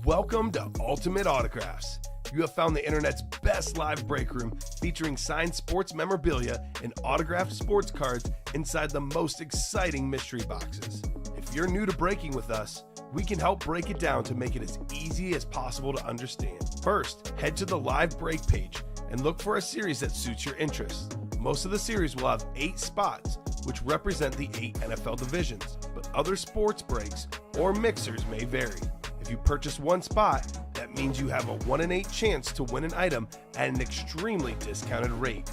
Welcome to Ultimate Autographs. You have found the internet's best live break room featuring signed sports memorabilia and autographed sports cards inside the most exciting mystery boxes. If you're new to breaking with us, we can help break it down to make it as easy as possible to understand. First, head to the live break page and look for a series that suits your interests. Most of the series will have 8 spots, which represent the 8 NFL divisions, but other sports breaks or mixers may vary. If you purchase one spot, that means you have a 1 in 8 chance to win an item at an extremely discounted rate.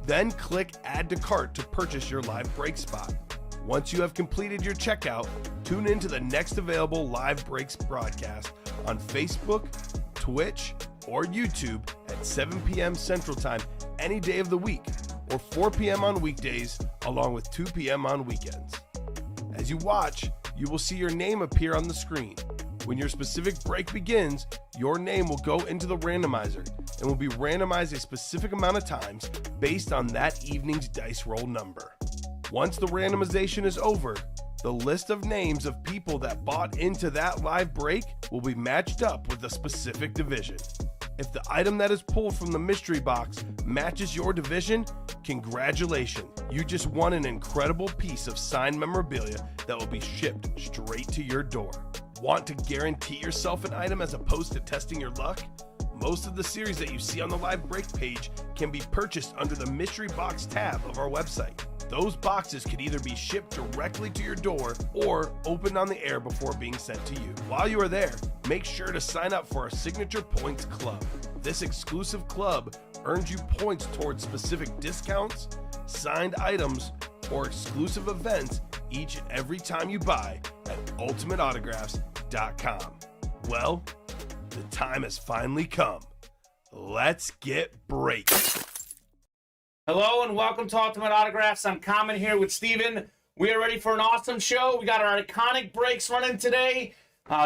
Then click Add to Cart to purchase your live break spot. Once you have completed your checkout, tune in to the next available live breaks broadcast on Facebook, Twitch, or YouTube at 7 p.m. Central Time any day of the week, or 4 p.m. on weekdays, along with 2 p.m. on weekends. As you watch, you will see your name appear on the screen. When your specific break begins, your name will go into the randomizer and will be randomized a specific amount of times based on that evening's dice roll number. Once the randomization is over, the list of names of people that bought into that live break will be matched up with a specific division. If the item that is pulled from the mystery box matches your division, congratulations, you just won an incredible piece of signed memorabilia that will be shipped straight to your door. Want to guarantee yourself an item as opposed to testing your luck? Most of the series that you see on the live break page can be purchased under the mystery box tab of our website. Those boxes could either be shipped directly to your door or opened on the air before being sent to you. While you are there, make sure to sign up for our Signature Points Club. This exclusive club earns you points towards specific discounts, signed items, or exclusive events each and every time you buy at ultimateautographs.com. Well, the time has finally come. Let's get breaking. Hello and welcome to Ultimate Autographs. I'm Kamen here with Steven. We are ready for an awesome show. We got our iconic breaks running today.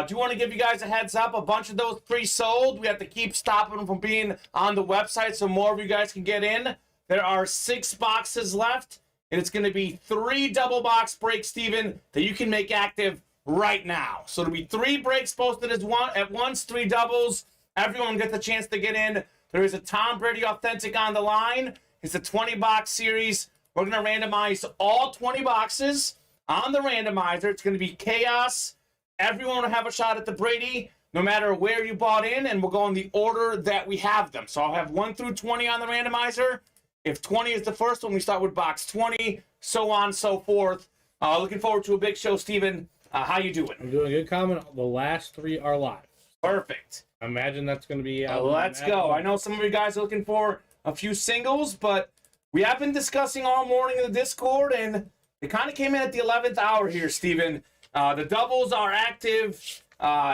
Do want to give you guys a heads up. A bunch of those pre-sold. We have to keep stopping them from being on the website so more of you guys can get in. There are 6 boxes left, and it's going to be 3 double box breaks, Steven, that you can make active right now. So it'll be 3 breaks posted at once, 3 doubles. Everyone get the chance to get in. There is a Tom Brady Authentic on the line. It's a 20-box series. We're going to randomize all 20 boxes on the randomizer. It's going to be chaos. Everyone will have a shot at the Brady, no matter where you bought in, and we'll go in the order that we have them. So I'll have 1 through 20 on the randomizer. If 20 is the first one, we start with box 20, so on, so forth. Looking forward to a big show, Steven. How you doing? I'm doing good, Comment. The last 3 are live. Perfect. I imagine that's going to be... Let's go. I know some of you guys are looking for a few singles, but we have been discussing all morning in the Discord, and it kind of came in at the 11th hour here, Steven. The doubles are active.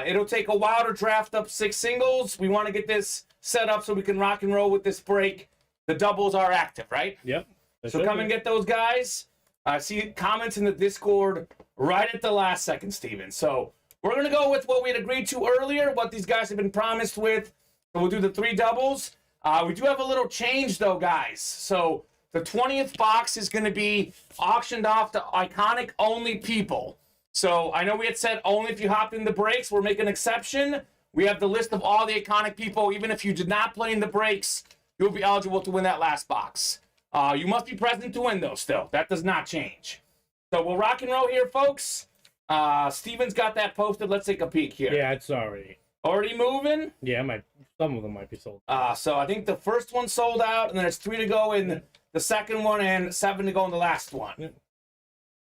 It'll take a while to draft up 6 singles. We want to get this set up so we can rock and roll with this break. The doubles are active, right? Yep. So come and get those guys. I see comments in the Discord right at the last second, Steven. So we're going to go with what we had agreed to earlier, what these guys have been promised with. So we'll do the 3 doubles. We do have a little change, though, guys. So the 20th box is going to be auctioned off to iconic only people. So I know we had said only if you hopped in the breaks. We're making an exception. We have the list of all the iconic people. Even if you did not play in the breaks, you'll be eligible to win that last box. You must be present to win, though, still. That does not change. So we'll rock and roll here, folks. Steven's got that posted. Let's take a peek here. Yeah, it's already moving? Yeah, some of them might be sold. So I think the first one sold out, and then there's 3 to go in the second one and 7 to go in the last one. Yeah.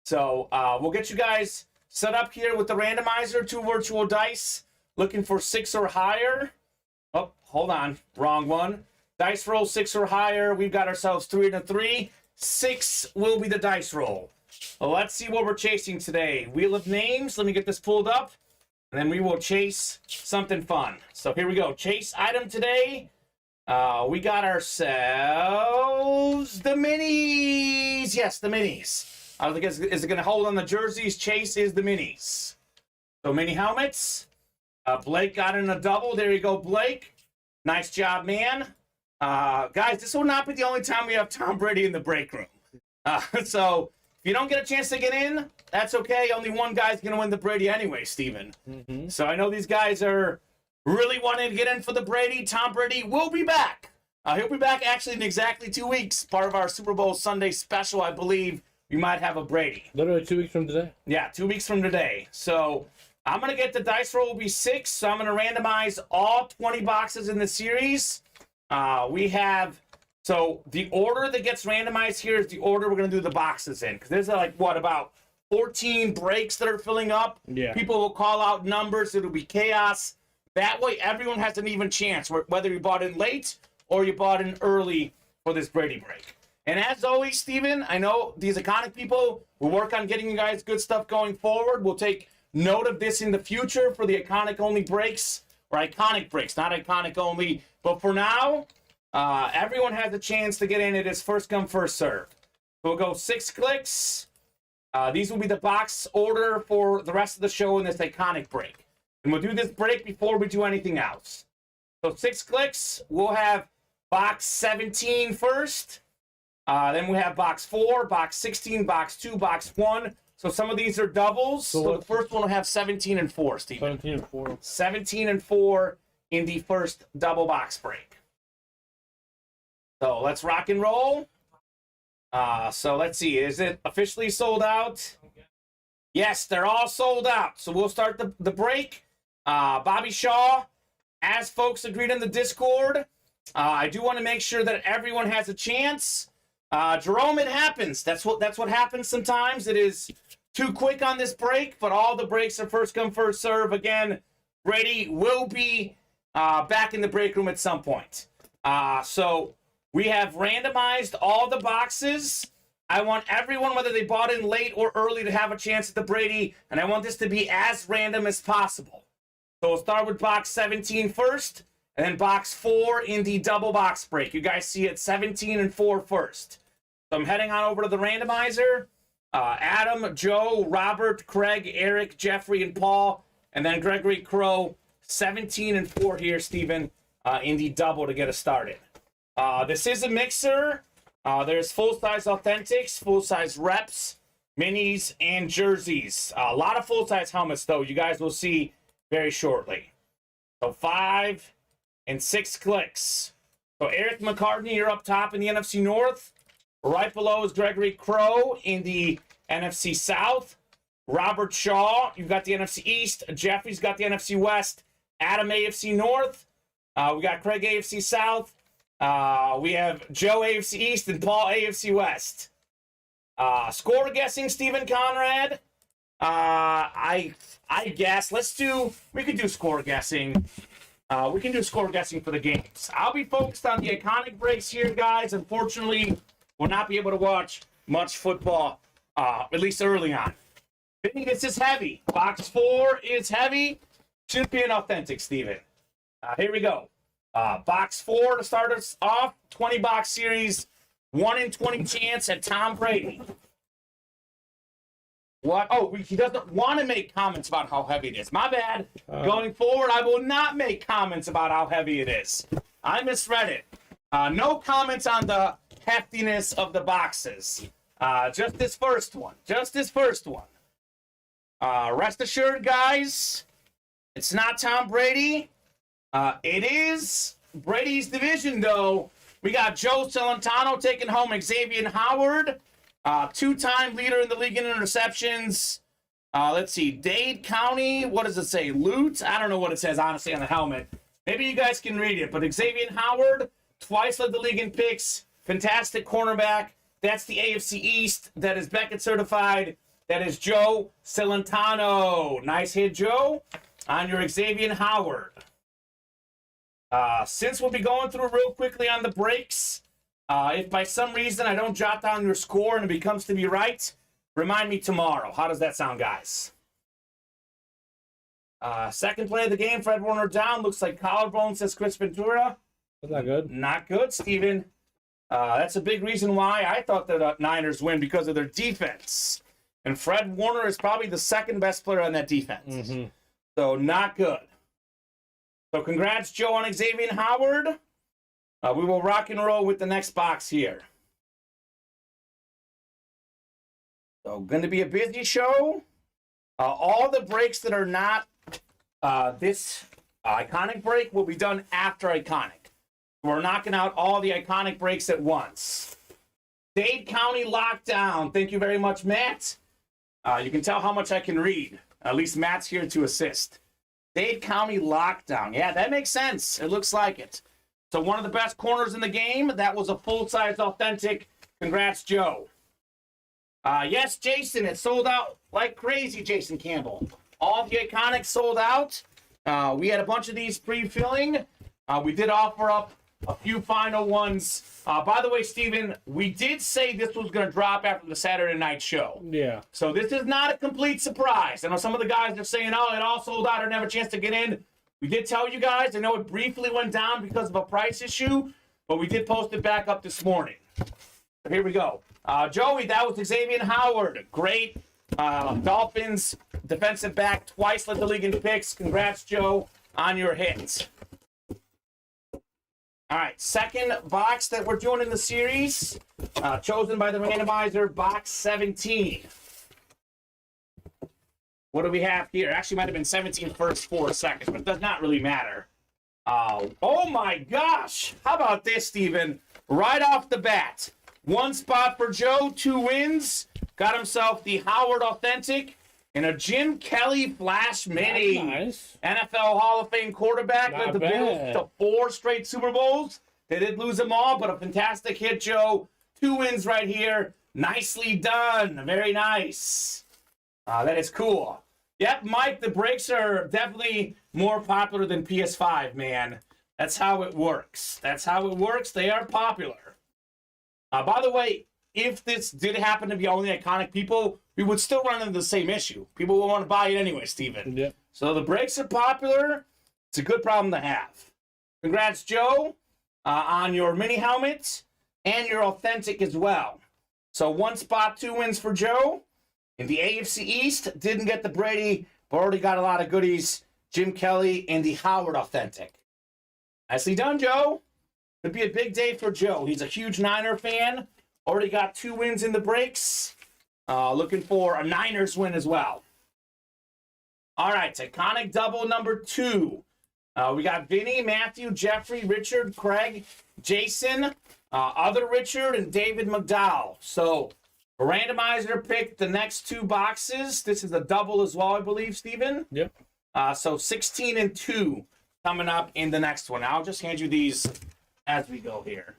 So we'll get you guys set up here with the randomizer, 2 virtual dice, looking for 6 or higher. Oh, hold on, wrong one. Dice roll 6 or higher. We've got ourselves 3 and a 3. 6 will be the dice roll. Let's see what we're chasing today. Wheel of names. Let me get this pulled up. And then we will chase something fun. So here we go. Chase item today. We got ourselves the minis. Yes, the minis. I think is it going to hold on the jerseys? Chase is the minis. So mini helmets. Blake got in a double. There you go, Blake. Nice job, man. Guys, this will not be the only time we have Tom Brady in the break room. So if you don't get a chance to get in, that's okay. Only one guy's going to win the Brady anyway, Steven. So I know these guys are really wanting to get in for the Brady, Tom Brady will be back. He'll be back actually in exactly 2 weeks. Part of our Super Bowl Sunday special, I believe we might have a Brady. Literally 2 weeks from today. Yeah, 2 weeks from today. So I'm going to get the dice roll will be 6. So I'm going to randomize all 20 boxes in the series. So the order that gets randomized here is the order we're going to do the boxes in. Because there's about 14 breaks that are filling up. Yeah. People will call out numbers. It'll be chaos. That way everyone has an even chance, whether you bought in late or you bought in early for this Brady break. And as always, Steven, I know these iconic people will work on getting you guys good stuff going forward. We'll take note of this in the future for the iconic only breaks, or iconic breaks, not iconic only. But for now, everyone has a chance to get in. It is first come, first serve. We'll go 6 clicks. These will be the box order for the rest of the show in this iconic break. And we'll do this break before we do anything else. So 6 clicks, we'll have box 17 first. Then we have box 4, box 16, box 2, box 1. So some of these are doubles. So the first one will have 17 and 4, Steven. 17 and 4. 17 and 4 in the first double box break. So let's rock and roll. So let's see. Is it officially sold out? Yes, they're all sold out. So we'll start the break. Bobby Shaw, as folks agreed in the Discord, I do want to make sure that everyone has a chance. Jerome, it happens. That's what happens sometimes. It is too quick on this break, but all the breaks are first come, first serve. Again, Brady will be back in the break room at some point. So we have randomized all the boxes. I want everyone, whether they bought in late or early, to have a chance at the Brady, and I want this to be as random as possible. So we'll start with box 17 first, and then box 4 in the double box break. You guys see it 17 and 4 first. So I'm heading on over to the randomizer. Adam, Joe, Robert, Craig, Eric, Jeffrey, and Paul, and then Gregory Crow, 17 and 4 here, Steven, in the double to get us started. This is a mixer. There's full-size authentics, full-size reps, minis, and jerseys. A lot of full-size helmets, though, you guys will see very shortly. So 5 and 6 clicks. So Eric McCartney, you're up top in the NFC North. Right below is Gregory Crow in the NFC South. Robert Shaw, you've got the NFC East. Jeffrey's got the NFC West. Adam, AFC North. We got Craig, AFC South. We have Joe, AFC East, and Paul, AFC West. Score guessing, Stephen Conrad. I guess we could do score guessing. We can do score guessing for the games. I'll be focused on the iconic breaks here, guys. Unfortunately, we'll not be able to watch much football, at least early on. I think this is heavy. Box 4 is heavy. Should be an authentic, Steven. Here we go. Box 4 to start us off. 20 box series. 1 in 20 chance at Tom Brady. What? Oh, he doesn't want to make comments about how heavy it is. My bad. Going forward, I will not make comments about how heavy it is. I misread it. No comments on the heftiness of the boxes. Just this first one. Rest assured, guys, it's not Tom Brady. It is Brady's division, though. We got Joe Celentano taking home Xavier Howard. 2-time leader in the league in interceptions. Let's see. Dade County. What does it say? Loot? I don't know what it says, honestly, on the helmet. Maybe you guys can read it. But Xavier Howard, twice led the league in picks. Fantastic cornerback. That's the AFC East. That is Beckett certified. That is Joe Celentano. Nice hit, Joe, on your Xavier Howard. Since we'll be going through real quickly on the breaks, if by some reason I don't jot down your score and it becomes to be right, remind me tomorrow. How does that sound, guys? Second play of the game, Fred Warner down. Looks like collarbone, says Chris Ventura. That's not good. Not good, Steven. That's a big reason why I thought the Niners win, because of their defense. And Fred Warner is probably the second best player on that defense. Mm-hmm. So not good. So congrats, Joe, on Xavier Howard. We will rock and roll with the next box here. So going to be a busy show. All the breaks that are not this Iconic break will be done after Iconic. We're knocking out all the Iconic breaks at once. Dade County Lockdown. Thank you very much, Matt. You can tell how much I can read. At least Matt's here to assist. Dade County Lockdown. Yeah, that makes sense. It looks like it. So one of the best corners in the game. That was a full-size authentic. Congrats, Joe. Yes, Jason, it sold out like crazy, Jason Campbell. All the Iconics sold out. We had a bunch of these pre-filling. We did offer up a few final ones. By the way, Steven, we did say this was going to drop after the Saturday night show. Yeah. So this is not a complete surprise. I know some of the guys are saying, oh, it all sold out or never a chance to get in. We did tell you guys. I know it briefly went down because of a price issue, but we did post it back up this morning. So here we go. Joey, that was Xavier Howard. Great. Dolphins defensive back, twice led the league in picks. Congrats, Joe, on your hits. All right, second box that we're doing in the series, chosen by the randomizer, box 17. What do we have here? Actually, might have been 17 first, 4 seconds, but it does not really matter. Oh my gosh! How about this, Steven? Right off the bat, 1 spot for Joe, 2 wins. Got himself the Howard Authentic and a Jim Kelly Flash Mini. Nice. NFL Hall of Fame quarterback. Not Led the bad. Bills to 4 straight Super Bowls. They did lose them all, but a fantastic hit, Joe. 2 wins right here. Nicely done. Very nice. That is cool. Yep, Mike, the breaks are definitely more popular than PS5, man. That's how it works. That's how it works. They are popular. By the way, if this did happen to be only Iconic people, we would still run into the same issue. People will want to buy it anyway, Steven. Yeah. So the breaks are popular. It's a good problem to have. Congrats, Joe, on your mini helmet and your authentic as well. So 1 spot, 2 wins for Joe. In the AFC East, didn't get the Brady, but already got a lot of goodies. Jim Kelly and the Howard Authentic. Nicely done, Joe. Could be a big day for Joe. He's a huge Niner fan. Already got 2 wins in the breaks. Looking for a Niners win as well. All right, Iconic double number 2. We got Vinny, Matthew, Jeffrey, Richard, Craig, Jason, other Richard, and David McDowell. So a randomizer picked the next 2 boxes. This is a double as well, I believe, Steven. Yep. So 16 and 2 coming up in the next one. I'll just hand you these as we go here.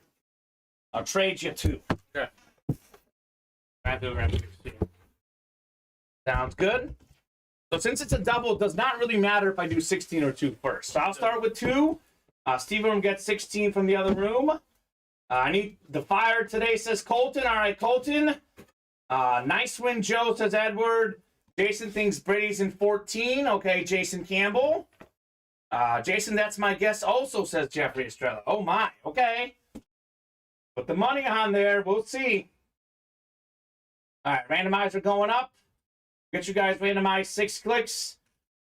I'll trade you 2. Okay. Sounds good. So since it's a double, it does not really matter if I do 16 or 2 first. So I'll start with 2. Steven will get 16 from the other room. I need the fire today, says Colton. All right, Colton. Nice win, Joe, says Edward. Jason thinks Brady's in 14. Okay, Jason Campbell. Jason, that's my guess also, says Jeffrey Estrella. Oh, my. Okay. Put the money on there. We'll see. All right, randomizer going up. Get you guys randomized 6 clicks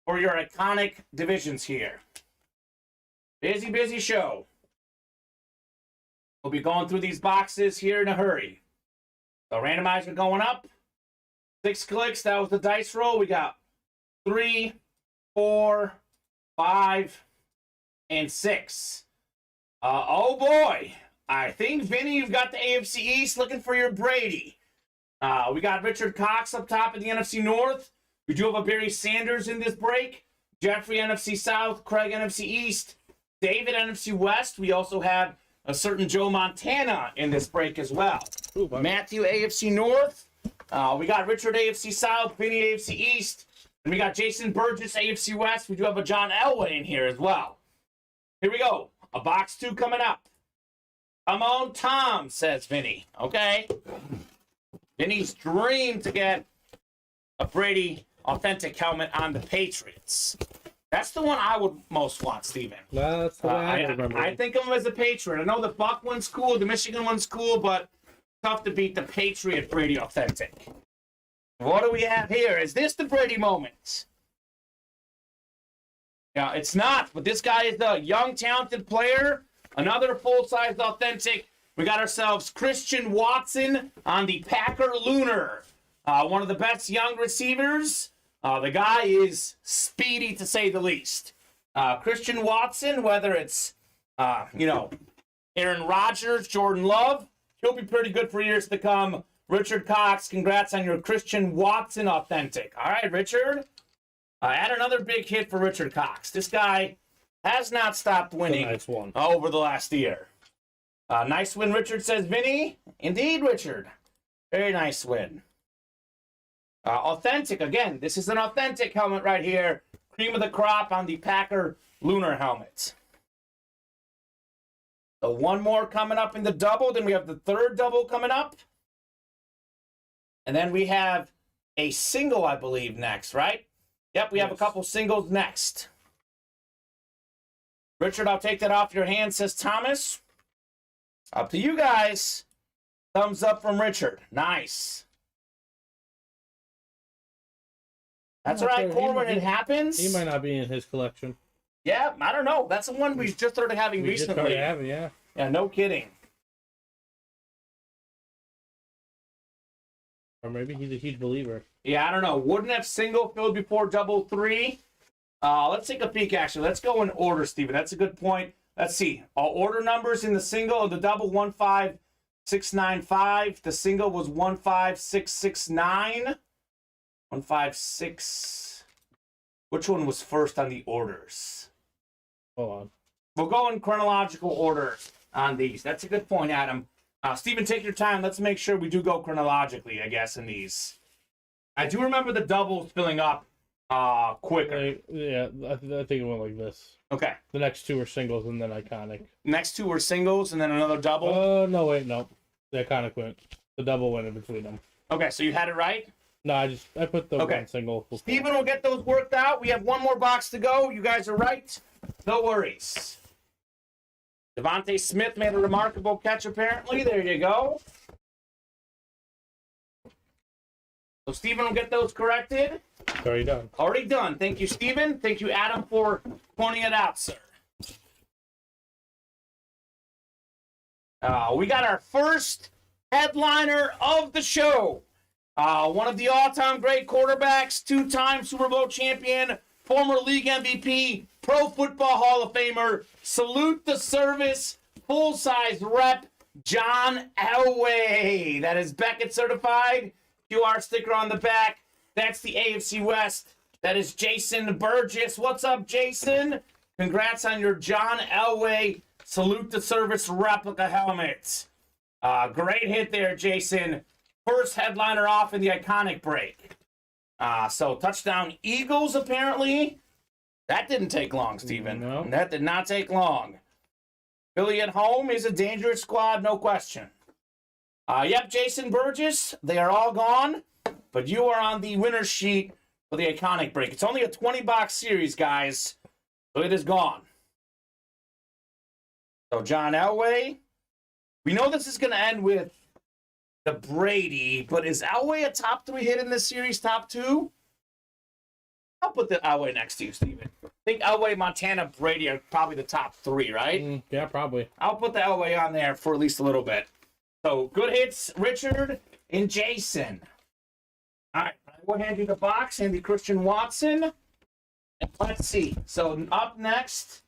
for your Iconic divisions here. Busy, busy show. We'll be going through these boxes here in a hurry. So randomizer going up. 6 clicks. That was the dice roll. We got 3, 4, 5, and 6. Oh boy. I think, Vinny, you've got the AFC East looking for your Brady. We got Richard Cox up top in the NFC North. We do have a Barry Sanders in this break. Jeffrey, NFC South. Craig, NFC East. David, NFC West. We also have a certain Joe Montana in this break as well. Ooh, Matthew, AFC North. We got Richard, AFC South. Vinny, AFC East. And we got Jason Burgess, AFC West. We do have a John Elway in here as well. Here we go. A box 2 coming up. Come on, Tom, says Vinny. Okay. Vinny's dream to get a Brady authentic helmet on the Patriots. That's the one I would most want, Steven. That's the way I remember. I think of him as a Patriot. I know the Buck one's cool, the Michigan one's cool, but tough to beat the Patriot Brady authentic. What do we have here? Is this the Brady moment? Yeah, it's not, but this guy is a young, talented player. Another full-size authentic. We got ourselves Christian Watson on the Packer Lunar. One of the best young receivers. The guy is speedy, to say the least. Christian Watson, whether it's, Aaron Rodgers, Jordan Love, he'll be pretty good for years to come. Richard Cox, congrats on your Christian Watson authentic. All right, Richard. Add another big hit for Richard Cox. This guy has not stopped winning Nice one. over the last year. Nice win, Richard, says Vinny. Indeed, Richard. Very nice win. Authentic, again, this is an authentic helmet right here. Cream of the crop on the Packer Lunar helmet. So one more coming up in the double. Then we have the third double coming up. And then we have a single, I believe, next, right? Yep, we have a couple singles next. Richard, I'll take that off your hand, says Thomas. Up to you guys. Thumbs up from Richard. Nice. That's all right, Corwin. It happens. He might not be in his collection. Yeah, I don't know. That's the one we just started having recently. Just started having, yeah. Yeah, no kidding. Or maybe he's a huge believer. Yeah, I don't know. Wouldn't have single filled before double three. Let's take a peek, actually. Let's go in order, Steven. That's a good point. Let's see. Order numbers in the single, the double 15695. The single was 15669. 156. Which one was first on the orders? Hold on. We'll go in chronological order on these. That's a good point, Adam. Steven, take your time. Let's make sure we do go chronologically, I guess, in these. I do remember the doubles filling up quicker. Yeah, I think it went like this. Okay. The next two are singles and then iconic. Next two were singles and then another double? No, wait, no. The iconic went. The double went in between them. Okay, so you had it right? No, I put the one single. Before. Steven will get those worked out. We have one more box to go. You guys are right. No worries. Devontae Smith made a remarkable catch, apparently. There you go. So Steven will get those corrected. Already done. Already done. Thank you, Steven. Thank you, Adam, for pointing it out, sir. We got our first headliner of the show. One of the all-time great quarterbacks, two-time Super Bowl champion, former league MVP, Pro Football Hall of Famer, salute the service, full-size rep, John Elway. That is Beckett certified. QR sticker on the back. That's the AFC West. That is Jason Burgess. What's up, Jason? Congrats on your John Elway salute the service replica helmet. Great hit there, Jason. First headliner off in the iconic break. So touchdown Eagles, apparently. That didn't take long, Steven. No. That did not take long. Philly at home is a dangerous squad, no question. Yep, Jason Burgess, they are all gone, but you are on the winner's sheet for the iconic break. It's only a 20-box series, guys, so it is gone. So John Elway, we know this is going to end with the Brady, but is Elway a top 3 hit in this series, top 2? I'll put the Elway next to you, Steven. I think Elway, Montana, Brady are probably the top 3, right? Yeah, probably. I'll put the Elway on there for at least a little bit. So, good hits, Richard and Jason. All right, I will hand you the box and the Christian Watson. And let's see. So, up next,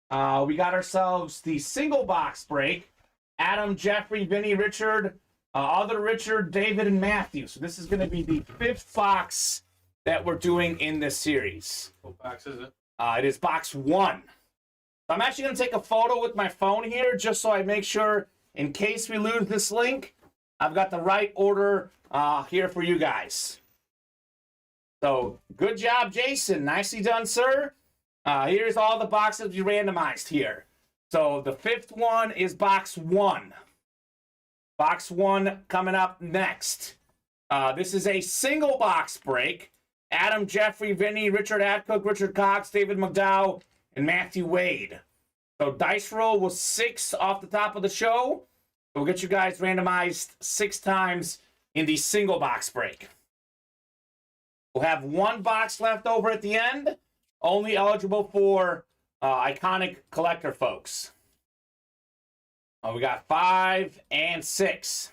we got ourselves the single box break. Adam, Jeffrey, Vinny, Richard, other Richard, David, and Matthew. So, this is going to be the 5th box that we're doing in this series. What box is it? It is box 1. So, I'm actually going to take a photo with my phone here just so I make sure, in case we lose this link, I've got the right order here for you guys. So, good job, Jason. Nicely done, sir. Here's all the boxes you randomized here. So, the 5th one is box 1. Box 1 coming up next. This is a single box break. Adam, Jeffrey, Vinny, Richard Adcook, Richard Cox, David McDowell, and Matthew Wade. So dice roll was 6 off the top of the show. We'll get you guys randomized 6 times in the single box break. We'll have 1 box left over at the end, only eligible for iconic collector folks. We got 5 and 6.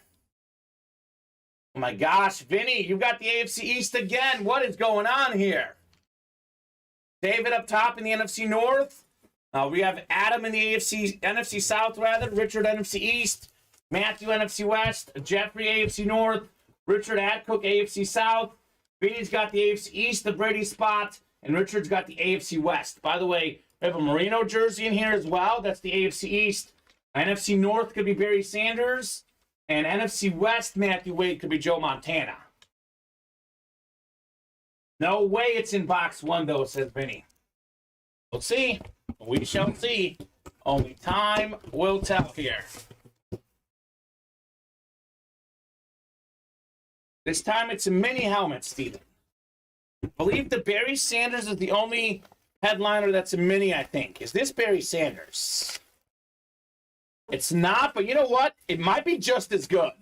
Oh my gosh, Vinny, you got the AFC East again. What is going on here? David up top in the NFC North. We have Adam in the NFC South, rather. Richard, NFC East. Matthew, NFC West. Jeffrey, AFC North. Richard Adcook, AFC South. Vinny's got the AFC East, the Brady spot. And Richard's got the AFC West. By the way, we have a Marino jersey in here as well. That's the AFC East. NFC North could be Barry Sanders. And NFC West, Matthew Wade, could be Joe Montana. No way it's in box one, though, says Vinny. We'll see. We shall see. Only time will tell here. This time it's a mini helmet, Steven. I believe that Barry Sanders is the only headliner that's a mini, I think. Is this Barry Sanders? It's not, but you know what? It might be just as good.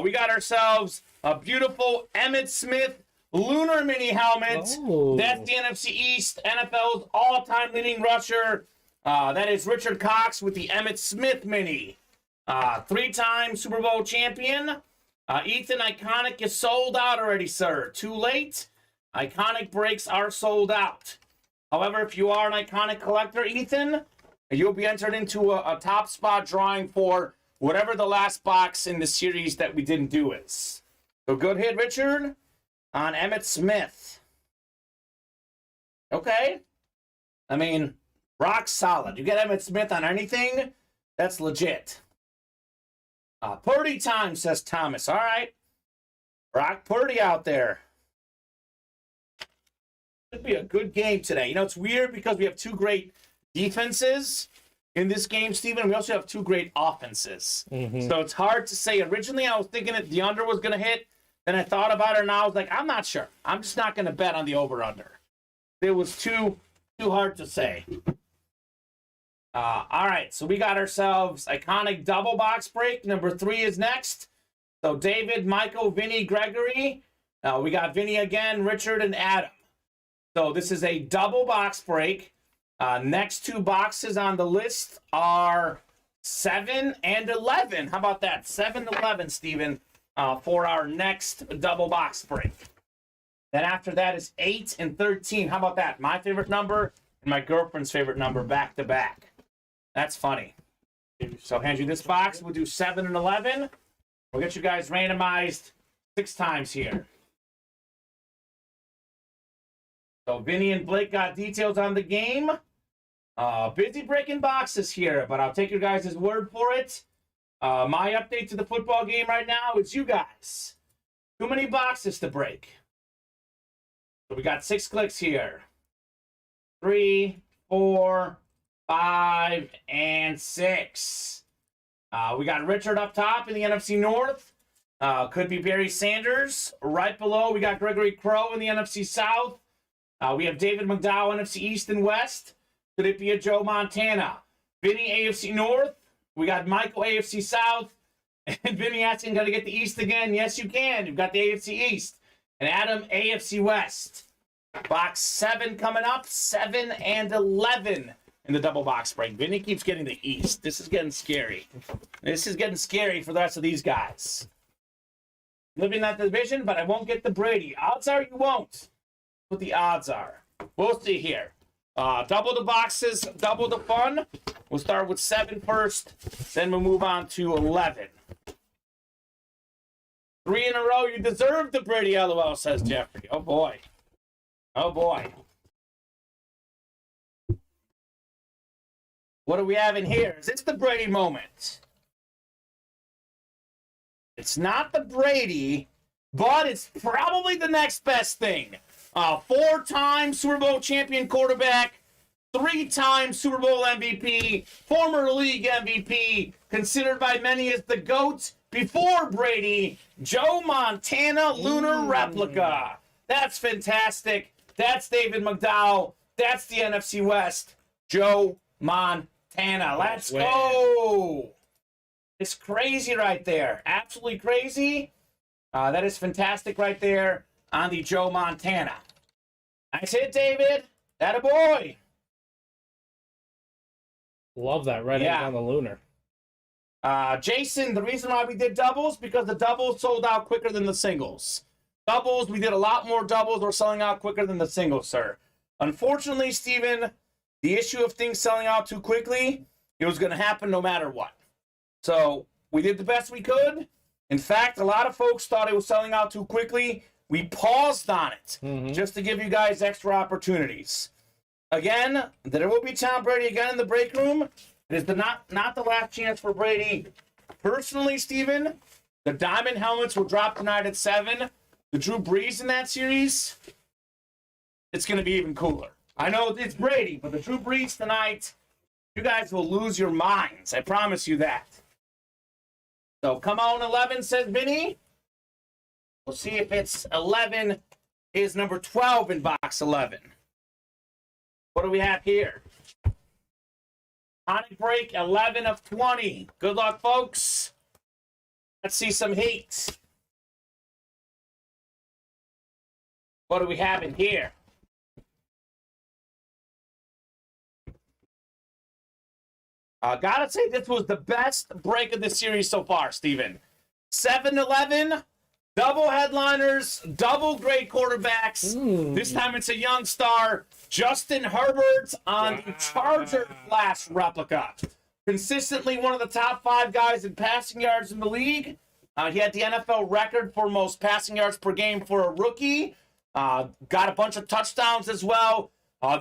We got ourselves a beautiful Emmitt Smith Lunar mini helmet. Oh. That's the NFC East, NFL's all-time leading rusher. That is Richard Cox with the Emmitt Smith mini. Three-time Super Bowl champion. Ethan, Iconic is sold out already, sir. Too late. Iconic breaks are sold out. However, if you are an Iconic collector, Ethan, you'll be entered into a top spot drawing for whatever the last box in the series that we didn't do is. So good hit, Richard, on Emmitt Smith. Okay. I mean, rock solid. You get Emmitt Smith on anything, that's legit. Purdy time, says Thomas. All right. Brock Purdy out there. Should be a good game today. You know, it's weird because we have two great defenses in this game, Steven. We also have two great offenses. So it's hard to say. Originally, I was thinking that the under was going to hit. Then I thought about it, and I was like, I'm not sure. I'm just not going to bet on the over-under. It was too hard to say. All right, so we got ourselves Iconic double box break. Number 3 is next. So David, Michael, Vinny, Gregory. We got Vinny again, Richard, and Adam. So this is a double box break. Next 2 boxes on the list are 7 and 11. How about that? 7 and 11, Steven, for our next double box break. Then after that is 8 and 13. How about that? My favorite number and my girlfriend's favorite number back to back. That's funny. So I'll hand you this box. We'll do 7 and 11. We'll get you guys randomized 6 times here. So Vinny and Blake got details on the game. Busy breaking boxes here, but I'll take your guys' word for it. My update to the football game right now is you guys. Too many boxes to break. So we got 6 clicks here. 3, 4, 5, and 6. We got Richard up top in the NFC North. Could be Barry Sanders. Right below, we got Gregory Crow in the NFC South. We have David McDowell, NFC East and West. Could it be a Joe Montana? Vinny, AFC North. We got Michael, AFC South. And Vinny asking, got to get the East again? Yes, you can. You've got the AFC East. And Adam, AFC West. Box 7 coming up. 7 and 11 in the double box break. Vinny keeps getting the East. This is getting scary. This is getting scary for the rest of these guys. Living that division, but I won't get the Brady. Odds are you won't. What the odds are. We'll see here. Double the boxes, double the fun. We'll start with 7 first, then we'll move on to 11. 3 in a row. You deserve the Brady, LOL, says Jeffrey. Oh, boy. Oh, boy. What do we have in here? Is this the Brady moment? It's not the Brady, but it's probably the next best thing. 4-time Super Bowl champion quarterback, 3-time Super Bowl MVP, former league MVP, considered by many as the GOAT before Brady, Joe Montana Lunar Replica. That's fantastic. That's David McDowell. That's the NFC West. Joe Montana. Let's go. It's crazy right there. Absolutely crazy. That is fantastic right there on the Joe Montana. Nice hit, David. That a boy. Love that right on the Lunar. Jason, the reason why we did doubles, because the doubles sold out quicker than the singles. Doubles, we did a lot more doubles. We're selling out quicker than the singles, sir. Unfortunately, Steven, the issue of things selling out too quickly, it was going to happen no matter what. So we did the best we could. In fact, a lot of folks thought it was selling out too quickly. We paused on it just to give you guys extra opportunities. Again, there will be Tom Brady again in the break room. It is not the last chance for Brady. Personally, Steven, the diamond helmets will drop tonight at 7. The Drew Brees in that series, it's going to be even cooler. I know it's Brady, but the Drew Brees tonight, you guys will lose your minds. I promise you that. So come on, 11, says Vinny. We'll see if it's 11 is number 12 in box 11. What do we have here? Iconic break, 11 of 20. Good luck, folks. Let's see some heat. What do we have in here? Gotta say, this was the best break of the series so far, Steven. 7-11, double headliners, double great quarterbacks. This time it's a young star, Justin Herbert on the Charger Flash replica. Consistently one of the top 5 guys in passing yards in the league. He had the NFL record for most passing yards per game for a rookie. Got a bunch of touchdowns as well.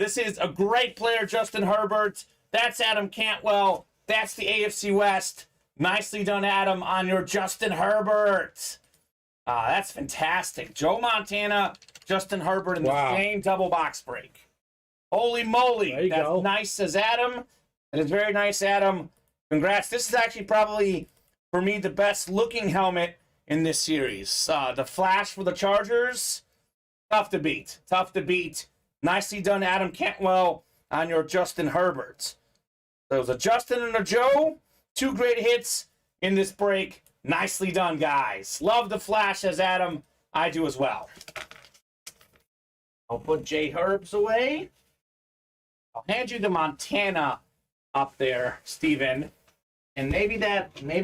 This is a great player, Justin Herbert. That's Adam Cantwell. That's the AFC West. Nicely done, Adam, on your Justin Herbert. That's fantastic. Joe Montana, Justin Herbert in the same double box break. Holy moly. That's go. Nice, says Adam. That is very nice, Adam. Congrats. This is actually probably, for me, the best looking helmet in this series. The Flash for the Chargers, tough to beat. Tough to beat. Nicely done, Adam Cantwell, on your Justin Herbert. There was a Justin and a Joe. 2 great hits in this break. Nicely done, guys. Love the Flash, as Adam. I do as well. I'll put J Herbs away. I'll hand you the Montana up there, Steven. And maybe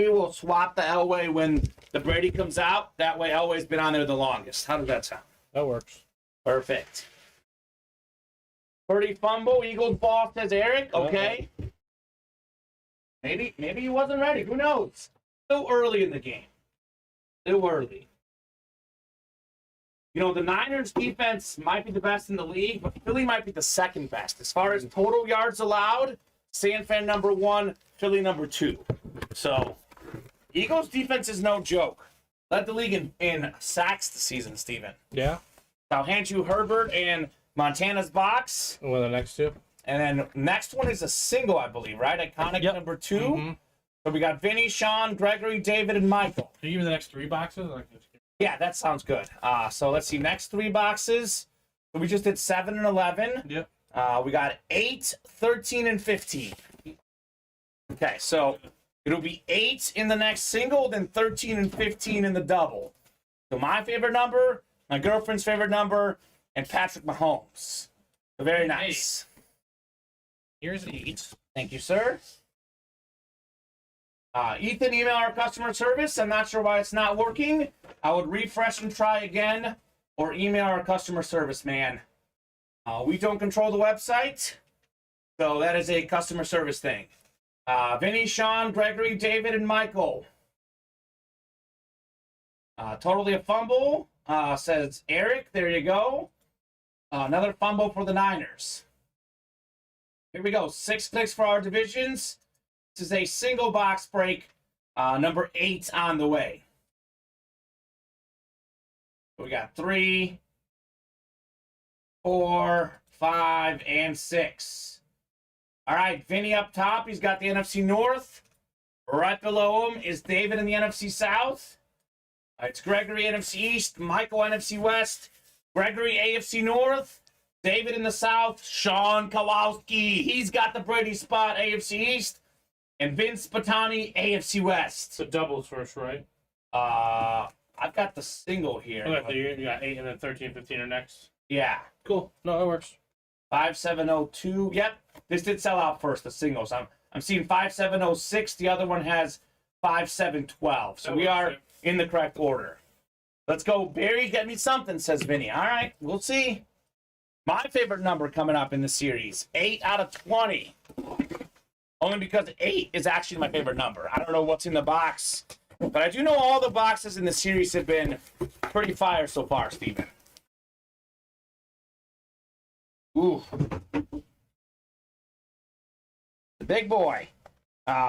we'll swap the Elway when the Brady comes out. That way Elway's been on there the longest. How does that sound? That works. Perfect. Purdy fumble, Eagles ball, says Eric. Okay. Maybe he wasn't ready. Who knows? Still early in the game. Still early. You know, the Niners defense might be the best in the league, but Philly might be the second best. As far as total yards allowed, San Fran number 1, Philly number 2. So, Eagles defense is no joke. Led the league in sacks this season, Steven. Yeah. I'll hand you Herbert and Montana's box. What are the next 2? And then next one is a single, I believe, right? Iconic number 2. So we got Vinny, Sean, Gregory, David, and Michael. Can you give me the next 3 boxes? Yeah, that sounds good. So let's see. Next 3 boxes. So we just did 7 and 11. Yep. We got 8, 13, and 15. Okay, so it'll be 8 in the next single, then 13 and 15 in the double. So my favorite number, my girlfriend's favorite number, and Patrick Mahomes. So very nice. Here's 8. Thank you, sir. Ethan, email our customer service. I'm not sure why it's not working. I would refresh and try again, or email our customer service man. We don't control the website, so that is a customer service thing. Vinny, Sean, Gregory, David, and Michael. Totally a fumble, says Eric. There you go. Another fumble for the Niners. Here we go. 6 clicks for our divisions. This is a single box break. Number 8 on the way. We got 3, 4, 5, and 6. All right, Vinny up top. He's got the NFC North. Right below him is David in the NFC South. It's Gregory, NFC East. Michael, NFC West. Gregory, AFC North. David in the South. Sean Kowalski. He's got the Brady spot, AFC East. And Vince Patani, AFC West. So doubles first, right? I've got the single here. Okay, so you got 8 and then 13 and 15 are next. Yeah. Cool. No, that works. 5702. Yep. This did sell out first, the singles. I'm seeing 5706. The other one has 5712. So we are in the correct order. Let's go, Barry. Get me something, says Vinny. All right. We'll see. My favorite number coming up in the series, 8 out of 20. Only because 8 is actually my favorite number. I don't know what's in the box, but I do know all the boxes in the series have been pretty fire so far, Steven. Ooh. The big boy.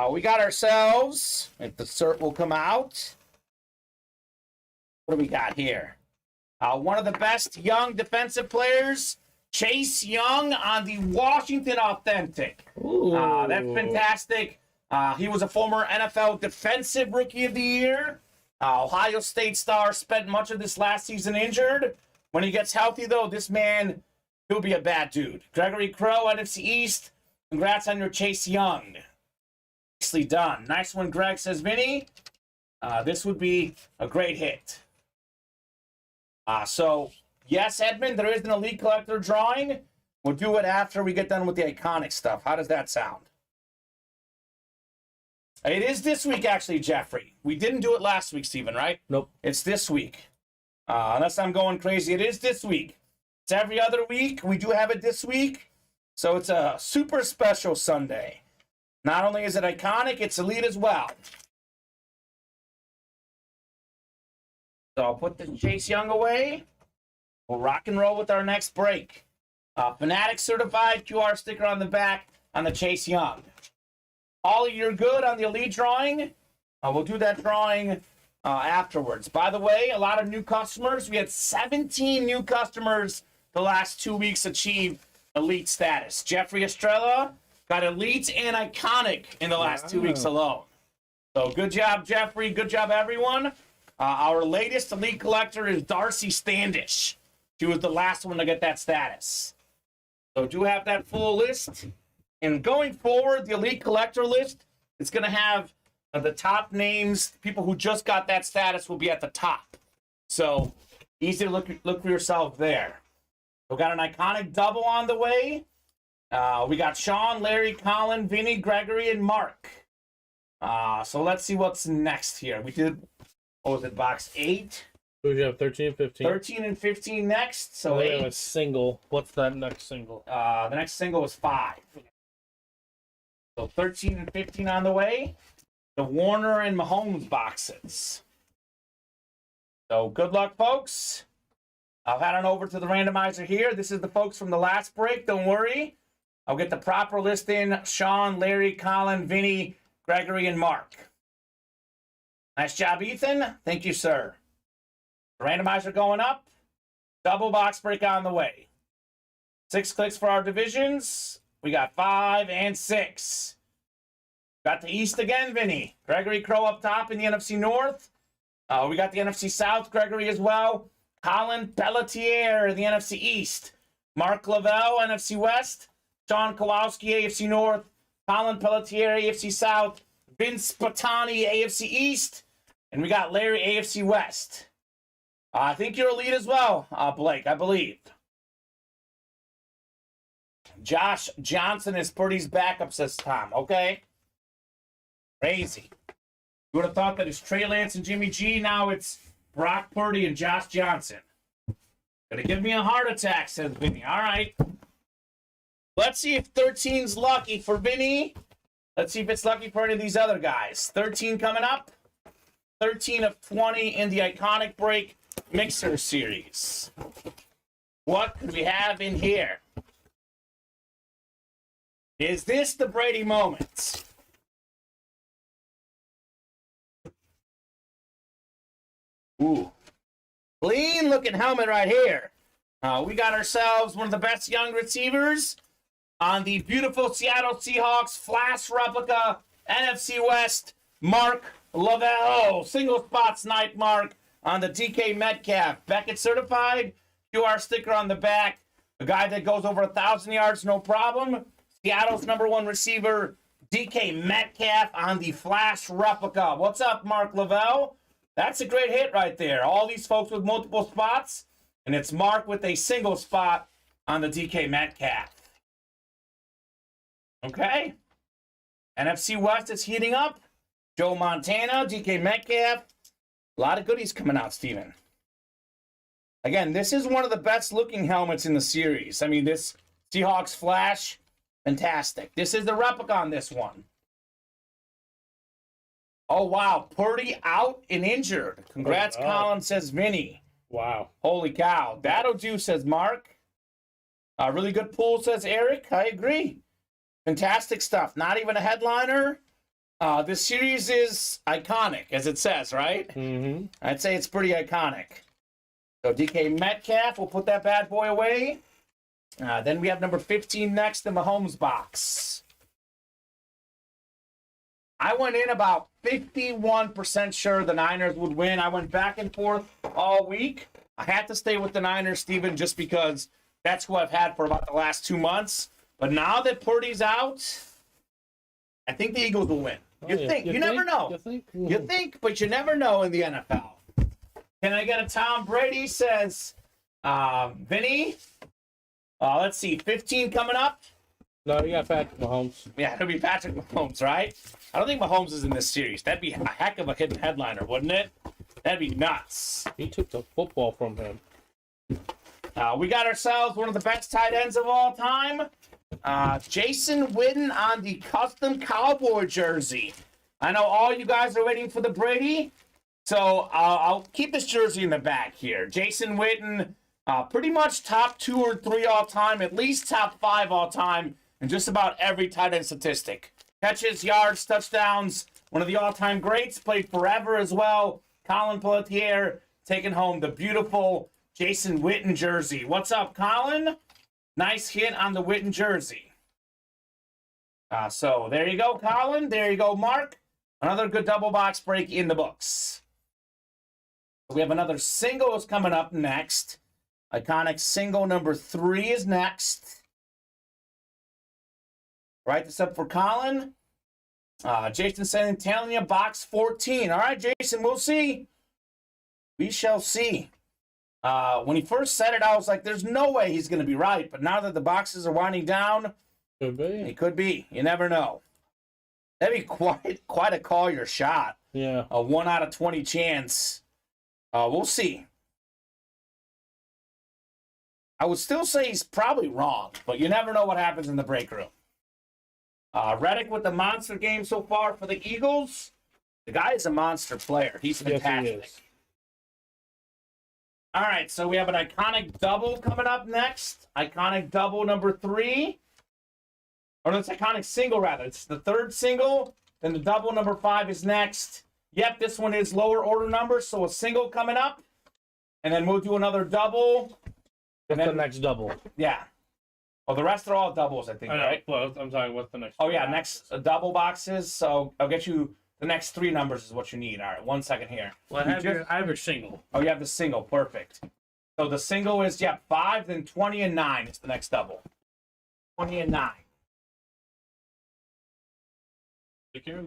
We got ourselves, if the cert will come out. What do we got here? One of the best young defensive players, Chase Young on the Washington Authentic. That's fantastic. He was a former NFL Defensive Rookie of the Year. Ohio State star, spent much of this last season injured. When he gets healthy, though, this man, he'll be a bad dude. Gregory Crow, NFC East. Congrats on your Chase Young. Nicely done. Nice one, Greg, says Vinny. This would be a great hit. So, yes, Edmund, there is an Elite Collector drawing. We'll do it after we get done with the iconic stuff. How does that sound? It is this week, actually, Jeffrey. We didn't do it last week, Steven, right? Nope. It's this week. Unless I'm going crazy, it is this week. It's every other week. We do have it this week. So it's a super special Sunday. Not only is it iconic, it's Elite as well. So I'll put the Chase Young away. We'll rock and roll with our next break. Fanatic certified QR sticker on the back on the Chase Young. Ollie, you're good on the Elite drawing. We'll do that drawing afterwards. By the way, a lot of new customers. We had 17 new customers the last 2 weeks achieve Elite status. Jeffrey Estrella got Elite and Iconic in the last 2 weeks alone. So good job, Jeffrey. Good job, everyone. Our latest Elite collector is Darcy Standish. She was the last one to get that status. So do have that full list. And going forward, the Elite collector list is going to have the top names. People who just got that status will be at the top. So easy to look for yourself there. We got an Iconic double on the way. We got Sean, Larry, Colin, Vinny, Gregory, and Mark. So let's see what's next here. We did, what was it, box 8? Who do you have, 13 and 15? 13 and 15 next. So we 8. have a single. What's that next single? The next single is 5. So 13 and 15 on the way. The Warner and Mahomes boxes. So good luck, folks. I'll head on over to the randomizer here. This is the folks from the last break. Don't worry. I'll get the proper list in. Sean, Larry, Colin, Vinny, Gregory, and Mark. Nice job, Ethan. Thank you, sir. Randomizer going up. Double box break on the way. 6 clicks for our divisions. We got 5 and 6. Got the East again, Vinny. Gregory Crow up top in the NFC North. We got the NFC South, Gregory as well. Colin Pelletier in the NFC East. Mark Lavelle, NFC West. Sean Kowalski, AFC North. Colin Pelletier, AFC South. Vince Patani, AFC East. And we got Larry, AFC West. I think you're Elite as well, Blake, I believe. Josh Johnson is Purdy's backup, says Tom. Okay. Crazy. You would have thought that it's Trey Lance and Jimmy G. Now it's Brock Purdy and Josh Johnson. Gonna give me a heart attack, says Vinny. All right. Let's see if 13's lucky for Vinny. Let's see if it's lucky for any of these other guys. 13 coming up. 13 of 20 in the Iconic Break Mixer Series. What could we have in here? Is this the Brady moment? Ooh. Clean looking helmet right here. We got ourselves one of the best young receivers on the beautiful Seattle Seahawks Flash replica NFC West, Mark Lavelle. Single spot snipe mark on the DK Metcalf. Beckett certified. QR sticker on the back. A guy that goes over 1,000 yards, no problem. Seattle's #1 receiver, DK Metcalf on the Flash replica. What's up, Mark Lavelle? That's a great hit right there. All these folks with multiple spots, and it's Mark with a single spot on the DK Metcalf. Okay. NFC West is heating up. Joe Montana, DK Metcalf. A lot of goodies coming out, Steven. Again, this is one of the best looking helmets in the series. I mean, this Seahawks Flash, fantastic. This is the replica on this one. Oh, wow. Purdy out and injured. Congrats, Colin, says Vinny. Wow. Holy cow. That'll do, says Mark. Really good pull, says Eric. I agree. Fantastic stuff. Not even a headliner. This series is iconic, as it says, right? Mm-hmm. I'd say it's pretty iconic. So DK Metcalf, we'll put that bad boy away. Then we have number 15 next, the Mahomes box. I went in about 51% sure the Niners would win. I went back and forth all week. I had to stay with the Niners, Steven, just because that's who I've had for about the last 2 months. But now that Purdy's out, I think the Eagles will win. You think? You never know. You think, but you never know in the NFL. Can I get a Tom Brady? Says Vinny. Let's see, 15 coming up. No, you got Patrick Mahomes. Yeah, it'll be Patrick Mahomes, right? I don't think Mahomes is in this series. That'd be a heck of a hidden headliner, wouldn't it? That'd be nuts. He took the football from him. We got ourselves one of the best tight ends of all time. Jason Witten on the custom Cowboy jersey. I know all you guys are waiting for the Brady, so I'll keep this jersey in the back here. Jason Witten, pretty much top 2 or 3 all time, at least top 5 all time in just about every tight end statistic. Catches, yards, touchdowns, one of the all-time greats, played forever as well. Colin Pelletier taking home the beautiful Jason Witten jersey. What's up, Colin? Nice hit on the Witten jersey. So there you go, Colin. There you go, Mark. Another good double box break in the books. We have another singles coming up next. Iconic single number 3 is next. Write this up for Colin. Jason saying, telling you, box 14. All right, Jason, we'll see. We shall see. When he first said it, I was like, there's no way he's going to be right. But now that the boxes are winding down, Could be. it could be. You never know. That'd be quite a call your shot. Yeah. A 1 out of 20 chance. We'll see. I would still say he's probably wrong, but you never know what happens in the break room. Reddick with the monster game so far for the Eagles. The guy is a monster player. He's fantastic. Yes, he is. All right, so we have an iconic double coming up next. Iconic double number 3. Or no, it's iconic single, rather. It's the 3rd single. Then the double number 5 is next. Yep, this one is lower order number, so a single coming up. And then we'll do another double. What's the next double? Yeah. Well, the rest are all doubles, I think, right? Well, I'm sorry, what's the next? Oh, yeah, next double boxes. So I'll get you the next 3 numbers is what you need. All right, 1 second here. Well, I have your single. Oh, you have the single. Perfect. So the single is, 5, then 20 and 9 is the next double. 20 and 9. Take care.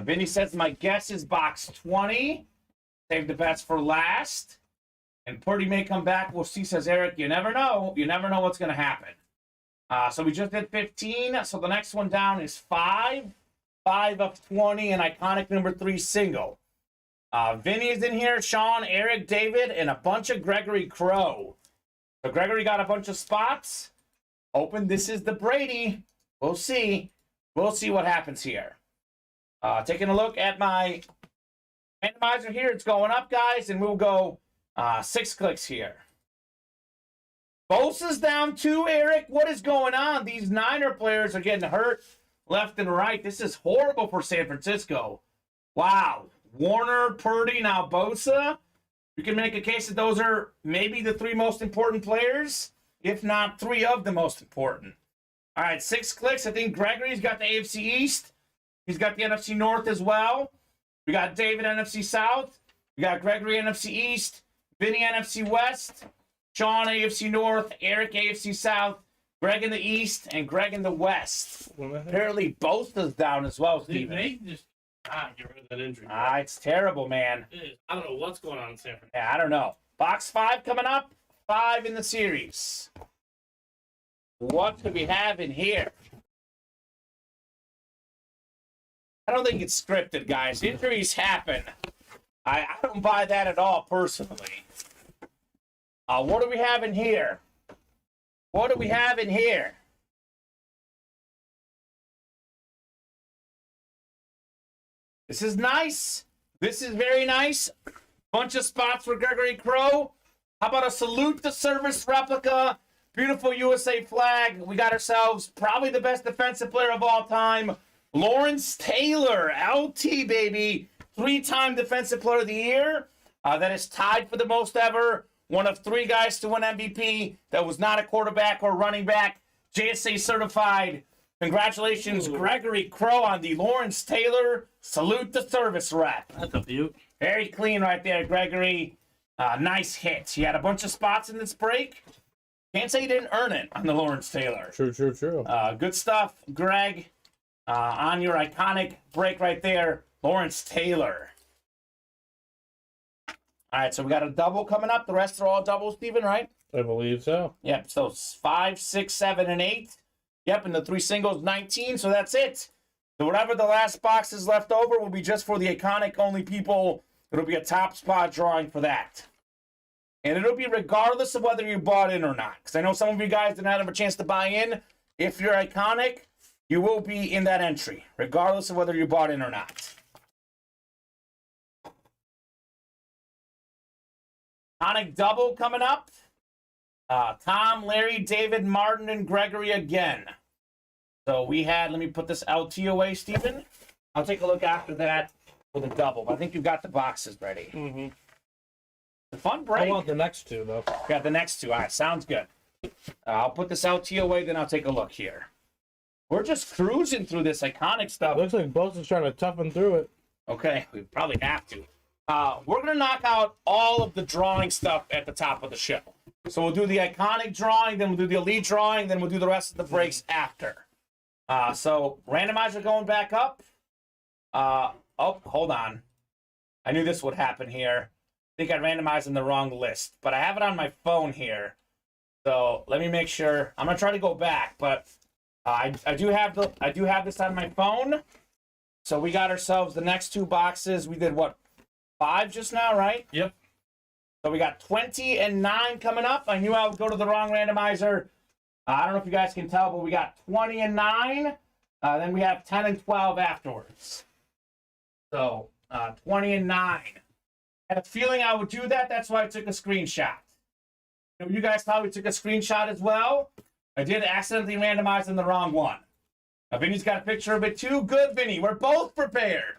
Vinny says, my guess is box 20. Save the best for last. And Purdy may come back. We'll see, says Eric. You never know. You never know what's going to happen. So we just did 15. So the next one down is 5. 5 of 20, and iconic number 3 single. Vinny is in here. Sean, Eric, David, and a bunch of Gregory Crow. So Gregory got a bunch of spots. Open. This is the Brady. We'll see. We'll see what happens here. Taking a look at my randomizer here. It's going up, guys, and we'll go 6 clicks here. Bosa's down 2, Eric. What is going on? These Niner players are getting hurt left and right. This is horrible for San Francisco. Wow. Warner, Purdy, now Bosa. You can make a case that those are maybe the 3 most important players, if not 3 of the most important. All right, 6 clicks. I think Gregory's got the AFC East. He's got the NFC North as well. We got David, NFC South. We got Gregory, NFC East. Vinny, NFC West. Sean, AFC North. Eric, AFC South. Greg in the East and Greg in the West. Apparently Bosa's down as well, Steven. They just get rid of that injury. It's terrible, man. I don't know what's going on in San Francisco. Yeah, I don't know. Box 5 coming up. 5 in the series. What could we have in here? I don't think it's scripted, guys. Injuries happen. I don't buy that at all, personally. What do we have in here? What do we have in here? This is nice. This is very nice. Bunch of spots for Gregory Crow. How about a salute to service replica? Beautiful USA flag. We got ourselves probably the best defensive player of all time, Lawrence Taylor, LT, baby. 3-time defensive player of the year. That is tied for the most ever. One of 3 guys to win MVP that was not a quarterback or running back. JSA certified. Congratulations, Gregory Crow, on the Lawrence Taylor salute to service rep. That's a beaut. Very clean right there, Gregory. Nice hit. He had a bunch of spots in this break. Can't say he didn't earn it on the Lawrence Taylor. True. Good stuff, Greg. On your iconic break right there, Lawrence Taylor. All right, so we got a double coming up. The rest are all doubles, Steven, right? I believe so. Yep, so 5, 6, 7, and 8. Yep, and the 3 singles, 19, so that's it. So whatever the last box is left over will be just for the iconic-only people. It'll be a top spot drawing for that. And it'll be regardless of whether you bought in or not. Because I know some of you guys did not have a chance to buy in. If you're iconic, you will be in that entry, regardless of whether you bought in or not. Iconic double coming up. Tom, Larry, David, Martin, and Gregory again. So we had, let me put this LT away, Steven. I'll take a look after that for the double. But I think you've got the boxes ready. Mm-hmm. The fun break. I want the next 2, though. Got the next 2. All right, sounds good. I'll put this LT away, then I'll take a look here. We're just cruising through this iconic stuff. Looks like Bo's is trying to toughen through it. Okay, we probably have to. We're going to knock out all of the drawing stuff at the top of the show. So we'll do the iconic drawing, then we'll do the elite drawing, then we'll do the rest of the breaks after. So randomizer going back up. Oh, hold on. I knew this would happen here. I think I randomized in the wrong list, but I have it on my phone here. So let me make sure. I'm gonna try to go back, but I do have this on my phone. So we got ourselves the next 2 boxes. We did what, 5 just now, right? Yep. So we got 20 and 9 coming up. I knew I would go to the wrong randomizer. I don't know if you guys can tell, but we got 20 and 9. Then we have 10 and 12 afterwards. So 20 and 9. I had a feeling I would do that. That's why I took a screenshot. You guys probably took a screenshot as well. I did accidentally randomize in the wrong one. Vinny's got a picture of it too. Good, Vinny. We're both prepared.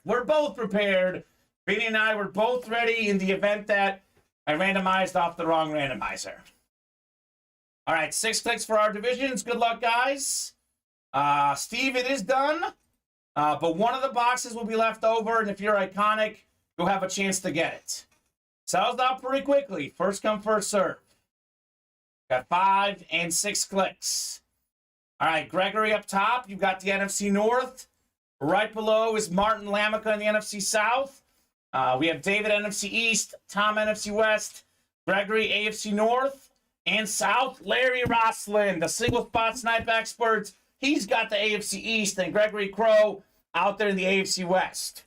Vinny and I were both ready in the event that I randomized off the wrong randomizer. All right, 6 clicks for our divisions. Good luck, guys. Steve, it is done. But one of the boxes will be left over, and if you're iconic, you'll have a chance to get it. Sells out pretty quickly. First come, first serve. Got 5 and 6 clicks. All right, Gregory up top. You've got the NFC North. Right below is Martin Lamica in the NFC South. We have David NFC East, Tom NFC West, Gregory AFC North, and South, Larry Roslin, the single spot snipe expert. He's got the AFC East, and Gregory Crow out there in the AFC West.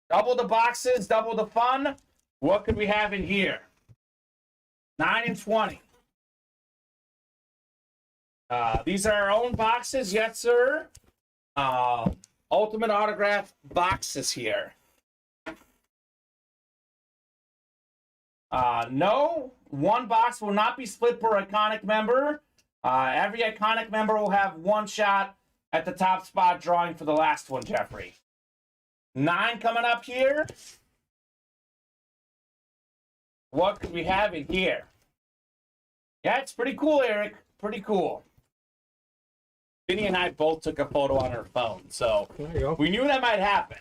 Double the boxes, double the fun. What could we have in here? 9 and 20. These are our own boxes, yes, sir. Ultimate autograph boxes here. No, one box will not be split per iconic member. Every iconic member will have 1 shot at the top spot drawing for the last one, Jeffrey. 9 coming up here. What could we have in here? Yeah, it's pretty cool, Eric. Pretty cool. Vinny and I both took a photo on our phone, so There you go. we knew that might happen.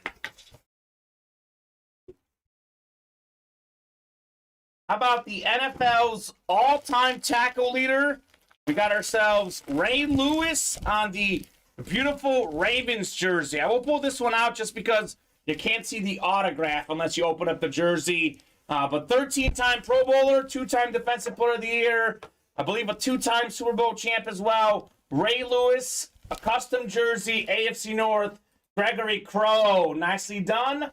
How about the NFL's all-time tackle leader? We got ourselves Ray Lewis on the beautiful Ravens jersey. I will pull this one out just because you can't see the autograph unless you open up the jersey. But 13-time Pro Bowler, 2-time Defensive Player of the Year, I believe a 2-time Super Bowl champ as well. Ray Lewis, a custom jersey, AFC North, Gregory Crow. Nicely done.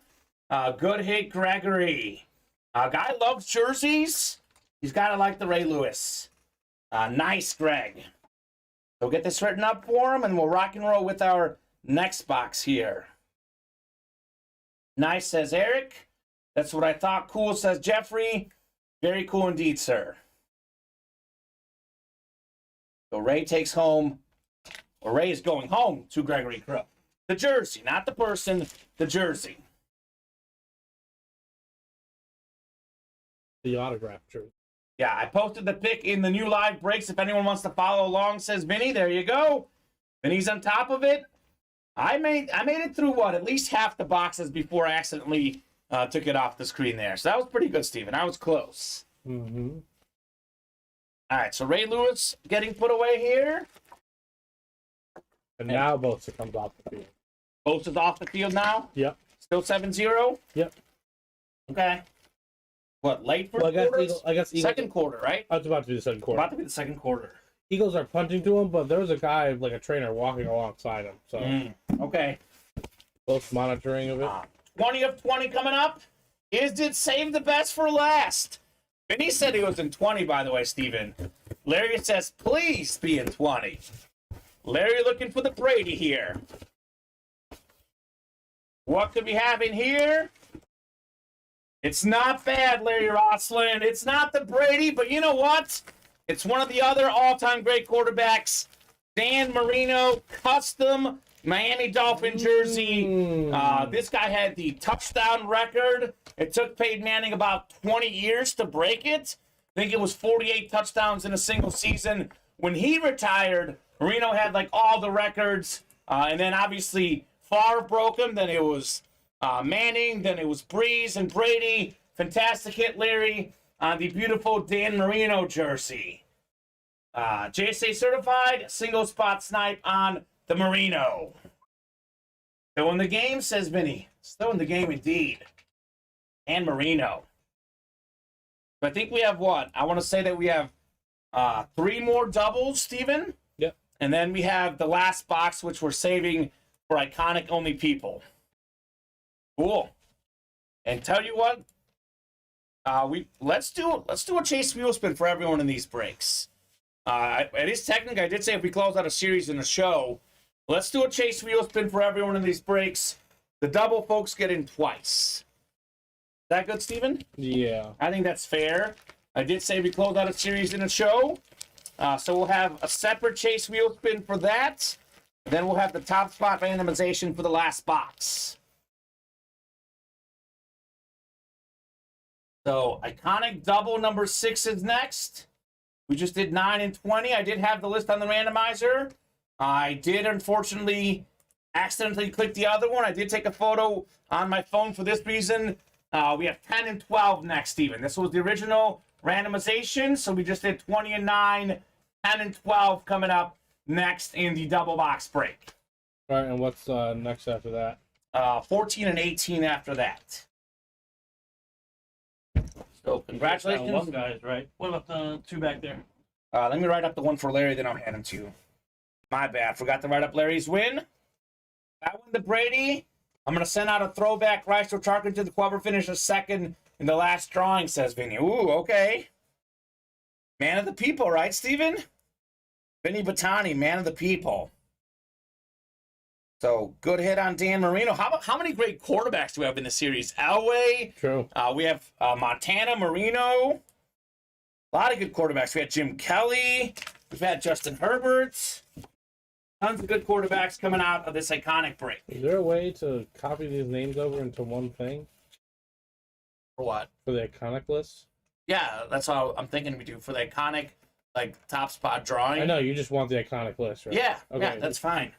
Good hit, Gregory. Guy loves jerseys. He's got to like the Ray Lewis. Nice, Greg. So get this written up for him, and we'll rock and roll with our next box here. Nice, says Eric. That's what I thought. Cool, says Jeffrey. Very cool indeed, sir. So Ray takes home, or Ray is going home to Gregory Crow. The jersey, not the person, the jersey. The autograph jersey. Yeah, I posted the pic in the new live breaks. If anyone wants to follow along, says Vinny. There you go. Vinny's on top of it. I made it through, what, at least half the boxes before I accidentally took it off the screen there. So that was pretty good, Steven. I was close. Mm-hmm. All right, so Ray Lewis getting put away here. And now Bosa comes off the field. Bosa's off the field now? Yep. Still 7-0? Yep. Okay. What, late first Well, quarter? I guess Eagles, Second quarter, right? I was about to be the second quarter. About to be the second quarter. Eagles are punting to him, but there was a guy, like a trainer, walking alongside him. So Okay. close monitoring of it. 20 of 20 coming up. Is it save the best for last? Vinny said he was in 20, by the way, Steven. Larry says, please be in 20. Larry looking for the Brady here. What could we have in here? It's not bad, Larry Roslin. It's not the Brady, but you know what? It's one of the other all-time great quarterbacks. Dan Marino, custom Miami Dolphin jersey. This guy had the touchdown record. It took Peyton Manning about 20 years to break it. I think it was 48 touchdowns in a single season. When he retired, Marino had like all the records. And then obviously Favre broke him. Then it was Manning. Then it was Breeze and Brady. Fantastic hit, Larry, on the beautiful Dan Marino jersey. JSA certified, single spot snipe on the Marino. Still in the game, says Vinny. Still in the game indeed. And Marino. So I think we have what? I want to say that we have 3 more doubles, Steven. Yep. And then we have the last box, which we're saving for iconic only people. Cool. And tell you what, let's do a chase wheel spin for everyone in these breaks. It is technical. I did say if we close out a series in a show, let's do a chase wheel spin for everyone in these breaks. The double folks get in twice. Is that good, Steven? Yeah. I think that's fair. I did say we close out a series in a show. So we'll have a separate chase wheel spin for that. Then we'll have the top spot randomization for the last box. So iconic double number 6 is next. We just did 9 and 20. I did have the list on the randomizer. I did, unfortunately, accidentally click the other one. I did take a photo on my phone for this reason. We have 10 and 12 next, Steven. This was the original randomization, so we just did 20 and 9, 10 and 12 coming up next in the double box break. All right, and what's next after that? 14 and 18 after that. So congratulations. One guys, right? What about the 2 back there? Let me write up the one for Larry, then I'll hand him to you. My bad. Forgot to write up Larry's win. That one to Brady. I'm going to send out a throwback Rice or Charkin to the whoever finishes second in the last drawing, says Vinny. Ooh, okay. Man of the people, right, Steven? Vinny Battani, man of the people. So, good hit on Dan Marino. How many great quarterbacks do we have in the series? Elway. True. We have Montana, Marino. A lot of good quarterbacks. We had Jim Kelly. We've had Justin Herbert. Tons of good quarterbacks coming out of this iconic break. Is there a way to copy these names over into one thing? For what? For the iconic list? Yeah, that's how I'm thinking we do for the iconic, like, top spot drawing. I know, you just want the iconic list, right? Yeah, Okay. yeah, that's fine.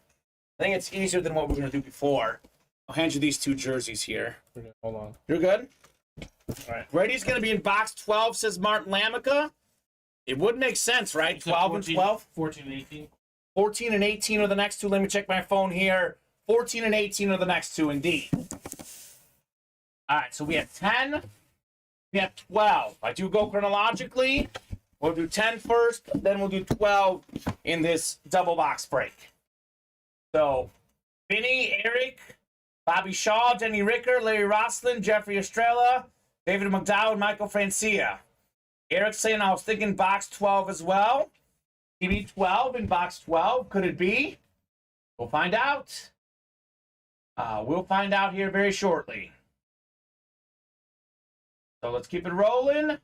I think it's easier than what we were going to do before. I'll hand you these 2 jerseys here. Okay, hold on. You're good? All right. Brady's going to be in box 12, says Martin Lamica. It would make sense, right? 12 and 12? 14 and 18. 14 and 18 are the next 2. Let me check my phone here. 14 and 18 are the next 2, indeed. All right, so we have 10. We have 12. I do go chronologically. We'll do 10 first, then we'll do 12 in this double box break. So, Vinny, Eric, Bobby Shaw, Denny Ricker, Larry Roslin, Jeffrey Estrella, David McDowell, Michael Francia. Eric saying I was thinking box 12 as well. TV 12 in box 12. Could it be? We'll find out. We'll find out here very shortly. So let's keep it rolling.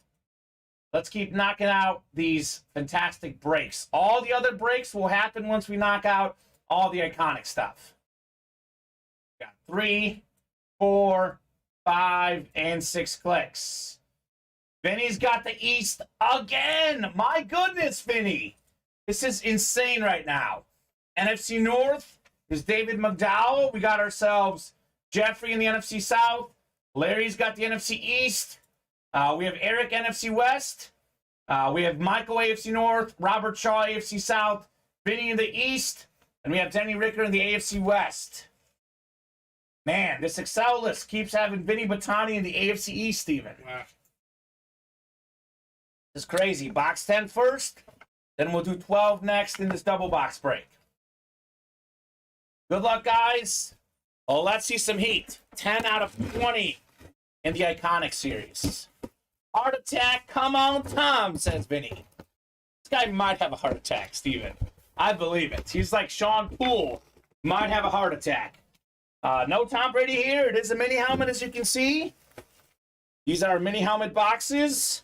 Let's keep knocking out these fantastic breaks. All the other breaks will happen once we knock out all the iconic stuff. Got 3, 4, 5, and 6 clicks. Vinny's got the East again. My goodness, Vinny. This is insane right now. NFC North is David McDowell. We got ourselves Jeffrey in the NFC South. Larry's got the NFC East. We have Eric NFC West. We have Michael AFC North. Robert Shaw AFC South. Vinny in the East. And we have Denny Ricker in the AFC West. Man, this Excel list keeps having Vinny Batani in the AFC East, Steven. Wow. This is crazy. Box 10 first. Then we'll do 12 next in this double box break. Good luck, guys. Oh, let's see some heat. 10 out of 20 in the Iconic series. Heart attack, come on, Tom, says Vinny. This guy might have a heart attack, Steven. I believe it. He's like Sean Poole. Might have a heart attack. No Tom Brady here. It is a mini helmet, as you can see. These are mini helmet boxes.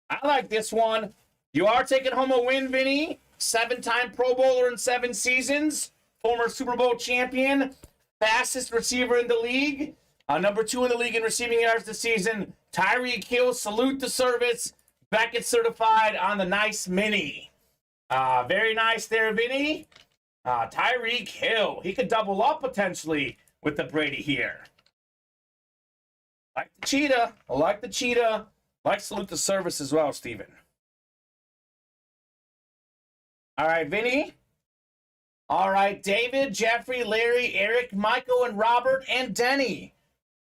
I like this one. You are taking home a win, Vinny. 7-time Pro Bowler in 7 seasons. Former Super Bowl champion. Fastest receiver in the league. Number 2 in the league in receiving yards this season. Tyreek Hill, salute to service. Beckett certified on the nice mini. Very nice there, Vinny. Tyreek Hill. He could double up potentially with the Brady here. Like the cheetah. I like the cheetah. Like salute to service as well, Steven. All right, Vinny. All right, David, Jeffrey, Larry, Eric, Michael, and Robert, and Denny.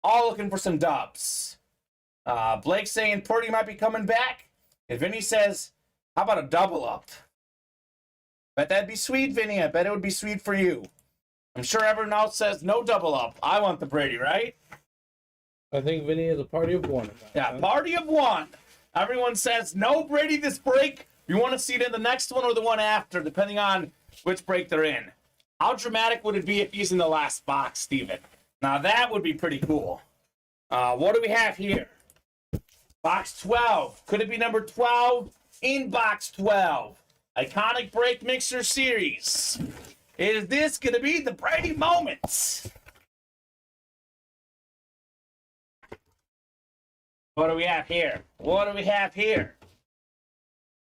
All looking for some dubs. Blake saying Purdy might be coming back. And Vinny says, how about a double up? Bet that'd be sweet, Vinny. I bet it would be sweet for you. I'm sure everyone else says no double up. I want the Brady, right? I think Vinny is a party of one. Yeah, party of one. Everyone says no Brady this break. You want to see it in the next one or the one after, depending on which break they're in. How dramatic would it be if he's in the last box, Steven? Now, that would be pretty cool. What do we have here? Box 12. Could it be number 12? In box 12. Iconic Break Mixer Series. Is this going to be the Brady moment? What do we have here? What do we have here?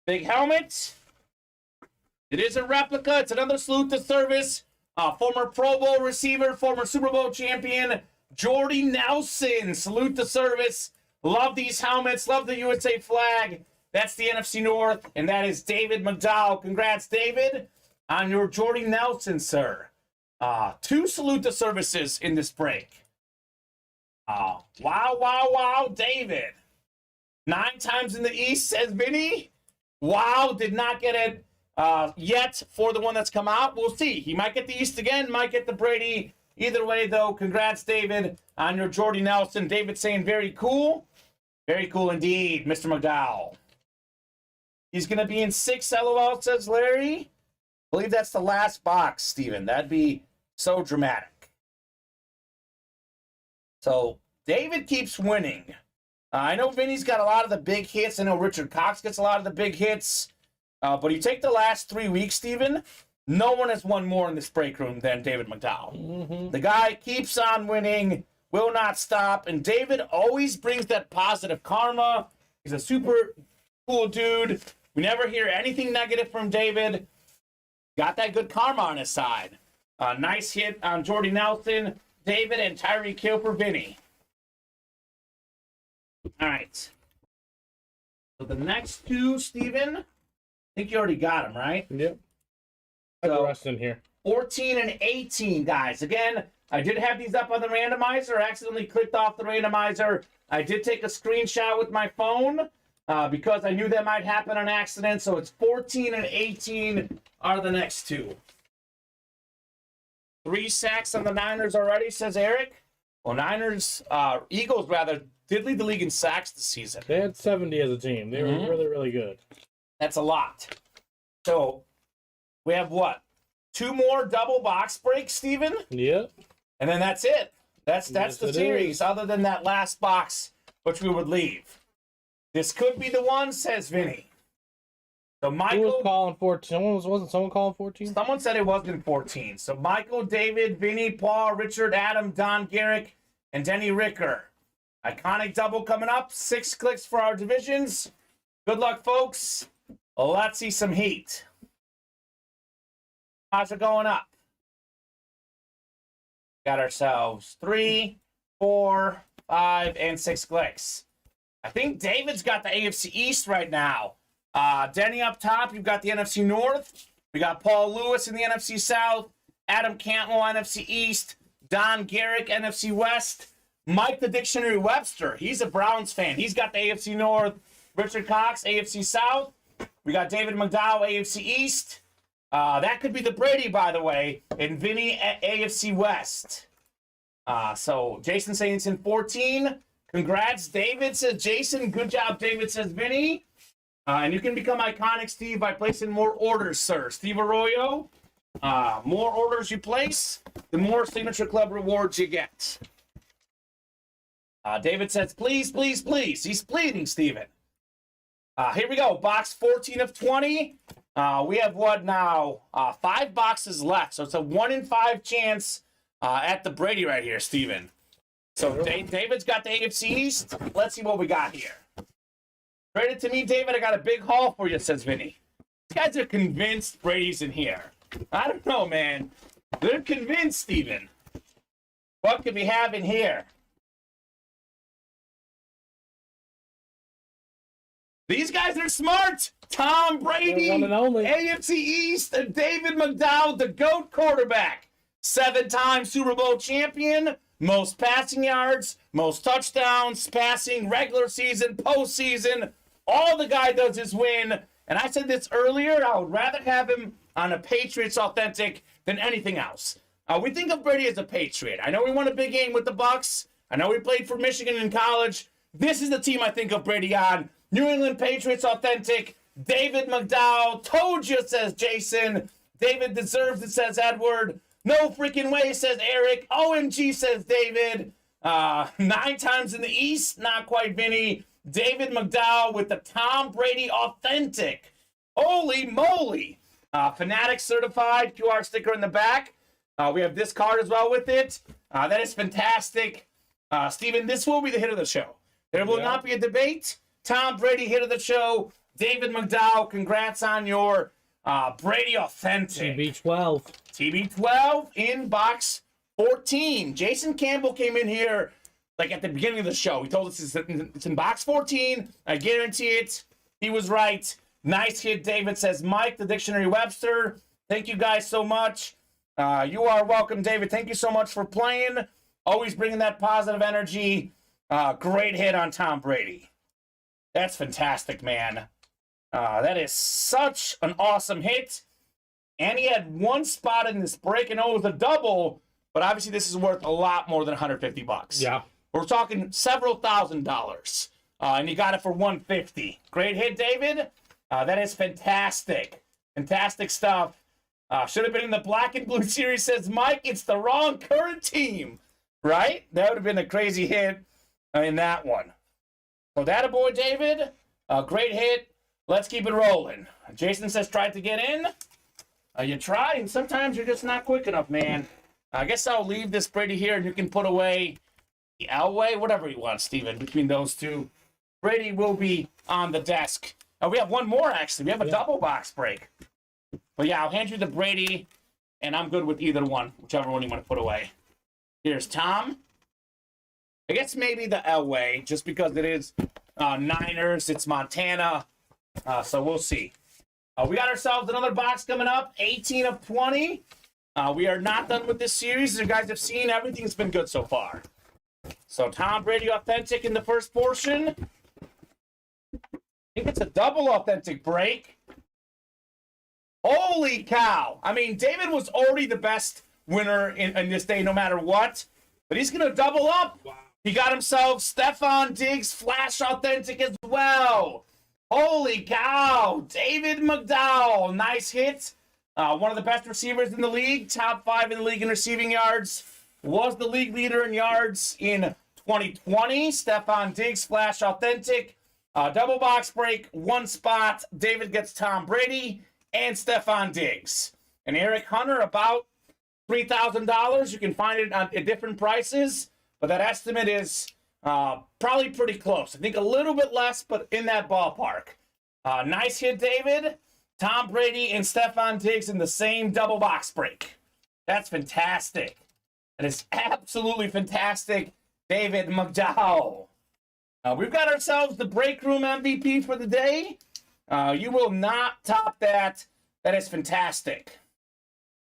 Big helmet. It is a replica. It's another salute to service. Former Pro Bowl receiver, former Super Bowl champion, Jordy Nelson. Salute to service. Love these helmets. Love the USA flag. That's the NFC North, and that is David McDowell. Congrats, David, on your Jordy Nelson, sir. 2 salute to services in this break. Wow, wow, wow, David. 9 times in the East, says Vinny. Wow, did not get it yet for the one that's come out. We'll see. He might get the East again, might get the Brady. Either way, though, congrats, David, on your Jordy Nelson. David saying very cool. Very cool indeed, Mr. McDowell. He's going to be in 6, LOL, says Larry. I believe that's the last box, Steven. That'd be so dramatic. So, David keeps winning. I know Vinny's got a lot of the big hits. I know Richard Cox gets a lot of the big hits. But you take the last 3 weeks, Steven, no one has won more in this break room than David McDowell. Mm-hmm. The guy keeps on winning, will not stop, and David always brings that positive karma. He's a super cool dude. We never hear anything negative from David. Got that good karma on his side. Nice hit on Jordy Nelson, David, and Tyreek Hill for Vinny. All right. So the next 2, Steven, I think you already got them, right? Yep. I have the rest in here. 14 and 18, guys. Again, I did have these up on the randomizer. I accidentally clicked off the randomizer. I did take a screenshot with my phone because I knew that might happen on accident. So it's 14 and 18 are the next 2. 3 sacks on the Niners already, says Eric. Well, Eagles rather did lead the league in sacks this season. They had 70 as a team. They were really, really good. That's a lot. So we have what? 2 more double box breaks, Steven? Yep. And then that's it. That's Yes, the it series, is. other than that last box, which we would leave. This could be the one, says Vinny. So Who was Michael, calling 14? Wasn't someone calling 14? someone said it wasn't 14. So Michael, David, Vinny, Paul, Richard, Adam, Don Garrick, and Denny Ricker. Iconic double coming up. 6 clicks for our divisions. Good luck, folks. Let's see some heat. Odds are going up. Got ourselves 3, 4, 5, and 6 clicks. I think David's got the AFC East right now. Denny up top, you've got the NFC North. We got Paul Lewis in the NFC South. Adam Cantwell, NFC East. Don Garrick, NFC West. Mike the Dictionary Webster, he's a Browns fan. He's got the AFC North. Richard Cox, AFC South. We got David McDowell, AFC East. That could be the Brady, by the way. And Vinny at AFC West. So Jason saying it's in 14. Congrats, David, says Jason. Good job, David, says Vinny. And you can become Iconic Steve by placing more orders, sir. Steve Arroyo, more orders you place, the more Signature Club rewards you get. David says, please, please, please. He's pleading, Steven. Here we go. Box 14 of 20. We have what now? 5 boxes left. So it's a 1 in 5 chance at the Brady right here, Steven. So David's got the AFC East. Let's see what we got here. Trade it to me, David. I got a big haul for you, says Vinny. These guys are convinced Brady's in here. I don't know, man. They're convinced, Steven. What could we have in here? These guys are smart. Tom Brady, One and only. AFC East, and David McDowell, the GOAT quarterback. 7-time Super Bowl champion, most passing yards, most touchdowns, passing, regular season, postseason. All the guy does is win. And I said this earlier, I would rather have him on a Patriots Authentic than anything else. We think of Brady as a Patriot. I know we won a big game with the Bucks. I know we played for Michigan in college. This is the team I think of Brady on. New England Patriots Authentic. David McDowell. Told you, says Jason. David deserves it, says Edward. No freaking way, says Eric. OMG, says David. 9 times in the East. Not quite Vinny. David McDowell with the Tom Brady Authentic. Holy moly. Fanatic certified. QR sticker in the back. We have this card as well with it. That is fantastic. Steven, this will be the hit of the show. There will not be a debate. Tom Brady, hit of the show. David McDowell, congrats on your Brady Authentic. TB12. TB12 in box 14. Jason Campbell came in here like at the beginning of the show. He told us it's in box 14. I guarantee it. He was right. Nice hit, David, says Mike, the Dictionary Webster. Thank you guys so much. You are welcome, David. Thank you so much for playing. Always bringing that positive energy. Great hit on Tom Brady. That's fantastic, man. That is such an awesome hit. And he had one spot in this break, and it was a double, but obviously this is worth a lot more than $150. Yeah. We're talking several $1,000s. And you got it for $150. Great hit, David. That is fantastic. Fantastic stuff. Should have been in the black and blue series, says Mike. It's the wrong current team. Right? That would have been a crazy hit in that one. So that a boy, David. Great hit. Let's keep it rolling. Jason says tried to get in. You try, and sometimes you're just not quick enough, man. I guess I'll leave this Brady here, and you can put away the Elway, whatever you want, Steven, between those two. Brady will be on the desk. We have one more, actually. We have a double box break. But yeah, I'll hand you the Brady, and I'm good with either one, whichever one you want to put away. Here's Tom. I guess maybe the Elway, just because it is Niners, it's Montana. So we'll see. We got ourselves another box coming up, 18 of 20. We are not done with this series. As you guys have seen, everything's been good so far. So Tom Brady Authentic in the first portion. I think it's a double authentic break. Holy cow. I mean, David was already the best winner in this day no matter what. But he's going to double up. Wow. He got himself Stephon Diggs Flash Authentic as well. Holy cow. David McDowell. Nice hit. One of the best receivers in the league. Top 5 in the league in receiving yards. Was the league leader in yards in 2020. Stephon Diggs Flash Authentic. Double box break. One spot. David gets Tom Brady and Stephon Diggs. And Eric Hunter about $3,000. You can find it at different prices. But that estimate is probably pretty close. I think a little bit less, but in that ballpark. Nice hit, David. Tom Brady and Stephon Diggs in the same double box break. That's fantastic. That is absolutely fantastic, David McDowell. We've got ourselves the break room MVP for the day. You will not top that. That is fantastic.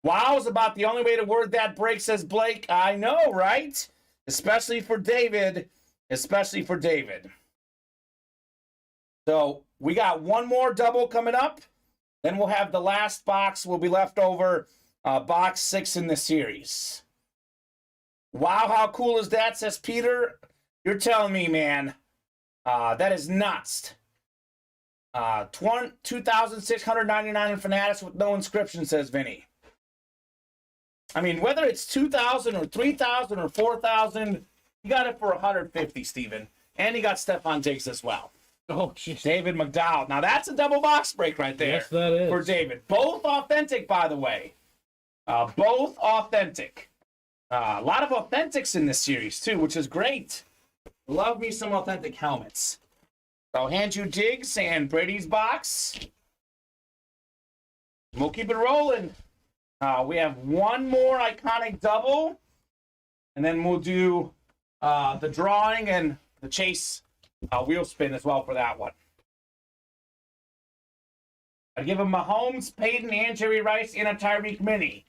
Wow is about the only way to word that break, says Blake. I know, right? Especially for David. Especially for David. So we got one more double coming up. Then we'll have the last box will be left over. Box 6 in the series. Wow, how cool is that, says Peter. You're telling me, man. That is nuts. 2,699 in Fanatics with no inscription, says Vinny. I mean, whether it's 2,000 or 3,000 or 4,000, you got it for 150, Steven. And you got Stephon Diggs as well. Oh, jeez. David McDowell. Now, that's a double box break right there. Yes, that is. For David. Both authentic, by the way. Both authentic. A lot of authentics in this series, too, which is great. Love me some authentic helmets. So I'll hand you Diggs and Brady's box. We'll keep it rolling. We have one more iconic double. And then we'll do the drawing and the chase wheel spin as well for that one. I give him Mahomes, Peyton, and Jerry Rice in a Tyreek mini.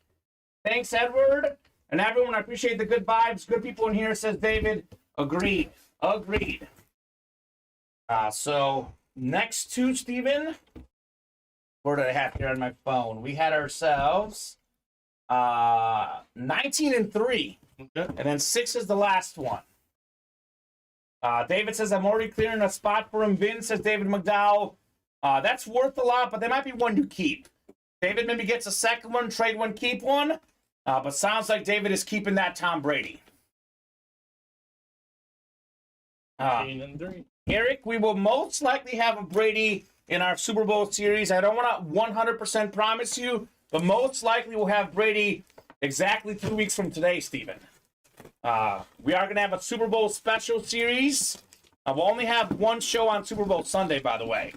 Thanks, Edward. And everyone, I appreciate the good vibes. Good people in here, says David. Agreed. Agreed. So, next to Steven. What did I have here on my phone? We had ourselves 19 and 3. Okay. And then 6 is the last one. David says, I'm already clearing a spot for him. Vin says, David McDowell. That's worth a lot, but there might be one you keep. David maybe gets a second one, trade one, keep one. But sounds like David is keeping that Tom Brady. 19 and 3. Eric, we will most likely have a Brady in our Super Bowl series. I don't want to 100% promise you, but most likely we'll have Brady exactly 2 weeks from today, Steven. We are going to have a Super Bowl special series. We'll only have one show on Super Bowl Sunday, by the way.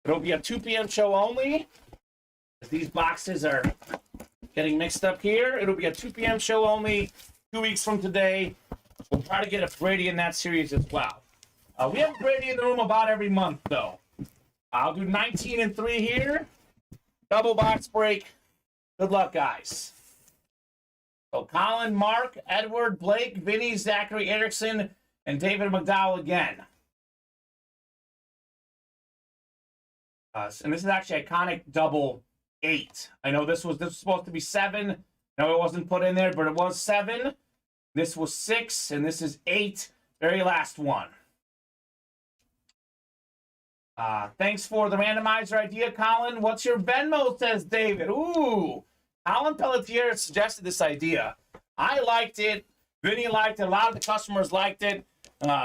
It'll be a 2 p.m. show only. These boxes are getting mixed up here. It'll be a 2 p.m. show only 2 weeks from today. We'll try to get a Brady in that series as well. We have Brady in the room about every month, though. I'll do 19 and 3 here. Double box break. Good luck, guys. So Colin, Mark, Edward, Blake, Vinny, Zachary Erickson, and David McDowell again. And this is actually iconic double 8. I know this was supposed to be 7. No, it wasn't put in there, but it was 7. This was 6, and this is 8. Very last one. Thanks for the randomizer idea, Colin. What's your Venmo, says David. Ooh, Colin Pelletier suggested this idea. I liked it. Vinny liked it. A lot of the customers liked it.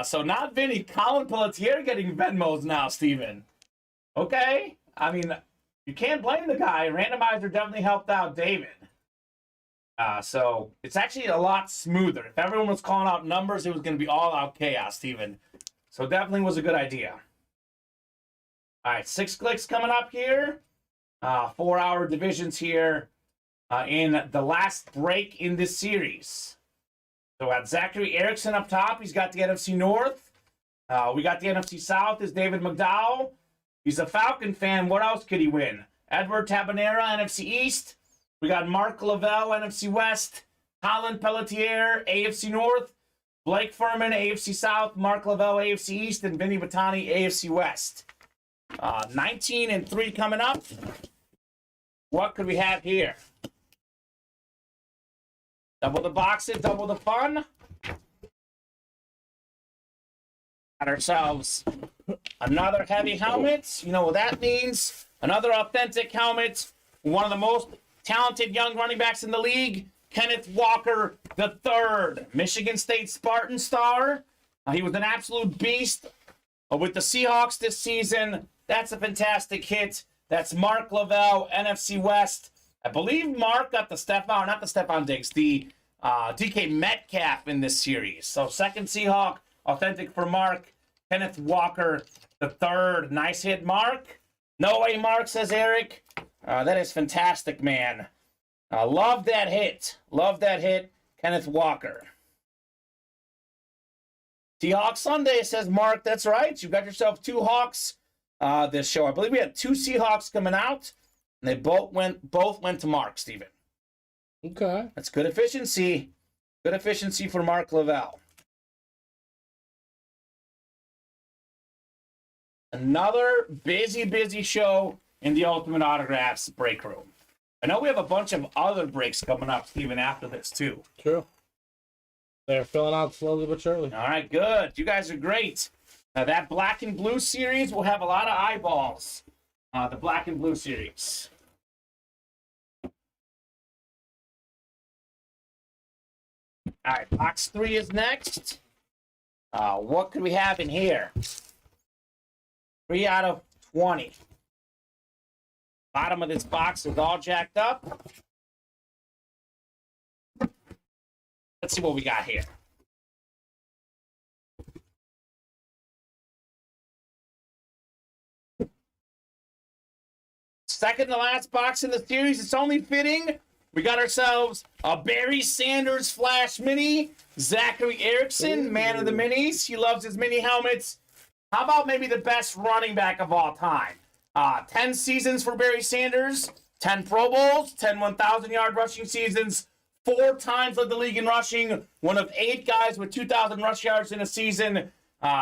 So not Vinny, Colin Pelletier getting Venmos now, Steven. Okay. I mean, you can't blame the guy. Randomizer definitely helped out David. So it's actually a lot smoother. If everyone was calling out numbers, it was going to be all out chaos, Steven. So definitely was a good idea. All right, 6 clicks coming up here. 4-hour divisions here in the last break in this series. So at Zachary Erickson up top, he's got the NFC North. We got the NFC South is David McDowell. He's a Falcon fan. What else could he win? Edward Tabanera, NFC East. We got Mark Lavelle, NFC West. Colin Pelletier, AFC North. Blake Furman, AFC South. Mark Lavelle, AFC East. And Vinny Batani, AFC West. 19 and 3 coming up. What could we have here? Double the boxes, double the fun. Got ourselves another heavy helmet. You know what that means. Another authentic helmet. One of the most talented young running backs in the league, Kenneth Walker III, Michigan State Spartan star. He was an absolute beast with the Seahawks this season. That's a fantastic hit. That's Mark Lavelle, NFC West. I believe Mark got the Stephon Diggs, the DK Metcalf in this series. So second Seahawk, authentic for Mark. Kenneth Walker III. Nice hit, Mark. No way, Mark, says Eric. That is fantastic, man. Love that hit. Love that hit, Kenneth Walker. Seahawks Sunday, says Mark. That's right. You got yourself 2 Hawks this show. I believe we had 2 Seahawks coming out, and they both went to Mark, Steven. Okay. That's good efficiency. Good efficiency for Mark Lavelle. Another busy show in the Ultimate Autographs break room. I know we have a bunch of other breaks coming up, Steven, after this, too. True. They're filling out slowly but surely. All right, good. You guys are great. That black and blue series will have a lot of eyeballs. The black and blue series. All right, box 3 is next. What could we have in here? 3 out of 20. Bottom of this box is all jacked up. Let's see what we got here. Second to last box in the series. It's only fitting. We got ourselves a Barry Sanders Flash Mini. Zachary Erickson, man of the minis. He loves his mini helmets. How about maybe the best running back of all time? 10 seasons for Barry Sanders, 10 Pro Bowls, 10 1,000-yard rushing seasons, 4 times led the league in rushing, one of 8 guys with 2,000 rush yards in a season.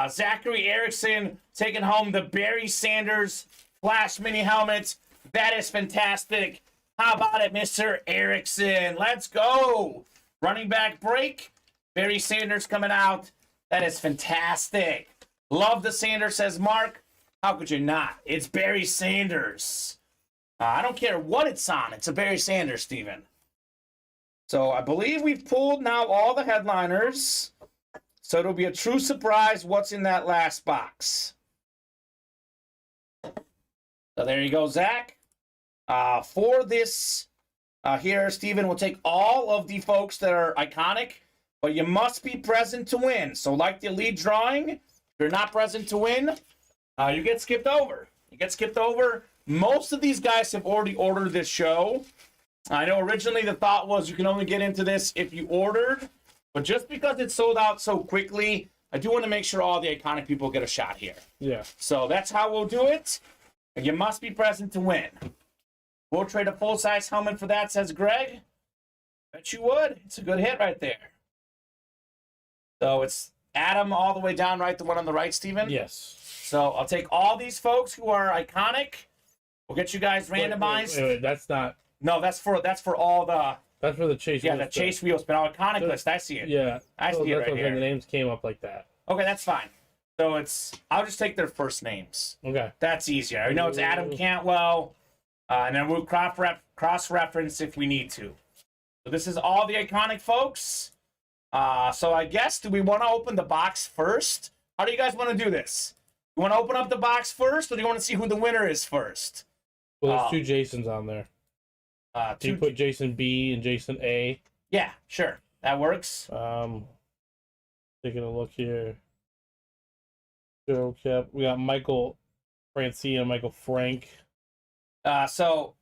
Zachary Erickson taking home the Barry Sanders Flash Mini helmet. That is fantastic. How about it, Mr. Erickson? Let's go. Running back break. Barry Sanders coming out. That is fantastic. Love the Sanders, says Mark. How could you not? It's Barry Sanders. I don't care what it's on. It's a Barry Sanders, Steven. So I believe we've pulled now all the headliners. So it'll be a true surprise what's in that last box. So there you go, Zach. For this here, Steven will take all of the folks that are iconic, but you must be present to win. So like the elite drawing, if you're not present to win, you get skipped over. You get skipped over. Most of these guys have already ordered this show. I know originally the thought was you can only get into this if you ordered, but just because it sold out so quickly, I do want to make sure all the iconic people get a shot here. Yeah. So that's how we'll do it. You must be present to win. We'll trade a full-size helmet for that, says Greg. Bet you would. It's a good hit right there. So it's Adam all the way down, right? The one on the right, Steven? Yes. So I'll take all these folks who are iconic. We'll get you guys randomized. Wait, that's not. No, that's for all the. That's for the chase. Yeah, the chase wheel spin. Iconic list. I see it. Yeah. I see it right here. The names came up like that. Okay, that's fine. So I'll just take their first names. Okay. That's easier. I know it's Adam Cantwell, and then we'll cross-reference if we need to. So this is all the iconic folks. So I guess, do we want to open the box first? How do you guys want to do this? You want to open up the box first, or do you want to see who the winner is first? Well, there's 2 Jasons on there. Do you put Jason B and Jason A? Yeah, sure. That works. Taking a look here. Okay, we got Michael Francine and Michael Frank. So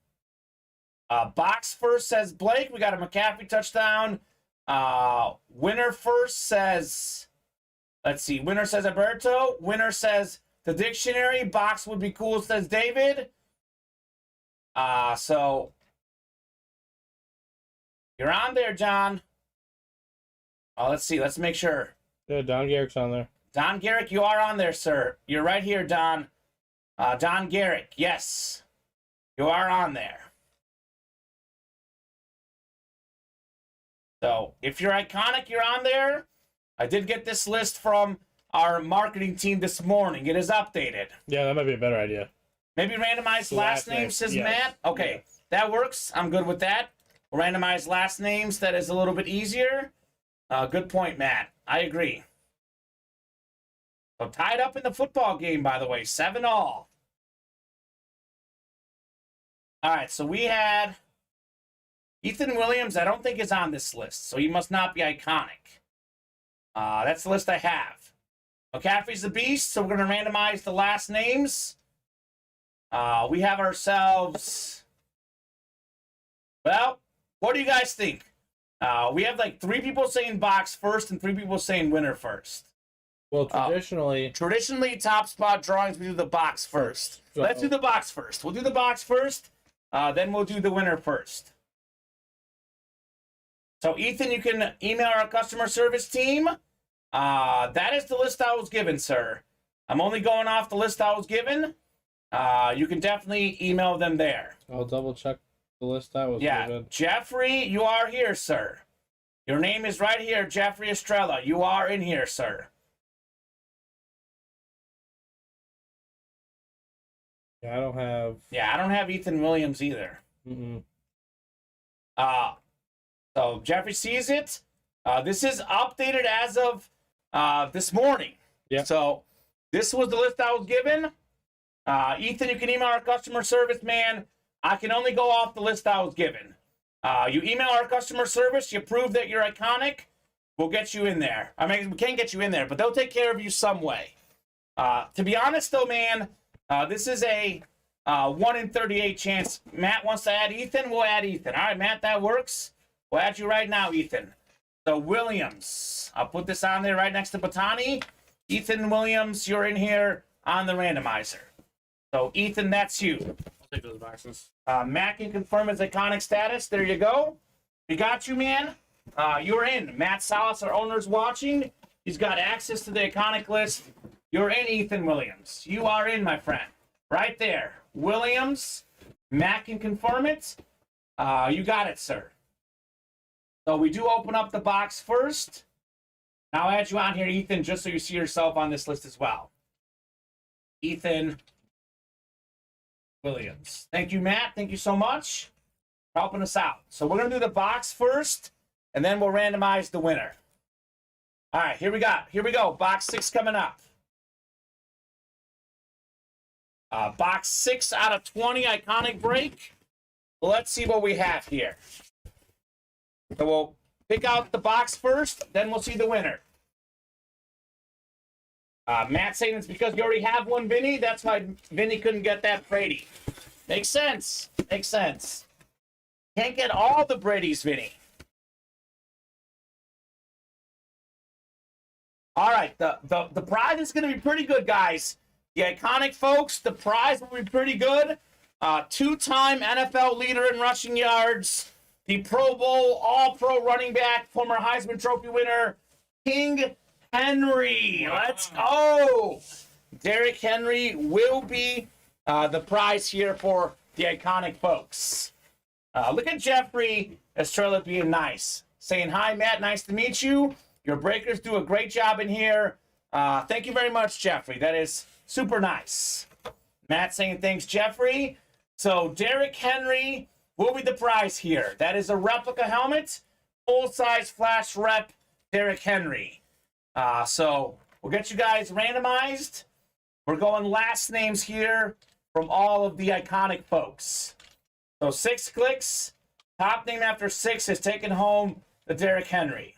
box first says Blake. We got a McCaffrey touchdown. Winner first says, let's see. Winner says Alberto. Winner says the dictionary. Box would be cool, says David. So you're on there, John. Let's see. Let's make sure. Yeah, Don Garrick's on there. Don Garrick, you are on there, sir. You're right here, Don. Don Garrick, yes. You are on there. So, if you're iconic, you're on there. I did get this list from our marketing team this morning. It is updated. Yeah, that might be a better idea. Maybe randomize last names, says yes. Matt. Okay, that works. I'm good with that. Randomize last names. That is a little bit easier. Good point, Matt. I agree. So tied up in the football game, by the way, 7-all. All right, so we had Ethan Williams. I don't think is on this list, so he must not be iconic. That's the list I have. McCaffrey's the beast, so we're going to randomize the last names. We have ourselves... Well, what do you guys think? We have like 3 people saying box first and 3 people saying winner first. Well, traditionally, Top Spot drawings, we do the box first. Let's do the box first. We'll do the box first, then we'll do the winner first. So, Ethan, you can email our customer service team. That is the list I was given, sir. I'm only going off the list I was given. You can definitely email them there. I'll double check the list I was given. Jeffrey, you are here, sir. Your name is right here, Jeffrey Estrella. You are in here, sir. Yeah, I don't have... Yeah, I don't have Ethan Williams either. Mm-mm. So Jeffrey sees it. This is updated as of this morning. Yeah. So this was the list I was given. Ethan, you can email our customer service man. I can only go off the list I was given. You email our customer service. You prove that you're iconic. We'll get you in there. I mean, we can't get you in there, but they'll take care of you some way. To be honest, though, man, this is a 1 in 38 chance. Matt wants to add Ethan. We'll add Ethan. All right, Matt, that works. We'll add you right now, Ethan. So Williams. I'll put this on there right next to Batani. Ethan Williams, you're in here on the randomizer. So, Ethan, that's you. I'll take those boxes. Matt can confirm his iconic status. There you go. We got you, man. You're in. Matt Salas, our owner's watching. He's got access to the iconic list. You're in, Ethan Williams. You are in, my friend. Right there. Williams. Matt can confirm it. You got it, sir. So we do open up the box first. I'll add you on here, Ethan, just so you see yourself on this list as well. Ethan Williams. Thank you, Matt. Thank you so much for helping us out. So we're going to do the box first, and then we'll randomize the winner. All right, here we go. Box 6 coming up. Box 6 out of 20, iconic break. Let's see what we have here. So we'll pick out the box first, then we'll see the winner. Matt saying it's because you already have one, Vinny. That's why Vinny couldn't get that Brady. Makes sense. Makes sense. Can't get all the Bradys, Vinny. All right, the prize is going to be pretty good, guys. The iconic folks, the prize will be pretty good. 2-time NFL leader in rushing yards. The Pro Bowl All-Pro running back, former Heisman Trophy winner, King Henry. Wow. Let's go. Derrick Henry will be the prize here for the iconic folks. Look at Jeffrey Estrella being nice. Saying, hi, Matt. Nice to meet you. Your breakers do a great job in here. Thank you very much, Jeffrey. That is super nice. Matt saying thanks, Jeffrey. So Derrick Henry will be the prize here. That is a replica helmet, full-size flash rep Derrick Henry. So we'll get you guys randomized. We're going last names here from all of the iconic folks. So 6 clicks. Top name after 6 is taking home the Derrick Henry.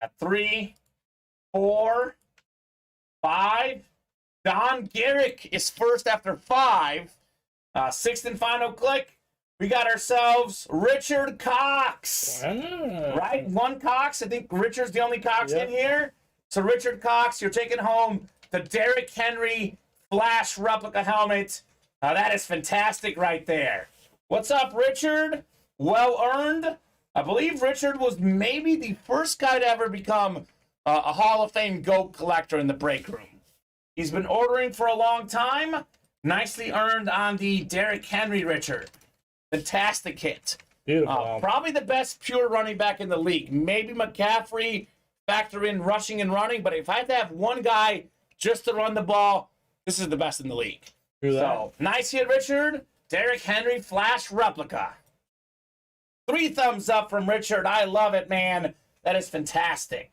At 3, 4, 5. Don Garrick is first after 5. 6th and final click. We got ourselves Richard Cox. Wow. Right? 1 Cox. I think Richard's the only Cox in here. So Richard Cox, you're taking home the Derrick Henry Flash replica helmet. That is fantastic right there. What's up, Richard? Well earned. I believe Richard was maybe the first guy to ever become a Hall of Fame GOAT collector in the break room. He's been ordering for a long time. Nicely earned on the Derrick Henry, Richard. Fantastic hit. Beautiful. Probably the best pure running back in the league. Maybe McCaffrey factor in rushing and running, but if I had to have one guy just to run the ball, this is the best in the league. So, nice hit, Richard. Derrick Henry Flash Replica. 3 thumbs up from Richard. I love it, man. That is fantastic.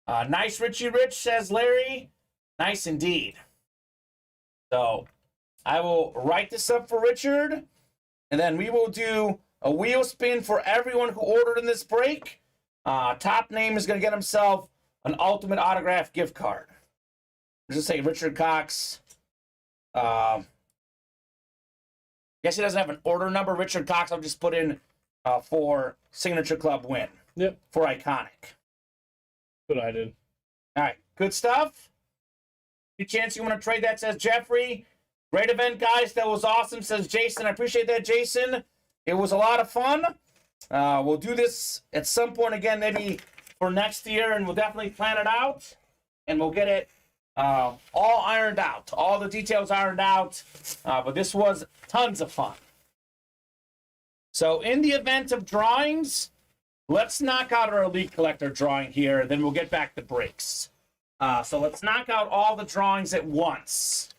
Nice, Richie Rich, says Larry. Nice indeed. So, I will write this up for Richard, and then we will do a wheel spin for everyone who ordered in this break. Top name is going to get himself an Ultimate Autograph gift card. Just say Richard Cox. Guess he doesn't have an order number. Richard Cox, I'll just put in for Signature Club win. Yep. For Iconic. What I did. All right. Good stuff. Any chance you want to trade that, says Jeffrey. Great event, guys. That was awesome, says Jason. I appreciate that, Jason. It was a lot of fun. We'll do this at some point again, maybe for next year, and we'll definitely plan it out, and we'll get it all ironed out, all the details ironed out. But this was tons of fun. So in the event of drawings, let's knock out our Elite Collector drawing here, then we'll get back to breaks. So let's knock out all the drawings at once.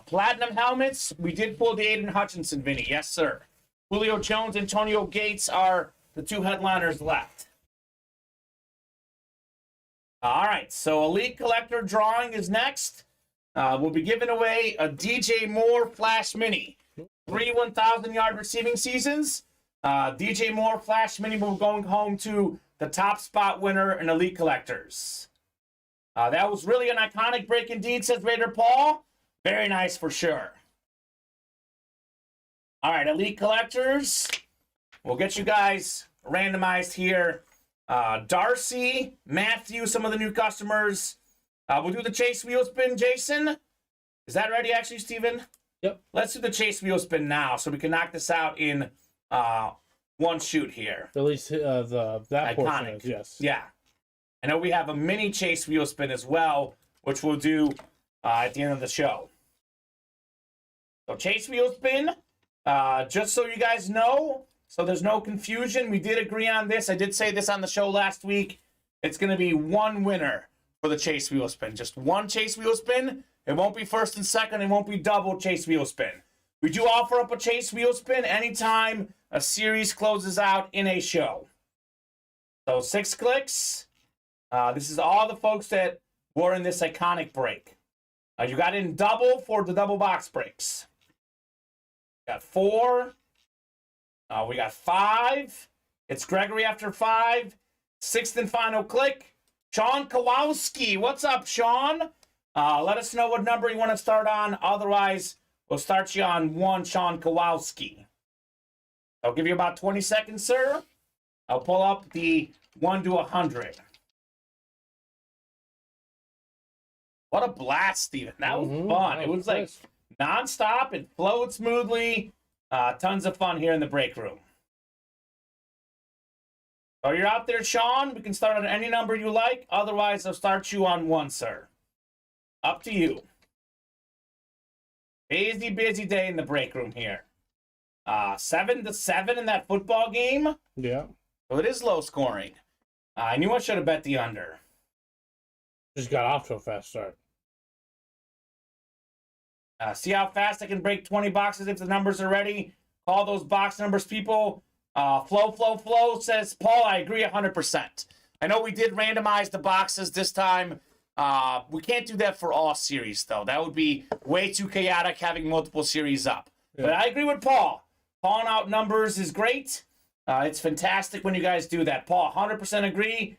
Platinum helmets, we did pull the Aiden Hutchinson, Vinny. Yes, sir. Julio Jones, Antonio Gates are the 2 headliners left. All right, so Elite Collector drawing is next. We'll be giving away a DJ Moore Flash Mini. 3 1,000-yard receiving seasons. DJ Moore Flash Mini will be going home to the top spot winner in Elite Collectors. That was really an iconic break indeed, says Raider Paul. Very nice for sure. All right, Elite Collectors. We'll get you guys randomized here. Darcy, Matthew, some of the new customers. We'll do the Chase Wheel Spin, Jason. Is that ready, actually, Steven? Yep. Let's do the Chase Wheel Spin now so we can knock this out in one shoot here. At least that portion Iconic. is, yes. Yeah. I know we have a mini Chase Wheel Spin as well, which we'll do at the end of the show. So Chase Wheel Spin, just so you guys know, so there's no confusion, we did agree on this. I did say this on the show last week. It's going to be one winner for the Chase Wheel Spin. Just one Chase Wheel Spin. It won't be first and second. It won't be double Chase Wheel Spin. We do offer up a Chase Wheel Spin anytime a series closes out in a show. So 6 clicks. This is all the folks that were in this iconic break. You got in double for the double box breaks. Got 4. We got 5. It's Gregory after 5. 6th and final click. Sean Kowalski. What's up, Sean? Let us know what number you want to start on. Otherwise, we'll start you on 1, Sean Kowalski. I'll give you about 20 seconds, sir. I'll pull up the 1 to 100. What a blast, Steven. That was fun. It was like nonstop. It flowed smoothly. Tons of fun here in the break room. So you're out there, Sean. We can start on any number you like. Otherwise, I'll start you on 1, sir. Up to you. Busy day in the break room here. 7-7 in that football game. Yeah. So it is low scoring. I knew I should have bet the under. Just got off to a fast start. See how fast I can break 20 boxes if the numbers are ready. Call those box numbers, people. Flow, says Paul. I agree 100%. I know we did randomize the boxes this time. We can't do that for all series, though. That would be way too chaotic having multiple series up. Yeah. But I agree with Paul. Calling out numbers is great. It's fantastic when you guys do that. Paul, 100% agree.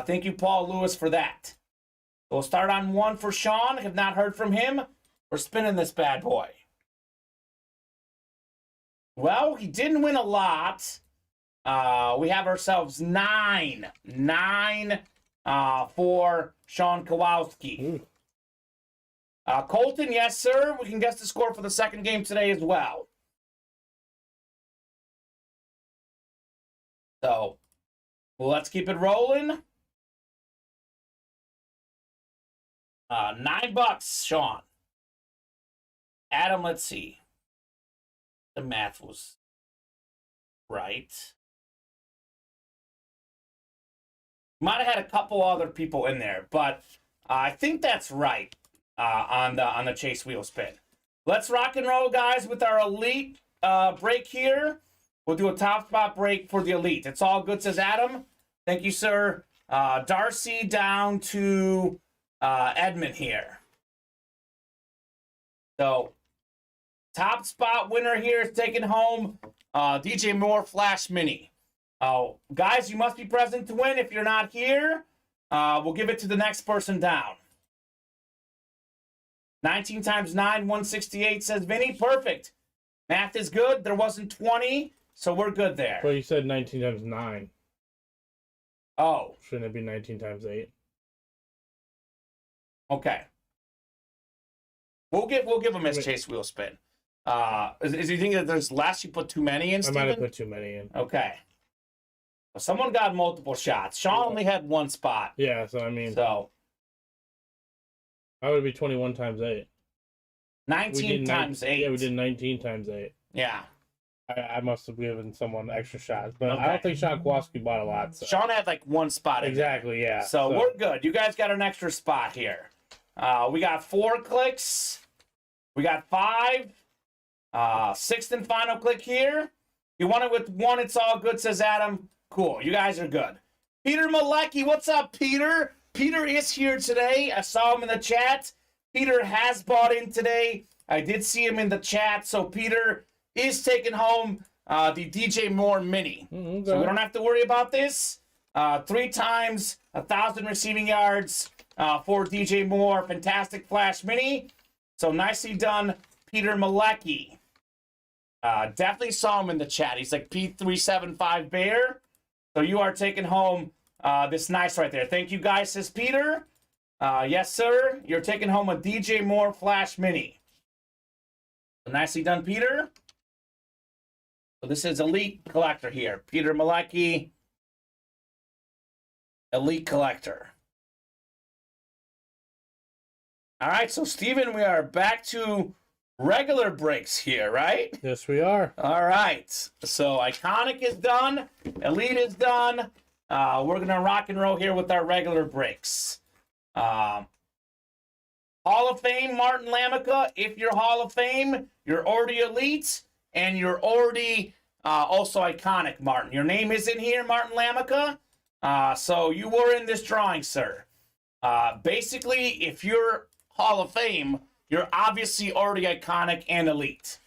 Thank you, Paul Lewis, for that. We'll start on 1 for Sean. Have not heard from him. We're spinning this bad boy. Well, he didn't win a lot. We have ourselves 9. 9 for Sean Kowalski. Colton, yes, sir. We can guess the score for the second game today as well. So, let's keep it rolling. $9, Sean. Adam, let's see. The math was right. Might have had a couple other people in there, but I think that's right on the Chase wheel spin. Let's rock and roll, guys, with our elite break here. We'll do a top spot break for the elite. It's all good, says Adam. Thank you, sir. Darcy down to Edmund here. So, top spot winner here is taking home DJ Moore Flash Mini. Guys, you must be present to win. If you're not here, we'll give it to the next person down. 19 times 9, 168, says Vinny. Perfect. Math is good. There wasn't 20, so we're good there. Well, you said 19 times 9. Oh. Shouldn't it be 19 times 8? Okay. We'll give him his Chase wheel spin. Is you think that there's less? You put too many in, Steven? I might have put too many in. Okay. Well, someone got multiple shots. Sean only had one spot. Yeah, so I mean... So... How would it be 21 times 8? 19 times 8. Yeah, we did 19 times 8. Yeah. I must have given someone extra shots, but Okay. I don't think Sean Kowalski bought a lot. So. Sean had like one spot. Exactly, yeah. So we're good. You guys got an extra spot here. We got 4 clicks. We got 5. Sixth and final click here. You want it with 1, it's all good, says Adam. Cool. You guys are good. Peter Malecki, what's up, Peter? Peter is here today. I saw him in the chat. Peter has bought in today. I did see him in the chat. So Peter is taking home the DJ Moore Mini. Okay. So we don't have to worry about this. 3 times 1,000 receiving yards for DJ Moore. Fantastic Flash Mini. So nicely done, Peter Malecki. Definitely saw him in the chat. He's like P375 Bear. So you are taking home this nice right there. Thank you, guys, says Peter. Yes, sir. You're taking home a DJ Moore Flash Mini. Nicely done, Peter. So this is Elite Collector here. Peter Malecki, Elite Collector. All right, so, Steven, we are back to regular breaks here, right? Yes, we are. All right. So Iconic is done. Elite is done. We're going to rock and roll here with our regular breaks. Hall of Fame, Martin Lamica. If you're Hall of Fame, you're already Elite, and you're already also Iconic, Martin. Your name is in here, Martin Lamica. So you were in this drawing, sir. Basically, if you're Hall of Fame, you're obviously already Iconic and Elite.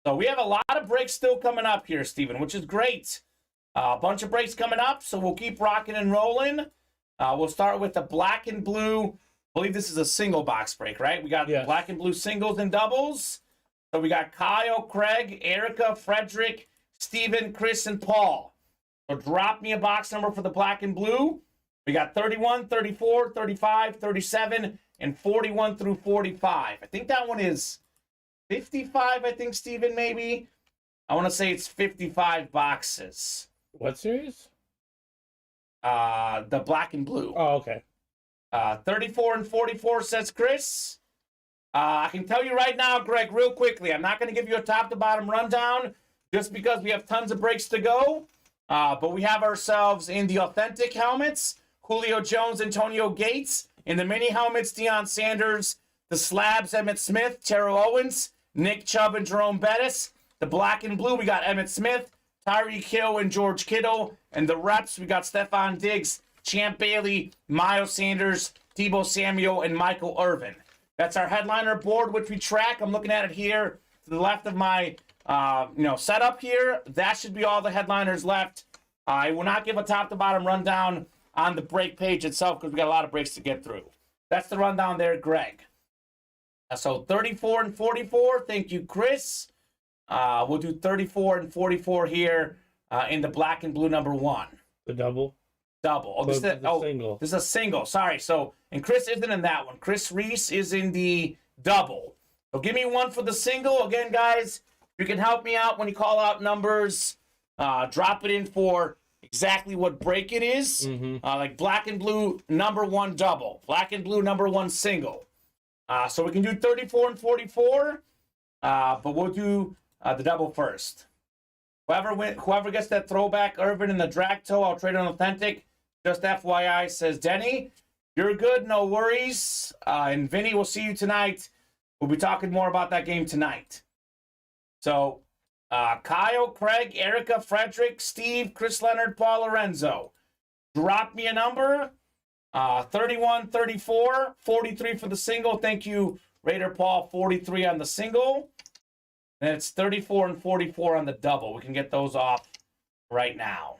So we have a lot of breaks still coming up here, Steven, which is great. A bunch of breaks coming up, so we'll keep rocking and rolling. We'll start with the black and blue. I believe this is a single box break, right? We got black and blue singles and doubles. So we got Kyle, Craig, Erica, Frederick, Steven, Chris, and Paul. So drop me a box number for the black and blue. We got 31, 34, 35, 37, and 41 through 45. I think that one is 55, I think, Steven, maybe. I want to say it's 55 boxes. What series? The black and blue. Oh, okay. 34 and 44, says Chris. I can tell you right now, Greg, real quickly, I'm not going to give you a top-to-bottom rundown just because we have tons of breaks to go. But we have ourselves in the authentic helmets, Julio Jones, Antonio Gates. In the mini helmets, Deion Sanders. The slabs, Emmitt Smith, Terrell Owens, Nick Chubb, and Jerome Bettis. The black and blue, we got Emmitt Smith, Tyreek Hill, and George Kittle. And the reps, we got Stephon Diggs, Champ Bailey, Miles Sanders, Deebo Samuel, and Michael Irvin. That's our headliner board, which we track. I'm looking at it here to the left of my setup here. That should be all the headliners left. I will not give a top-to-bottom rundown on the break page itself because we got a lot of breaks to get through. That's the rundown there, Greg. So 34 and 44. Thank you, Chris. We'll do 34 and 44 here in the black and blue number 1. The double? Double. Oh, this is single. This is a single. Sorry. So, and Chris isn't in that one. Chris Reese is in the double. So give me one for the single. Again, guys, you can help me out when you call out numbers. Drop it in for exactly what break it is. Like black and blue number 1 double. Black and blue number 1 single. So we can do 34 and 44. But we'll do the double first. Whoever gets that throwback Irvin in the drag toe, I'll trade on authentic. Just FYI, says Denny. You're good, no worries. And Vinny, we'll see you tonight. We'll be talking more about that game tonight. So, Kyle, Craig, Erica, Frederick, Steve, Chris Leonard, Paul Lorenzo. Drop me a number. 31, 34, 43 for the single. Thank you, Raider Paul. 43 on the single. And it's 34 and 44 on the double. We can get those off right now.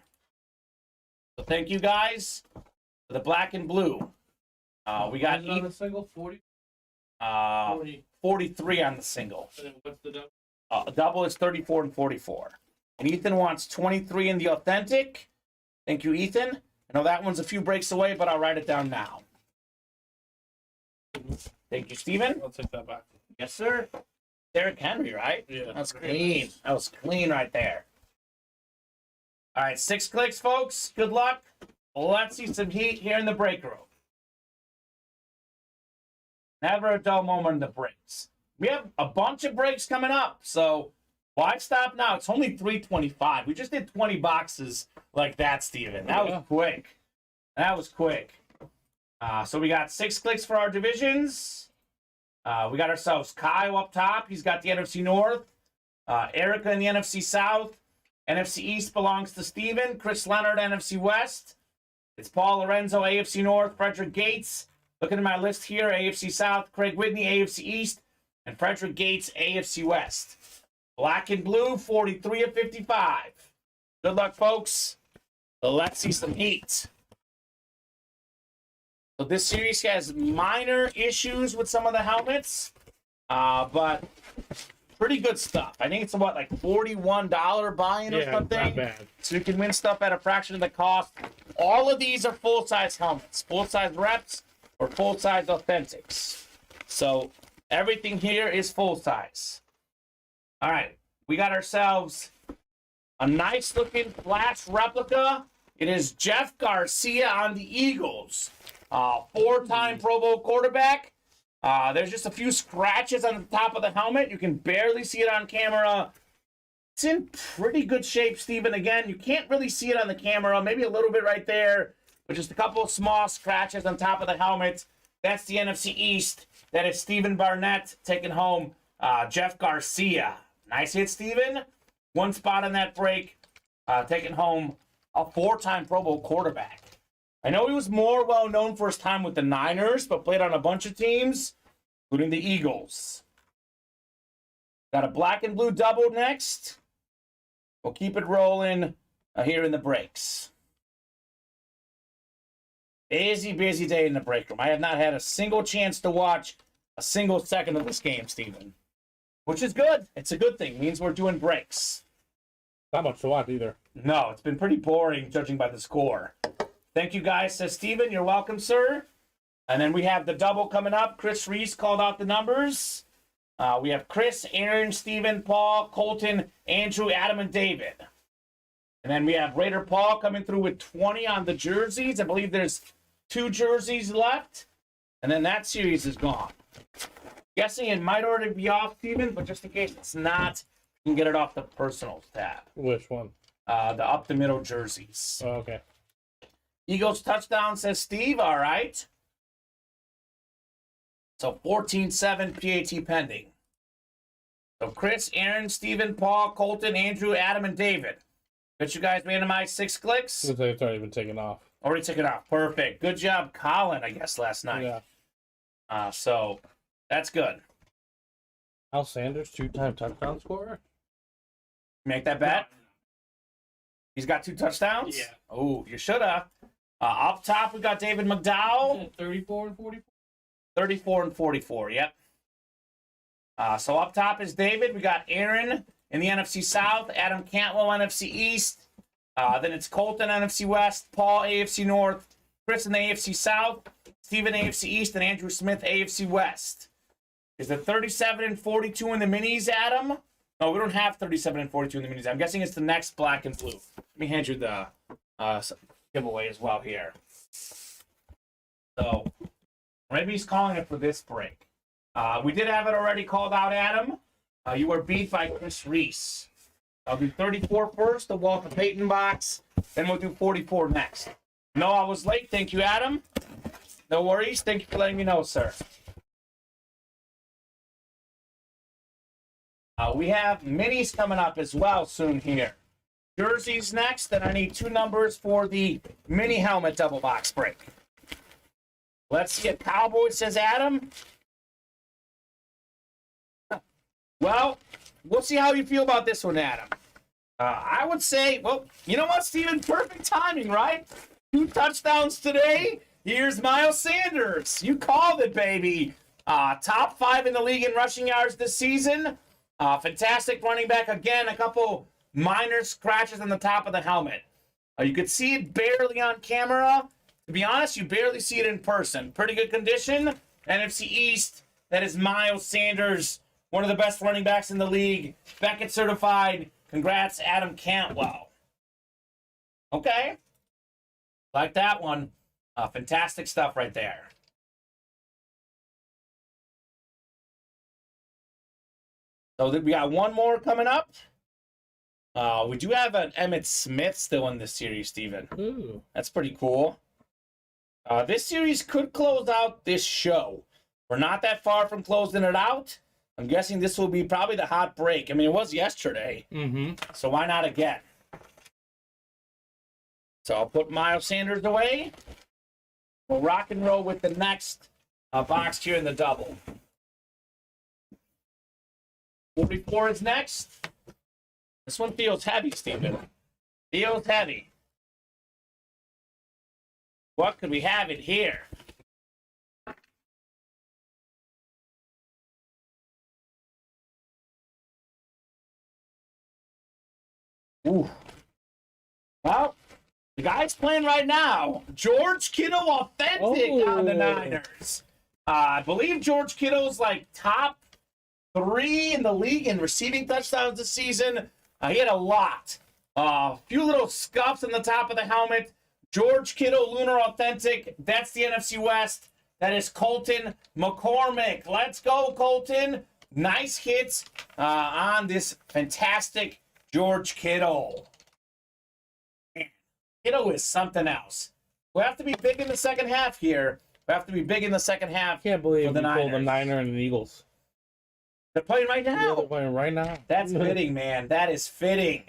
So thank you guys for the black and blue. We got on the single 40. 43 on the single. And then what's the double? Double is 34 and 44. And Ethan wants 23 in the authentic. Thank you, Ethan. I know that one's a few breaks away, but I'll write it down now. Thank you, Steven. I'll take that back. Yes, sir. Derrick Henry, right? Yeah. That's clean. That was clean right there. All right, 6 clicks, folks. Good luck. Let's see some heat here in the break room. Never a dull moment in the breaks. We have a bunch of breaks coming up, so why stop now? It's only 325. We just did 20 boxes like that, Steven. That was quick. That was quick. So we got 6 clicks for our divisions. We got ourselves Kyle up top. He's got the NFC North. Erica in the NFC South. NFC East belongs to Steven. Chris Leonard, NFC West. It's Paul Lorenzo, AFC North. Frederick Gates. Looking at my list here, AFC South. Craig Whitney, AFC East. And Frederick Gates, AFC West. Black and blue, 43 of 55. Good luck, folks. So let's see some heat. So this series has minor issues with some of the helmets, but pretty good stuff. I think it's about like $41 buy-in or something. Not bad. So you can win stuff at a fraction of the cost. All of these are full-size helmets, full-size reps or full-size authentics. So everything here is full-size. All right, we got ourselves a nice-looking flash replica. It is Jeff Garcia on the Eagles. 4-time Pro Bowl quarterback. There's just a few scratches on the top of the helmet. You can barely see it on camera. It's in pretty good shape, Steven. Again, you can't really see it on the camera. Maybe a little bit right there, but just a couple of small scratches on top of the helmet. That's the NFC East. That is Steven Barnett taking home Jeff Garcia. Nice hit, Steven. 1 spot on that break. Taking home a 4-time Pro Bowl quarterback. I know he was more well-known for his time with the Niners, but played on a bunch of teams, including the Eagles. Got a black and blue double next. We'll keep it rolling here in the breaks. Busy day in the break room. I have not had a single chance to watch a single second of this game, Steven. Which is good. It's a good thing. It means we're doing breaks. Not much to watch either. No, it's been pretty boring judging by the score. Thank you, guys, says Steven. You're welcome, sir. And then we have the double coming up. Chris Reese called out the numbers. We have Chris, Aaron, Steven, Paul, Colton, Andrew, Adam, and David. And then we have Raider Paul coming through with 20 on the jerseys. I believe there's 2 jerseys left. And then that series is gone. Guessing it might already be off, Steven, but just in case it's not, you can get it off the personals tab. Which one? The up the middle jerseys. Oh, okay. Eagles touchdown, says Steve. All right. So 14-7 PAT pending. So Chris, Aaron, Steven, Paul, Colton, Andrew, Adam, and David. Got you guys randomized 6 clicks? Looks like it's already been taken off. Already took it off. Perfect. Good job, Colin, I guess, last night. Yeah. So that's good. Al Sanders, 2-time touchdown scorer? Make that bet? He's got 2 touchdowns? Yeah. Oh, you should have. Up top, we got David McDowell. 34 and 44. 34 and 44, yep. So up top is David. We got Aaron in the NFC South, Adam Cantwell, NFC East. Then it's Colton, NFC West, Paul, AFC North, Chris in the AFC South, Steven, AFC East, and Andrew Smith, AFC West. Is it 37 and 42 in the minis, Adam? No, we don't have 37 and 42 in the minis. I'm guessing it's the next black and blue. Let me hand you the giveaway as well here. So maybe he's calling it for this break. We did have it already called out, Adam. You were beat by Chris Reese. I'll do 34 first, the Walter Payton box. Then we'll do 44 next. No, I was late. Thank you, Adam. No worries. Thank you for letting me know, sir. We have minis coming up as well soon here. Jerseys next, then I need 2 numbers for the mini helmet double box break. Let's see a Cowboy, says Adam. Well, we'll see how you feel about this one, Adam. I would say, well, you know what, Steven? Perfect timing, right? 2 touchdowns today. Here's Miles Sanders. You called it, baby. Top 5 in the league in rushing yards this season. Fantastic running back. Again, a couple minor scratches on the top of the helmet. You could see it barely on camera. To be honest, you barely see it in person. Pretty good condition. NFC East, that is Miles Sanders, one of the best running backs in the league. Beckett certified. Congrats, Adam Cantwell. Okay. Like that one. Fantastic stuff right there. So we got one more coming up. We do have an Emmitt Smith still in this series, Steven. Ooh. That's pretty cool. This series could close out this show. We're not that far from closing it out. I'm guessing this will be probably the hot break. I mean, it was yesterday. So why not again? So I'll put Miles Sanders away. We'll rock and roll with the next box here in the double. 44 is next. This one feels heavy, Steven. Feels heavy. What could we have in here? Ooh. Well, the guy's playing right now. George Kittle authentic on the Niners. I believe George Kittle's like top 3 in the league in receiving touchdowns this season. He had a lot. A few little scuffs on the top of the helmet. George Kittle, Lunar Authentic. That's the NFC West. That is Colton McCormick. Let's go, Colton. Nice hits on this fantastic George Kittle. Man, Kittle is something else. We have to be big in the second half here. We have to be big in the second half. Can't believe the we pulled the Niner and the Eagles. They're playing right now. Yeah, they're playing right now. That's fitting, man. That is fitting.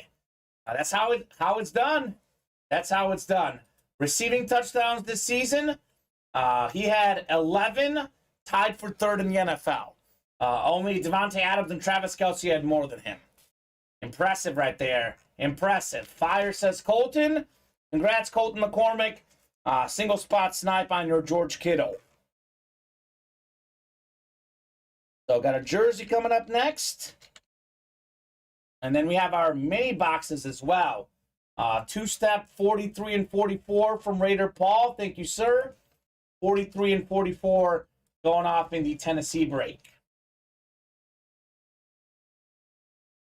That's how it's done. That's how it's done. Receiving touchdowns this season, he had 11, tied for 3rd in the NFL. Only Devontae Adams and Travis Kelce had more than him. Impressive right there. Impressive. Fire, says Colton. Congrats, Colton McCormick. Single spot snipe on your George Kittle. So got a jersey coming up next. And then we have our mini boxes as well. 2-step 43 and 44 from Raider Paul. Thank you, sir. 43 and 44 going off in the Tennessee break.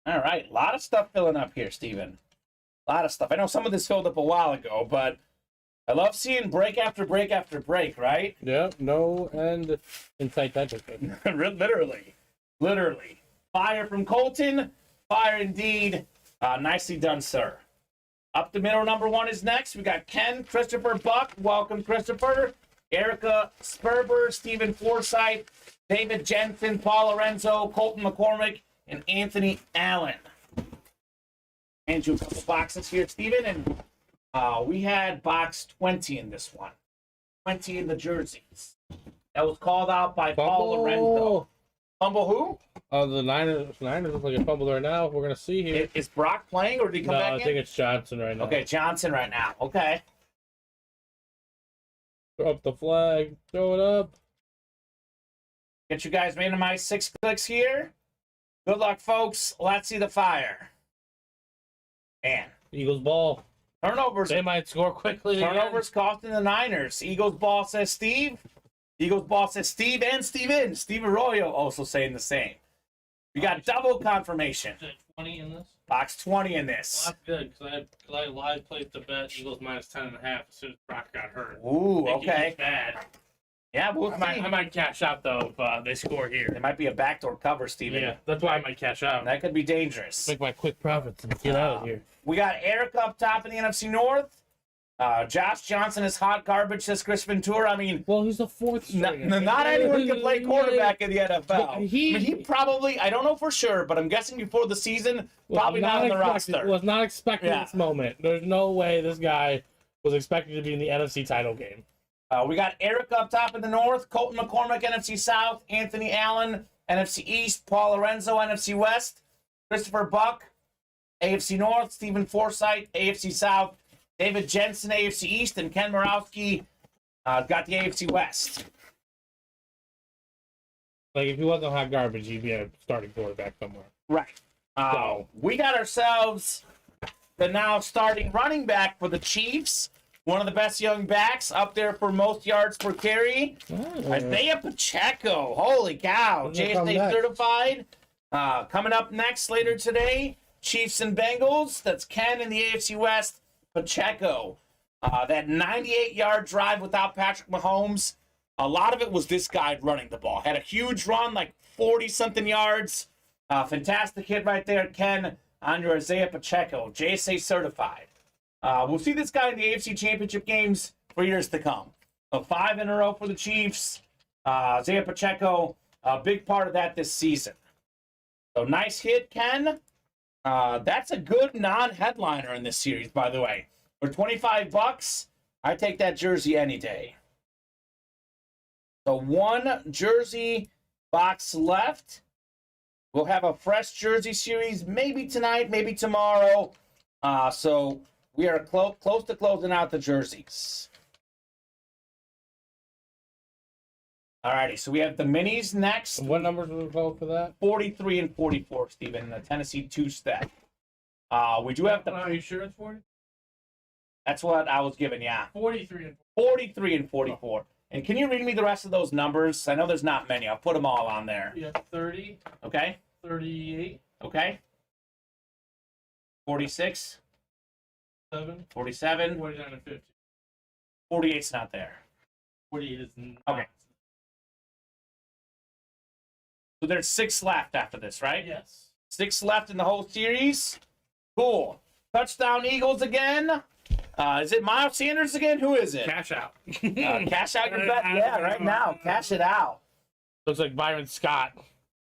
All right. A lot of stuff filling up here, Steven. A lot of stuff. I know some of this filled up a while ago, but I love seeing break after break after break, right? Yeah, no end in sight. Literally. Literally. Fire from Colton. Fire indeed. Nicely done, sir. Up the middle, number 1 is next. We got Ken, Christopher Buck. Welcome, Christopher. Erica Sperber, Stephen Forsythe, David Jensen, Paul Lorenzo, Colton McCormick, and Anthony Allen. And you a couple boxes here, Stephen. And we had box 20 in this one. 20 in the jerseys. That was called out by Paul Lorenzo. Fumble who? The Niners look like a fumble right now. We're going to see here. Is Brock playing or did he come back in? I think it's Johnson right now. Okay, Johnson right now. Okay. Throw up the flag. Throw it up. Get you guys randomized 6 clicks here. Good luck, folks. Let's see the fire. Man. Eagles ball. Turnovers. They might score quickly. Turnovers costing the Niners. Eagles ball, says Steve. Eagles ball, says Steve and Steven. Steve Arroyo also saying the same. We got double confirmation. 20 in this? Box 20 in this. Well, that's good, because I live played the bet Eagles minus 10.5 as soon as Brock got hurt. Ooh, Think okay. he's bad. Yeah, we'll see. I might cash out, though, if they score here. There might be a backdoor cover, Steven. Yeah, that's why I might cash out. That could be dangerous. Make my quick profits and get out of here. We got Eric up top in the NFC North. Josh Johnson is hot garbage, says Chris Ventura. I mean, Well, he's the fourth stringer. not anyone can play quarterback in the NFL. But he probably, I don't know for sure, but I'm guessing before the season, probably not on the roster. Was not expecting this moment. There's no way this guy was expected to be in the NFC title game. We got Eric up top in the North, Colton McCormick, NFC South, Anthony Allen, NFC East, Paul Lorenzo, NFC West, Christopher Buck, AFC North, Stephen Forsythe, AFC South, David Jensen, AFC East, and Ken Morawski got the AFC West. Like, if he wasn't hot garbage, he'd be a starting quarterback somewhere. Right. We got ourselves the now starting running back for the Chiefs. One of the best young backs up there for most yards per carry. Isaiah Pacheco. Holy cow. JSA certified. Coming up next later today, Chiefs and Bengals. That's Ken in the AFC West. Pacheco. That 98-yard drive without Patrick Mahomes. A lot of it was this guy running the ball. Had a huge run, like 40-something yards. Fantastic hit right there, Ken, on your Isaiah Pacheco. JSA certified. We'll see this guy in the AFC Championship games for years to come. So 5 in a row for the Chiefs. Isaiah Pacheco, a big part of that this season. So nice hit, Ken. That's a good non-headliner in this series, by the way. For $25, I take that jersey any day. So 1 jersey box left. We'll have a fresh jersey series maybe tonight, maybe tomorrow. So we are close to closing out the jerseys. Alrighty, so we have the minis next. And what numbers will we call for that? 43 and 44, Stephen, the Tennessee two-step. We do have the... Are you sure it's 40? That's what I was given, yeah. 43 and 43 and 44. And can you read me the rest of those numbers? I know there's not many. I'll put them all on there. Yeah, 30. Okay. 38. Okay. 46. 7. 47. 49 and 50. 48's not there. 48 is not. Okay. So there's 6 left after this, right? Yes. 6 left in the whole series. Cool. Touchdown Eagles again. Is it Miles Sanders again? Who is it? Cash out. Cash out your bet? Yeah, right now. Cash it out. Looks like Byron Scott.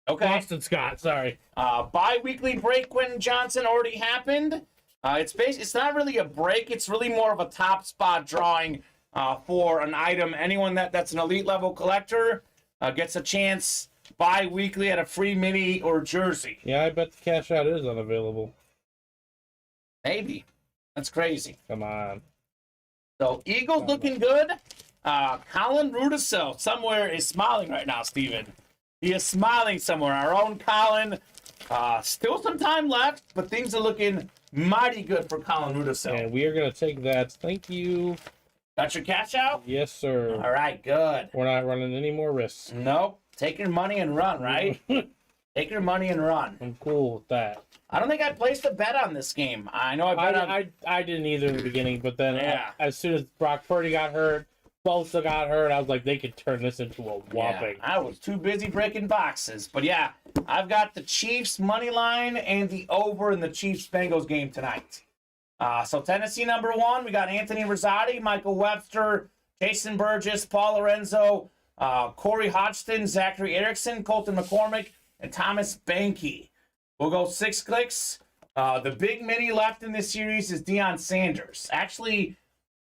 Okay. Boston Scott, sorry. Bi-weekly break when Johnson already happened. It's not really a break. It's really more of a top spot drawing for an item. Anyone that's an elite level collector gets a chance bi-weekly at a free mini or jersey. Yeah, I bet the cash out is unavailable. Maybe. That's crazy. Come on. So Eagles looking good. Colin Rudisil somewhere is smiling right now, Steven. He is smiling somewhere. Our own Colin. Still some time left, but things are looking mighty good for Colin Rudisil. And we are going to take that. Thank you. Got your cash out? Yes, sir. All right, good. We're not running any more risks. Nope. Take your money and run, right? Take your money and run. I'm cool with that. I don't think I placed a bet on this game. I know I bet on... I didn't either in the beginning, but then Yeah. as soon as Brock Purdy got hurt, Bosa got hurt, I was like, they could turn this into a whopping. Yeah, I was too busy breaking boxes. But yeah, I've got the Chiefs money line and the over in the Chiefs-Bengals game tonight. So Tennessee number 1, we got Anthony Rosati, Michael Webster, Jason Burgess, Paul Lorenzo, Corey Hodgson, Zachary Erickson, Colton McCormick, and Thomas Banky. We'll go 6 clicks. The big mini left in this series is Deion Sanders. Actually,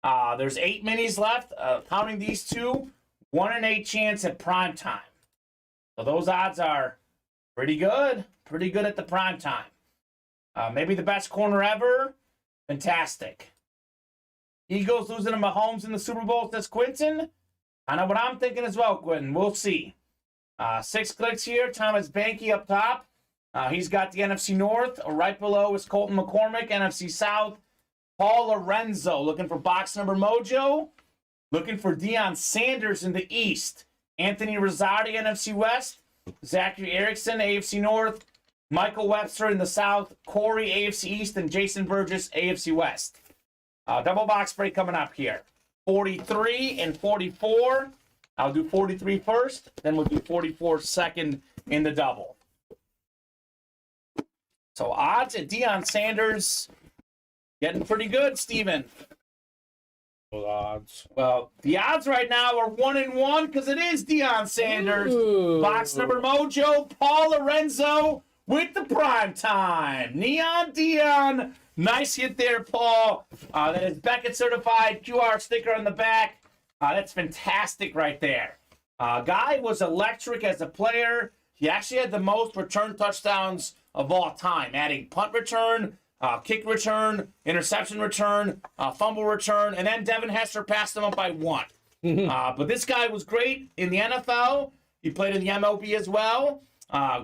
there's 8 minis left, counting these 2. 1 in 8 chance at prime time. So those odds are pretty good. Pretty good at the prime time. Maybe the best corner ever. Fantastic. Eagles losing to Mahomes in the Super Bowl, says Quinton. I know what I'm thinking as well, Quinton. We'll see. 6 clicks here. Thomas Banky up top. He's got the NFC North. Right below is Colton McCormick, NFC South. Paul Lorenzo looking for box number mojo. Looking for Deion Sanders in the East. Anthony Rosati, NFC West. Zachary Erickson, AFC North. Michael Webster in the South. Corey, AFC East. And Jason Burgess, AFC West. Double box break coming up here. 43 and 44. I'll do 43 first. Then we'll do 44 second in the double. So odds at Deion Sanders getting pretty good, Steven. Those odds. Well, the odds right now are 1-1 because it is Deion Sanders. Ooh. Box number mojo, Paul Lorenzo with the prime time. Neon Deion. Nice hit there, Paul. That is Beckett certified QR sticker on the back. That's fantastic right there. Guy was electric as a player. He actually had the most return touchdowns of all time, adding punt return, kick return, interception return, fumble return, and then Devin Hester passed him up by 1. But this guy was great in the NFL. He played in the MLB as well.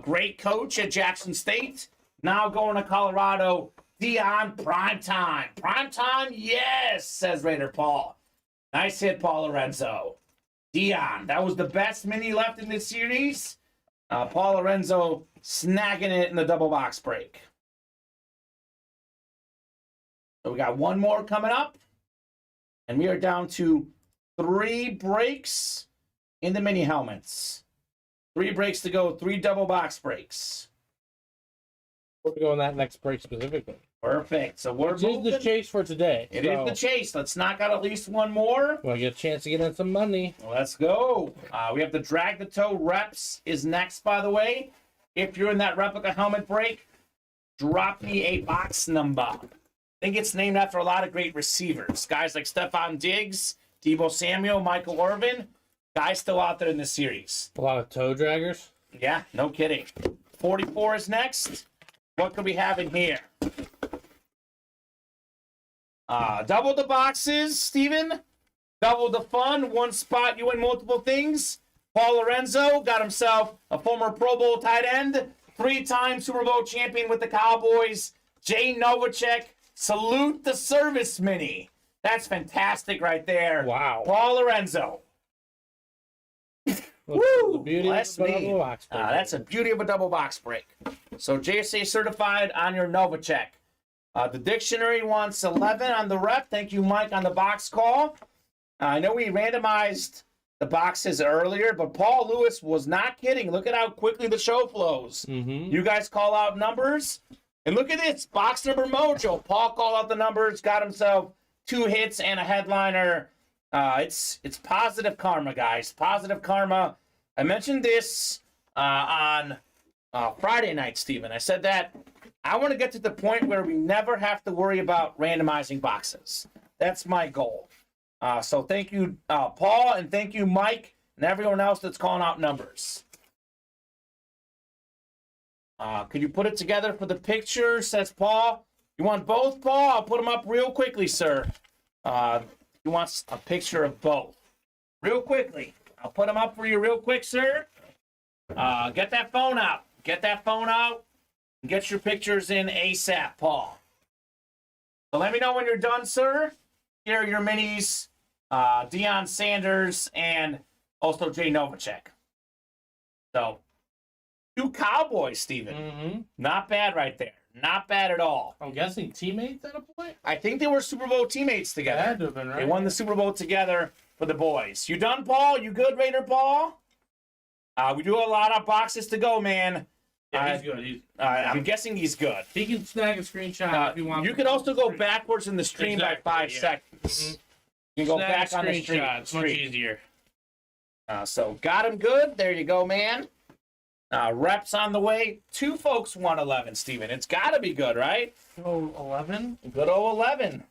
Great coach at Jackson State. Now going to Colorado. Deion, prime time. Prime time, yes, says Raider Paul. Nice hit, Paul Lorenzo. Deion, that was the best mini left in this series. Paul Lorenzo snagging it in the double box break. So we got one more coming up. And we are down to 3 breaks in the mini helmets. 3 breaks to go, 3 double box breaks. We're going that next break specifically. Perfect. So we're moving. The chase for today. It is the chase. Let's knock out at least one more. We'll get a chance to get in some money. Let's go. We have the drag the toe reps is next, by the way. If you're in that replica helmet break, drop me a box number. I think it's named after a lot of great receivers. Guys like Stephon Diggs, Deebo Samuel, Michael Irvin. Guys still out there in this series. A lot of toe draggers. Yeah, no kidding. 44 is next. What could we have in here? Double the boxes, Steven. Double the fun. One spot, you win multiple things. Paul Lorenzo got himself a former Pro Bowl tight end, 3-time Super Bowl champion with the Cowboys. Jay Novacek, salute the service mini. That's fantastic right there. Wow. Paul Lorenzo. Woo! Bless me. That's a beauty of a double box break. So JSA certified on your Novacek. The dictionary wants 11 on the rep. Thank you, Mike, on the box call. I know we randomized the boxes earlier, but Paul Lewis was not kidding. Look at how quickly the show flows. You guys call out numbers. And look at this, box number mojo. Paul called out the numbers, got himself 2 hits and a headliner. It's positive karma, guys. Positive karma. I mentioned this on Friday night, Steven. I said that I want to get to the point where we never have to worry about randomizing boxes. That's my goal. So thank you, Paul, and thank you, Mike, and everyone else that's calling out numbers. Could you put it together for the picture, says Paul. You want both, Paul? I'll put them up real quickly, sir. He wants a picture of both. Real quickly. I'll put them up for you real quick, sir. Get that phone out. Get that phone out. And get your pictures in ASAP, Paul. So let me know when you're done, sir. Here are your minis. Deion Sanders and also Jay Novacek. So, 2 Cowboys, Steven. Not bad right there. Not bad at all. I'm guessing teammates at a point? I think they were Super Bowl teammates together. That had to have been right. They won the Super Bowl together for the boys. You done, Paul? You good, Raider Paul? We do a lot of boxes to go, man. Yeah, he's good. I'm guessing he's good. He can snag a screenshot if you want. You can also go backwards in the stream by 5 seconds. You can go back on the stream. It's much easier. So got him good. There you go, man. Reps on the way. 2 folks won 11, Steven. It's got to be good, right? Oh, 11? Good old 11.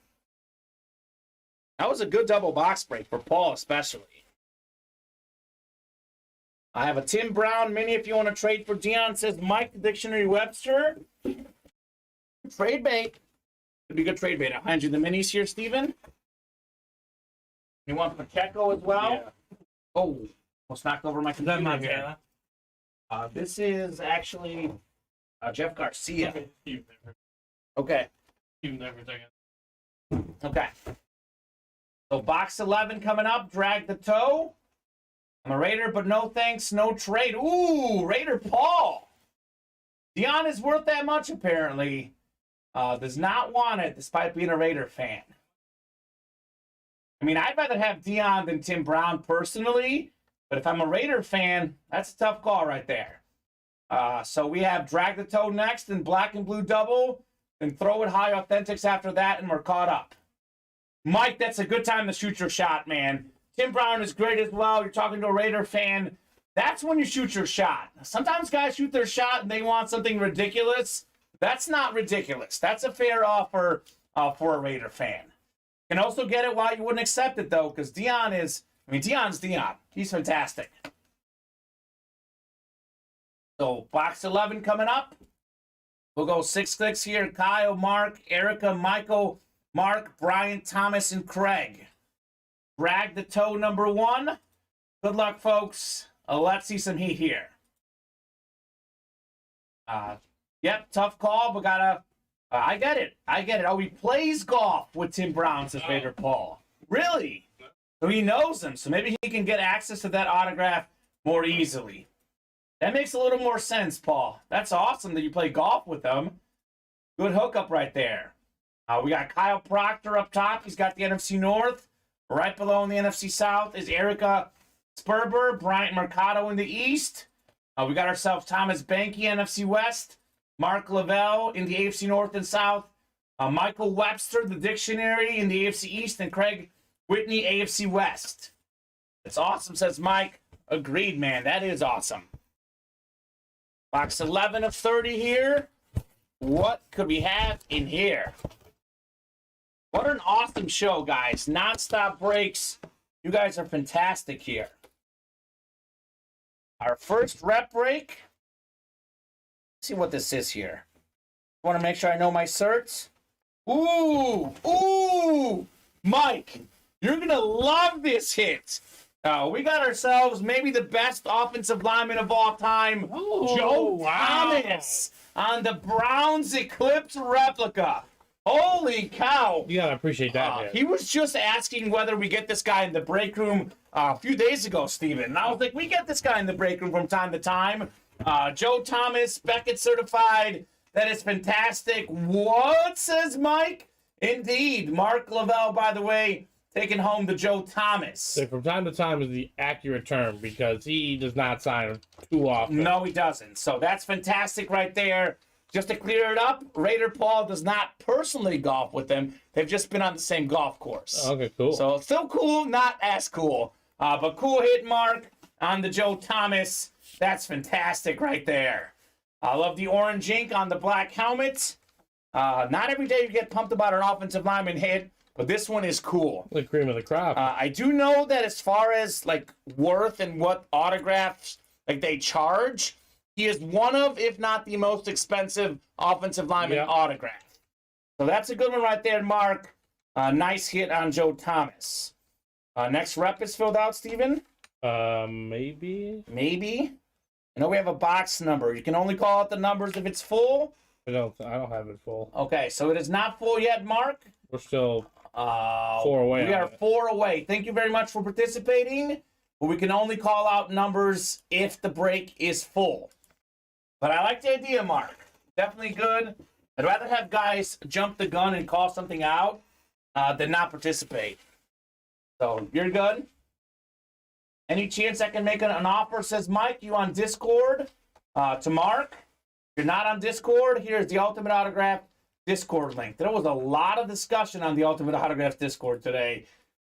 That was a good double box break for Paul, especially. I have a Tim Brown mini if you want to trade for Deion, says Mike the Dictionary Webster. Trade bait. Could be good trade bait. I'll hand you the minis here, Steven. You want Pacheco as well? Yeah. Oh, almost knocked over my computer. Is that Montana? This is actually Jeff Garcia. You've Okay. never taken. Okay. So box 11 coming up. Drag the toe. I'm a Raider, but no thanks, no trade. Ooh, Raider Paul. Deion is worth that much, apparently. Does not want it, despite being a Raider fan. I mean, I'd rather have Deion than Tim Brown personally, but if I'm a Raider fan, that's a tough call right there. So we have Drag the Toe next and Black and Blue double, then Throw It High Authentics after that, and we're caught up. Mike, that's a good time to shoot your shot, man. Tim Brown is great as well. You're talking to a Raider fan. That's when you shoot your shot. Sometimes guys shoot their shot and they want something ridiculous. That's not ridiculous. That's a fair offer for a Raider fan. You can also get it while you wouldn't accept it, though, because Deion's Deion. He's fantastic. So, box 11 coming up. We'll go 6 clicks here. Kyle, Mark, Erica, Michael, Mark, Brian, Thomas, and Craig. Drag the toe number 1. Good luck, folks. Let's see some heat here. Yep, tough call, but gotta... I get it. Oh, he plays golf with Tim Brown, says Vader Paul. Really? So he knows him, so maybe he can get access to that autograph more easily. That makes a little more sense, Paul. That's awesome that you play golf with him. Good hookup right there. We got Kyle Proctor up top. He's got the NFC North. Right below in the NFC South is Erica Sperber, Bryant Mercado in the East. We got ourselves Thomas Banky, NFC West. Mark Lavelle in the AFC North and South. Michael Webster, the dictionary in the AFC East. And Craig Whitney, AFC West. It's awesome, says Mike. Agreed, man. That is awesome. Box 11 of 30 here. What could we have in here? What an awesome show, guys. Non-stop breaks. You guys are fantastic here. Our first rep break. Let's see what this is here. I want to make sure I know my certs. Ooh, Mike, you're going to love this hit. We got ourselves maybe the best offensive lineman of all time, Joe Thomas, on the Browns Eclipse replica. Holy cow. You gotta appreciate that. He was just asking whether we get this guy in the break room a few days ago, Steven. And I was like, we get this guy in the break room from time to time. Joe Thomas, Beckett certified. That is fantastic. What, says Mike? Indeed. Mark Lavelle, by the way, taking home the Joe Thomas. So from time to time is the accurate term because he does not sign too often. No, he doesn't. So that's fantastic right there. Just to clear it up, Raider Paul does not personally golf with them. They've just been on the same golf course. Okay, cool. So it's still cool, not as cool. But cool hit, Mark, on the Joe Thomas. That's fantastic right there. I love the orange ink on the black helmet. Not every day you get pumped about an offensive lineman hit, but this one is cool. The cream of the crop. I do know that as far as like worth and what autographs like they charge, he is one of, if not the most expensive offensive lineman autograph. So that's a good one right there, Mark. Nice hit on Joe Thomas. Next rep is filled out, Steven? Maybe. Maybe. I know we have a box number. You can only call out the numbers if it's full. I don't have it full. Okay, so it is not full yet, Mark. We're still 4 away. We are 4 away. Thank you very much for participating. But we can only call out numbers if the break is full. But I like the idea, Mark. Definitely good. I'd rather have guys jump the gun and call something out than not participate. So, you're good? Any chance I can make an offer, says Mike? You on Discord to Mark? If you're not on Discord, here's the Ultimate Autograph Discord link. There was a lot of discussion on the Ultimate Autograph Discord today.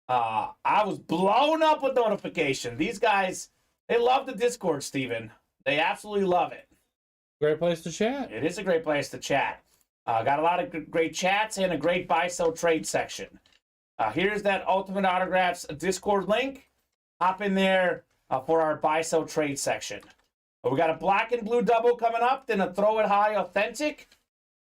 I was blown up with notification. These guys, they love the Discord, Steven. They absolutely love it. Great place to chat. It is a great place to chat. Got a lot of great chats and a great buy-sell trade section. Here's that Ultimate Autographs Discord link. Hop in there for our buy-sell trade section. We got a black and blue double coming up, then a throw it high authentic.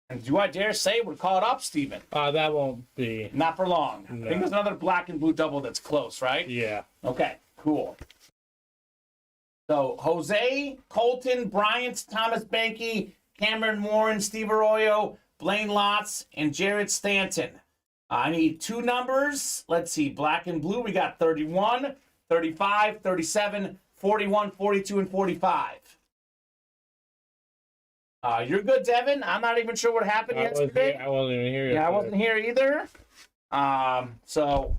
And do I dare say we're caught up, Steven? That won't be. Not for long. No. I think there's another black and blue double that's close, right? Yeah. Okay, cool. So, Jose, Colton, Bryant, Thomas Banky, Cameron Warren, Steve Arroyo, Blaine Lotz, and Jared Stanton. I need 2 numbers. Let's see, black and blue. We got 31, 35, 37, 41, 42, and 45. You're good, Devin. I'm not even sure what happened yesterday. I wasn't even here yesterday. Yeah, I wasn't here either. So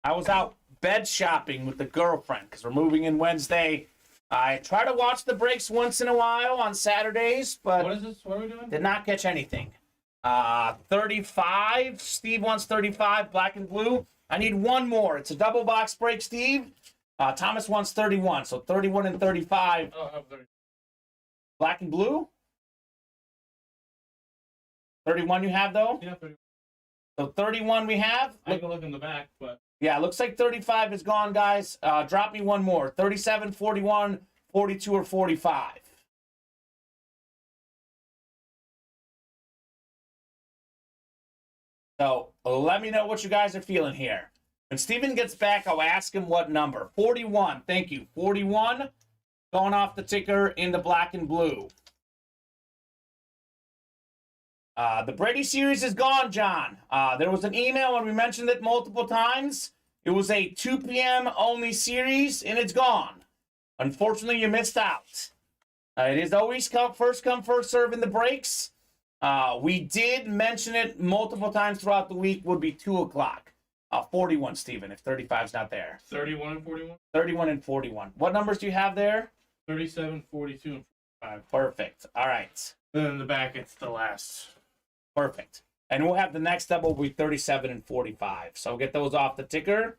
I was out bed shopping with the girlfriend because we're moving in Wednesday. I try to watch the breaks once in a while on Saturdays, but What is this? What are we doing? did not catch anything. 35. Steve wants 35, black and blue. I need one more. It's a double box break, Steve. Thomas wants 31, so 31 and 35. I don't have 30. Black and blue? 31 you have, though? Yeah, 30. So 31 we have. I can look in the back, but Yeah, looks like 35 is gone, guys. Drop me one more. 37, 41, 42, or 45. So let me know what you guys are feeling here. When Steven gets back, I'll ask him what number. 41, thank you. 41, going off the ticker in the black and blue. The Brady series is gone, John. There was an email and we mentioned it multiple times. It was a 2 p.m. only series and it's gone. Unfortunately, you missed out. It is always first come, first serve in the breaks. We did mention it multiple times throughout the week. Would be 2 o'clock. 41, Steven, if 35's not there. 31 and 41? 31 and 41. What numbers do you have there? 37, 42, and 45. Perfect. All right. Then in the back, it's the last. Perfect. And we'll have the next double will be 37 and 45. So get those off the ticker.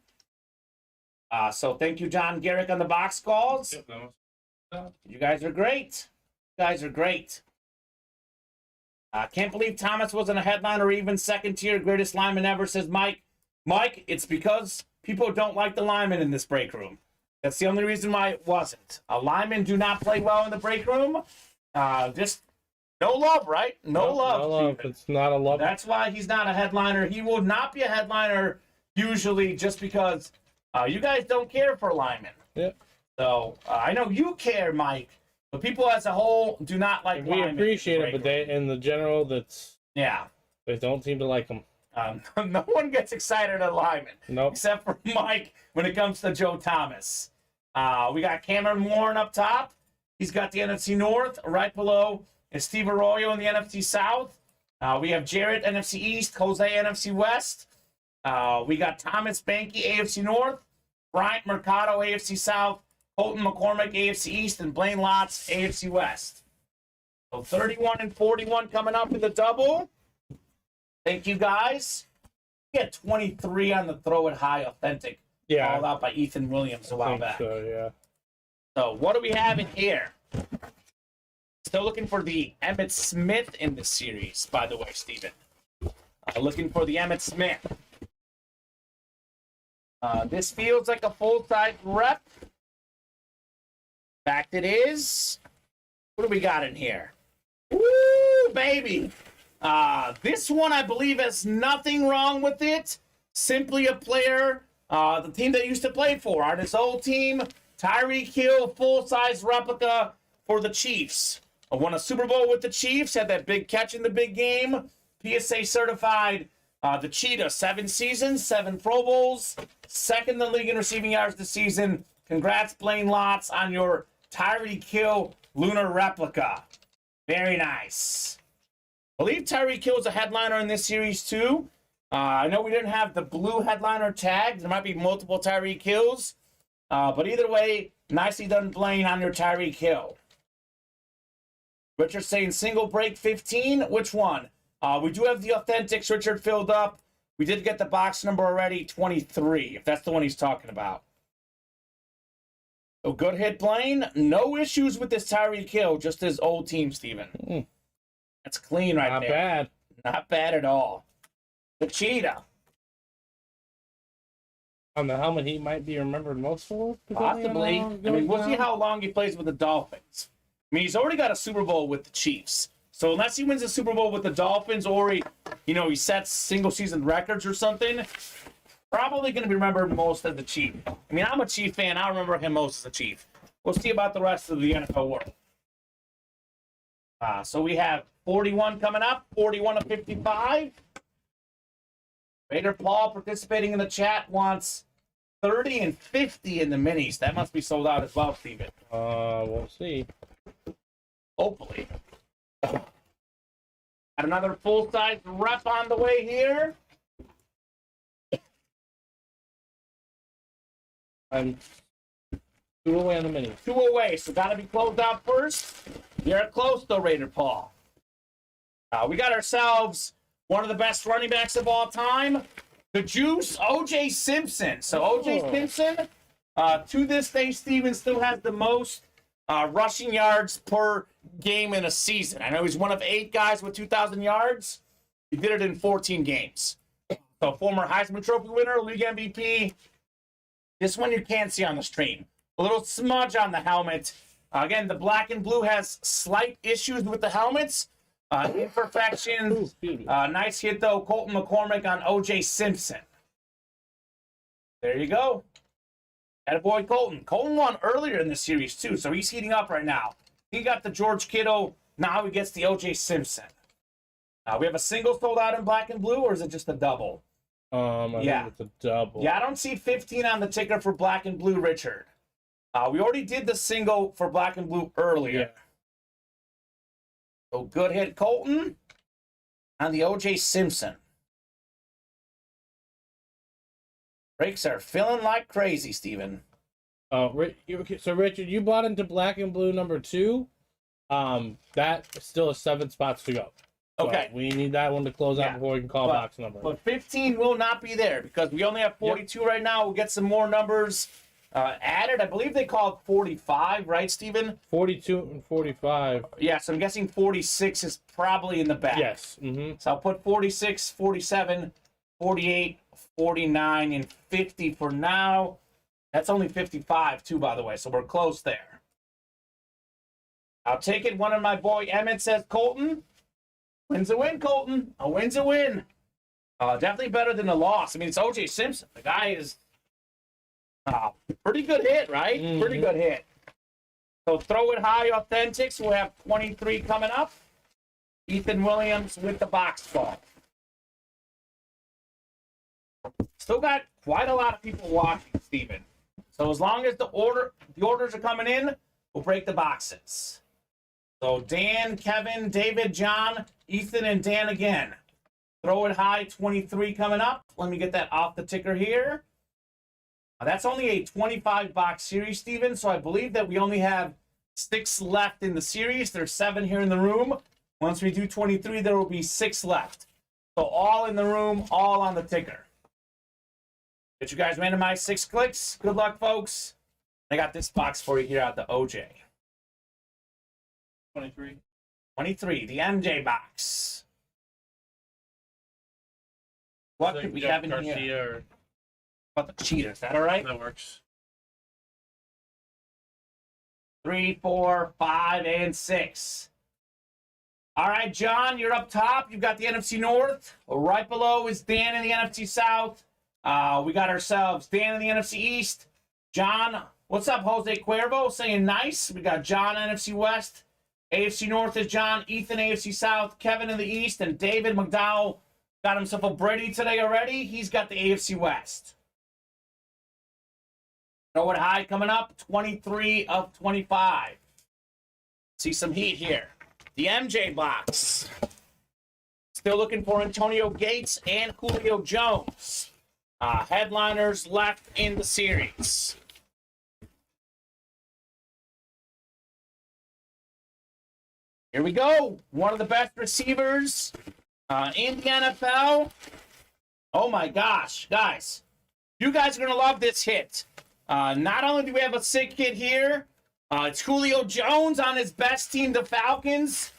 So thank you, John Garrick, on the box calls. Yep, that was. You guys are great. You guys are great. Can't believe Thomas wasn't a headliner or even second tier greatest lineman ever, says Mike. Mike, it's because people don't like the linemen in this break room. That's the only reason why it wasn't. Linemen do not play well in the break room. Just no love, right? No love. No love. Steven. It's not a love. That's why he's not a headliner. He will not be a headliner usually just because you guys don't care for linemen. Yep. So I know you care, Mike, but people as a whole do not like We linemen. appreciate it, but they, in the general, they don't seem to like them. No one gets excited at linemen. Nope. Except for Mike when it comes to Joe Thomas. We got Cameron Warren up top. He's got the NFC North. Right below is Steve Arroyo in the NFC South. We have Jarrett, NFC East. Jose, NFC West. We got Thomas Banky, AFC North. Bryant Mercado, AFC South. Colton McCormick, AFC East. And Blaine Lotz, AFC West. So 31 and 41 coming up in the double. Thank you, guys. We had 23 on the throw it high authentic. Yeah. Called out by Ethan Williams a while back. So, yeah. So what do we have in here? Still looking for the Emmitt Smith in this series, by the way, Steven. Looking for the Emmitt Smith. This feels like a full-size rep. In fact, it is. What do we got in here? Woo, baby. This one, I believe, has nothing wrong with it. Simply a player, the team that he used to play for, on his old team, Tyreek Hill, full-size replica for the Chiefs. Won a Super Bowl with the Chiefs, had that big catch in the big game. PSA certified, the Cheetah, 7 seasons, 7 Pro Bowls, second in the league in receiving yards this season. Congrats, Blaine Lotz, on your Tyreek Hill lunar replica. Very nice. I believe Tyreek Hill is a headliner in this series, too. I know we didn't have the blue headliner tag. There might be multiple Tyreek Hills. But either way, nicely done, Blaine, on your Tyreek Hill. Richard's saying single break 15. Which one? We do have the authentics, Richard, filled up. We did get the box number already, 23, if that's the one he's talking about. So good hit, Blaine. No issues with this Tyreek Hill, just his old team, Steven. That's clean right Not there. bad. Not bad at all. The Cheetah. On the helmet, he might be remembered most for. Possibly. I mean, we'll see how long he plays with the Dolphins. I mean, he's already got a Super Bowl with the Chiefs. So unless he wins a Super Bowl with the Dolphins or he sets single-season records or something, probably going to be remembered most as the Chief. I mean, I'm a Chief fan. I remember him most as a Chief. We'll see about the rest of the NFL world. So we have 41 coming up, 41 of 55. Raider Paul participating in the chat wants 30 and 50 in the minis. That must be sold out as well, Steven. We'll see. Hopefully. Got another full-size rep on the way here. I'm 2 away on the mini. 2 away, so got to be closed out first. You're close, though, Raider Paul. We got ourselves one of the best running backs of all time, the Juice, O.J. Simpson. So O.J. Simpson, to this day, Steven still has the most rushing yards per game in a season. I know he's one of 8 guys with 2,000 yards. He did it in 14 games. So former Heisman Trophy winner, league MVP. This one you can't see on the stream. A little smudge on the helmet. Again, the black and blue has slight issues with the helmets. Imperfections. Nice hit, though. Colton McCormick on O.J. Simpson. There you go. Attaboy Colton. Colton won earlier in the series, too, so he's heating up right now. He got the George Kittle. Now he gets the O.J. Simpson. We have a single sold out in black and blue, or is it just a double? I think it's a double. Yeah, I don't see 15 on the ticker for black and blue, Richard. We already did the single for black and blue earlier. Yeah. So good hit, Colton, on the O.J. Simpson. Breaks are filling like crazy, Steven. So Richard, you bought into black and blue number 2. That still has 7 spots to go. So Okay. we need that one to close out before we can call box number. But 15 will not be there because we only have 42 right now. We'll get some more numbers added. I believe they called 45, right, Steven? 42 and 45. Yeah, so I'm guessing 46 is probably in the back. Yes. Mm-hmm. So I'll put 46, 47, 48, 49, and 50 for now. That's only 55, too, by the way, so we're close there. I'll take it. One of my boy Emmett says, Colton, win's a win, Colton. A win's a win. Definitely better than a loss. I mean, it's O.J. Simpson. The guy is pretty good hit, right? Mm-hmm. Pretty good hit. So throw it high, Authentics. We'll have 23 coming up. Ethan Williams with the box ball. Still got quite a lot of people watching, Steven. So as long as the orders are coming in, we'll break the boxes. So Dan, Kevin, David, John, Ethan, and Dan again. Throw it high, 23 coming up. Let me get that off the ticker here. That's only a 25-box series, Steven, so I believe that we only have 6 left in the series. There's 7 here in the room. Once we do 23, there will be 6 left. So all in the room, all on the ticker. Get you guys randomized 6 clicks. Good luck, folks. I got this box for you here at the OJ. 23. 23, the MJ box. What could we have in Garcia here? or About the cheetah, is that all right? that works. 3, 4, 5, and 6. All right, John, you're up top. You've got the NFC North. Right below is Dan in the NFC South. We got ourselves Dan in the NFC East. John, what's up, Jose Cuervo? Saying nice. We got John, NFC West. AFC North is John. Ethan, AFC South. Kevin in the East. And David McDowell got himself a Brady today already. He's got the AFC West. Throw it high coming up. 23 of 25. See some heat here. The MJ box. Still looking for Antonio Gates and Julio Jones. Headliners left in the series. Here we go. One of the best receivers in the NFL. Oh my gosh, guys. You guys are going to love this hit. Not only do we have a sick hit here, it's Julio Jones on his best team, the Falcons.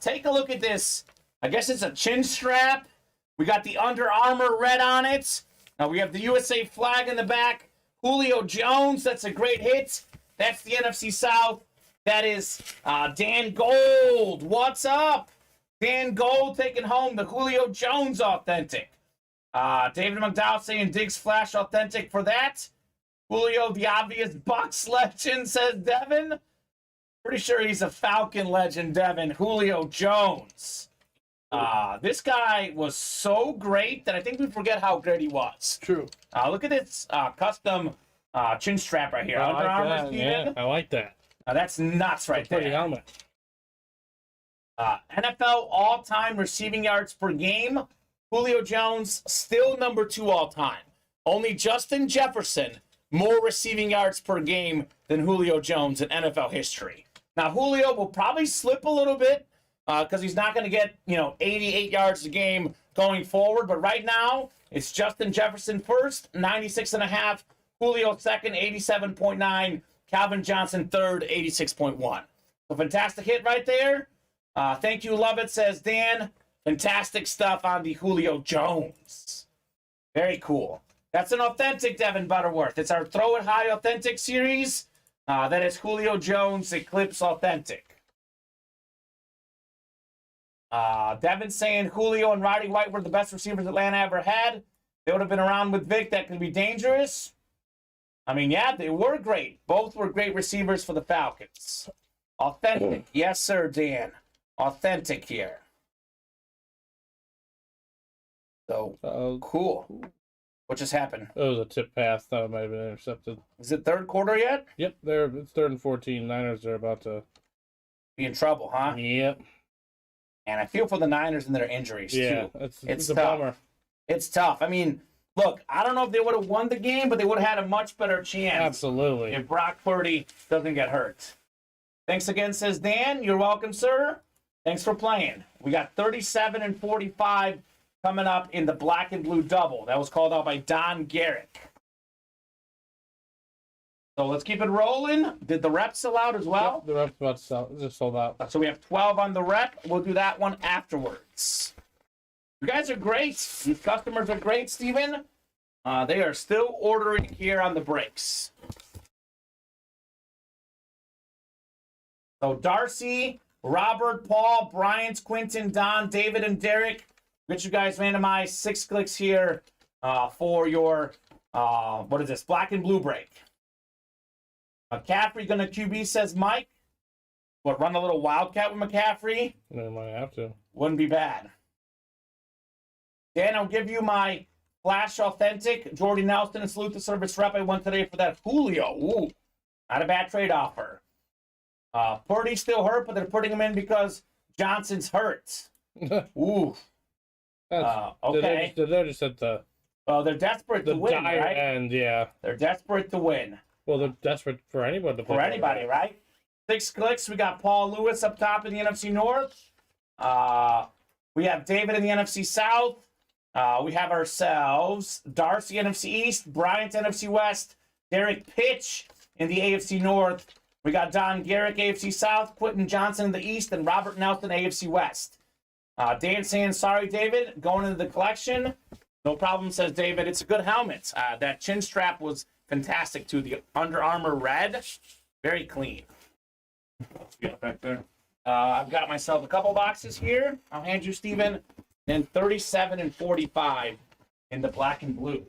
Take a look at this. I guess it's a chin strap. We got the Under Armour red on it. Now we have the USA flag in the back. Julio Jones, that's a great hit. That's the NFC South. That is Dan Gold. What's up? Dan Gold taking home the Julio Jones authentic. David McDowell saying Diggs Flash authentic for that. Julio, the obvious Bucks legend, says Devin. Pretty sure he's a Falcon legend, Devin. Julio Jones. This guy was so great that I think we forget how great he was. True. Look at this custom chin strap right here. I Under like Armour, that. Steven. Yeah, I like that. That's nuts right Pretty there. helmet. NFL all-time receiving yards per game. Julio Jones still number 2 all-time. Only Justin Jefferson more receiving yards per game than Julio Jones in NFL history. Now, Julio will probably slip a little bit because he's not going to get, 88 yards a game going forward. But right now, it's Justin Jefferson first, 96.5. Julio second, 87.9. Calvin Johnson third, 86.1. So fantastic hit right there. Thank you, love it, says Dan. Fantastic stuff on the Julio Jones. Very cool. That's an authentic Devin Butterworth. It's our Throw It High Authentic series. That is Julio Jones Eclipse Authentic. Devin saying Julio and Roddy White were the best receivers Atlanta ever had. They would have been around with Vic. That could be dangerous. I mean, yeah, they were great. Both were great receivers for the Falcons. Authentic. Yes, sir, Dan. Authentic here. So, cool. What just happened? It was a tip pass. Thought it might have been intercepted. Is it third quarter yet? Yep, it's 3rd and 14. Niners are about to be in trouble, huh? Yep. And I feel for the Niners and their injuries, too. It's a bummer. It's tough. I mean, look, I don't know if they would have won the game, but they would have had a much better chance. Absolutely. If Brock Purdy doesn't get hurt. Thanks again, says Dan. You're welcome, sir. Thanks for playing. We got 37 and 45 coming up in the black and blue double. That was called out by Don Garrick. So let's keep it rolling. Did the rep sell out as well? Yep, the rep's about to sell. Just sold out. So we have 12 on the rep. We'll do that one afterwards. You guys are great. These customers are great, Steven. They are still ordering here on the breaks. So Darcy, Robert, Paul, Bryant, Quinton, Don, David, and Derek. Get you guys randomized 6 clicks here for your, what is this, black and blue break. McCaffrey gonna QB, says Mike. What, run a little wildcat with McCaffrey? They might have to. Wouldn't be bad. Dan, I'll give you my Flash Authentic. Jordy Nelson and salute the service rep I went today for that Julio. Ooh, not a bad trade offer. Purdy's still hurt, but they're putting him in because Johnson's hurt. Ooh. Okay. They're just at the... Well, they're desperate to win, right? And yeah. They're desperate to win. Well, they're desperate for anyone to play. For anybody, right? 6 clicks. We got Paul Lewis up top in the NFC North. We have David in the NFC South. We have ourselves Darcy, NFC East. Bryant, NFC West. Derek Pitch in the AFC North. We got Don Garrick, AFC South. Quentin Johnson in the East. And Robert Nelson, AFC West. Dan saying, sorry, David, going into the collection. No problem, says David. It's a good helmet. That chin strap was fantastic, too. The Under Armour red, very clean. Yeah, back there. I've got myself a couple boxes here. I'll hand you, Steven. And 37 and 45 in the black and blue.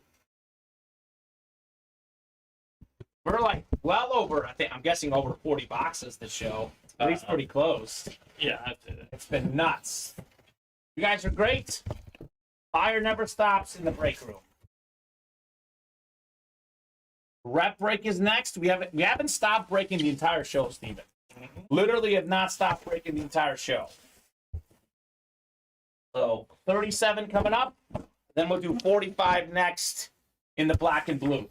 We're like well over, I'm guessing over 40 boxes this show. At least pretty close. Yeah, that's it. It's been nuts. You guys are great. Fire never stops in the break room. Rep break is next. We haven't stopped breaking the entire show, Steven. Literally have not stopped breaking the entire show. So 37 coming up. Then we'll do 45 next in the black and blue.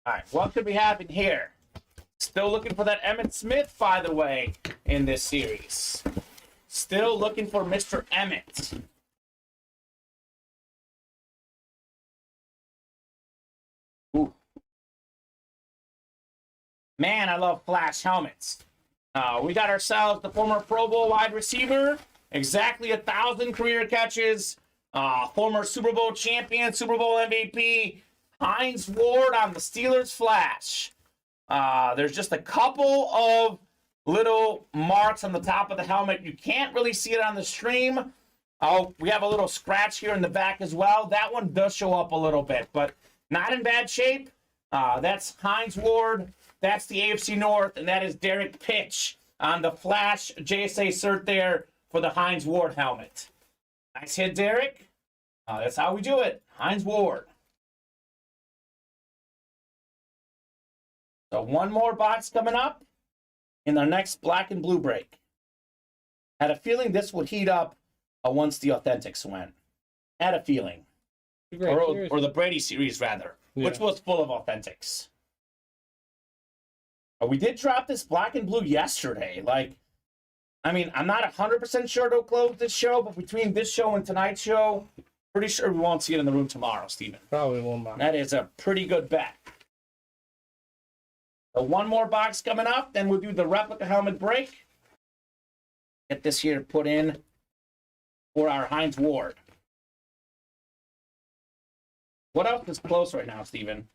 All right, what could we have in here? Still looking for that Emmitt Smith, by the way, in this series. Still looking for Mr. Emmitt. Ooh. Man, I love flash helmets. We got ourselves the former Pro Bowl wide receiver, exactly 1,000 career catches, former Super Bowl champion, Super Bowl MVP, Hines Ward on the Steelers flash. There's just a couple of little marks on the top of the helmet. You can't really see it on the stream. Oh, we have a little scratch here in the back as well. That one does show up a little bit, but not in bad shape. That's Hines Ward. That's the AFC North, and that is Derek Pitch on the Flash JSA cert there for the Hines Ward helmet. Nice hit, Derek. That's how we do it. Hines Ward. So one more box coming up in our next black and blue break. Had a feeling this would heat up once the Authentics went. Had a feeling. Or the Brady series, rather, which was full of Authentics. We did drop this black and blue yesterday. Like, I mean, I'm not 100% sure it'll close this show, but between this show and tonight's show, pretty sure we won't see it in the room tomorrow, Steven. Probably won't mind. That is a pretty good bet. So one more box coming up, then we'll do the replica helmet break. Get this here put in for our Heinz Ward. What else is close right now, Steven?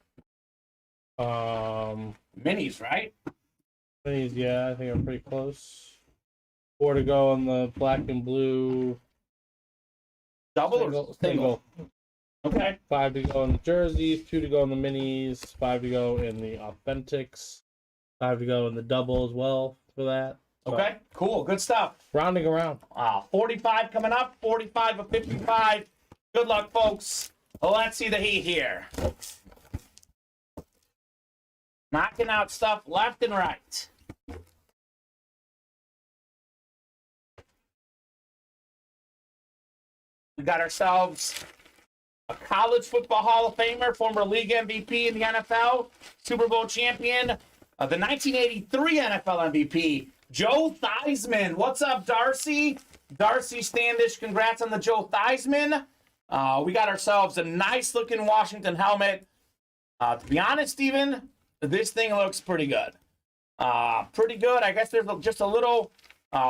Minis, right? Minis, yeah, I think I'm pretty close. 4 to go on the black and blue. Double or single? Okay. 5 to go on the jerseys, 2 to go on the minis, 5 to go in the authentics, 5 to go in the double as well for that. So, Okay, cool. Good stuff. rounding around. 45 coming up, 45 of 55. Good luck, folks. Let's see the heat here. Knocking out stuff left and right. We got ourselves a college football Hall of Famer, former league MVP in the NFL, Super Bowl champion, the 1983 NFL MVP, Joe Theismann. What's up, Darcy? Darcy Standish, congrats on the Joe Theismann. We got ourselves a nice-looking Washington helmet. To be honest, Steven, this thing looks pretty good. Pretty good. I guess there's just a little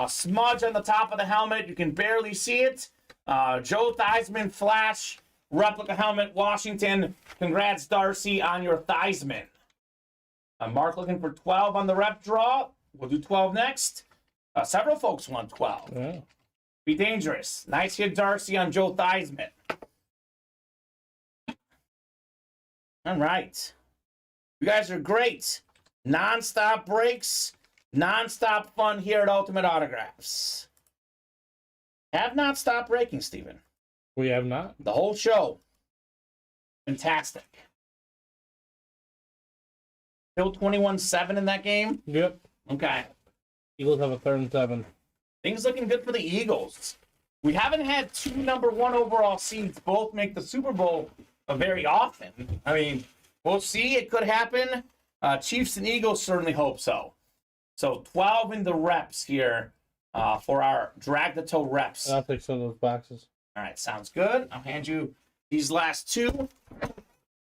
smudge on the top of the helmet. You can barely see it. Joe Theismann Flash replica helmet, Washington. Congrats, Darcy, on your Theismann. Mark looking for 12 on the rep draw. We'll do 12 next. Several folks want 12. Yeah. Be dangerous. Nice hit, Darcy, on Joe Theismann. All right. You guys are great. Non-stop breaks, non-stop fun here at Ultimate Autographs. Have not stopped breaking, Steven. We have not. The whole show. Fantastic. Still 21-7 in that game? Yep. Okay. Eagles have a 3rd and 7. Things looking good for the Eagles. We haven't had 2 number 1 overall seeds both make the Super Bowl very often. I mean, we'll see. It could happen. Chiefs and Eagles certainly hope so. So 12 in the reps here for our drag the toe reps. I'll take some of those boxes. All right, sounds good. I'll hand you these last 2.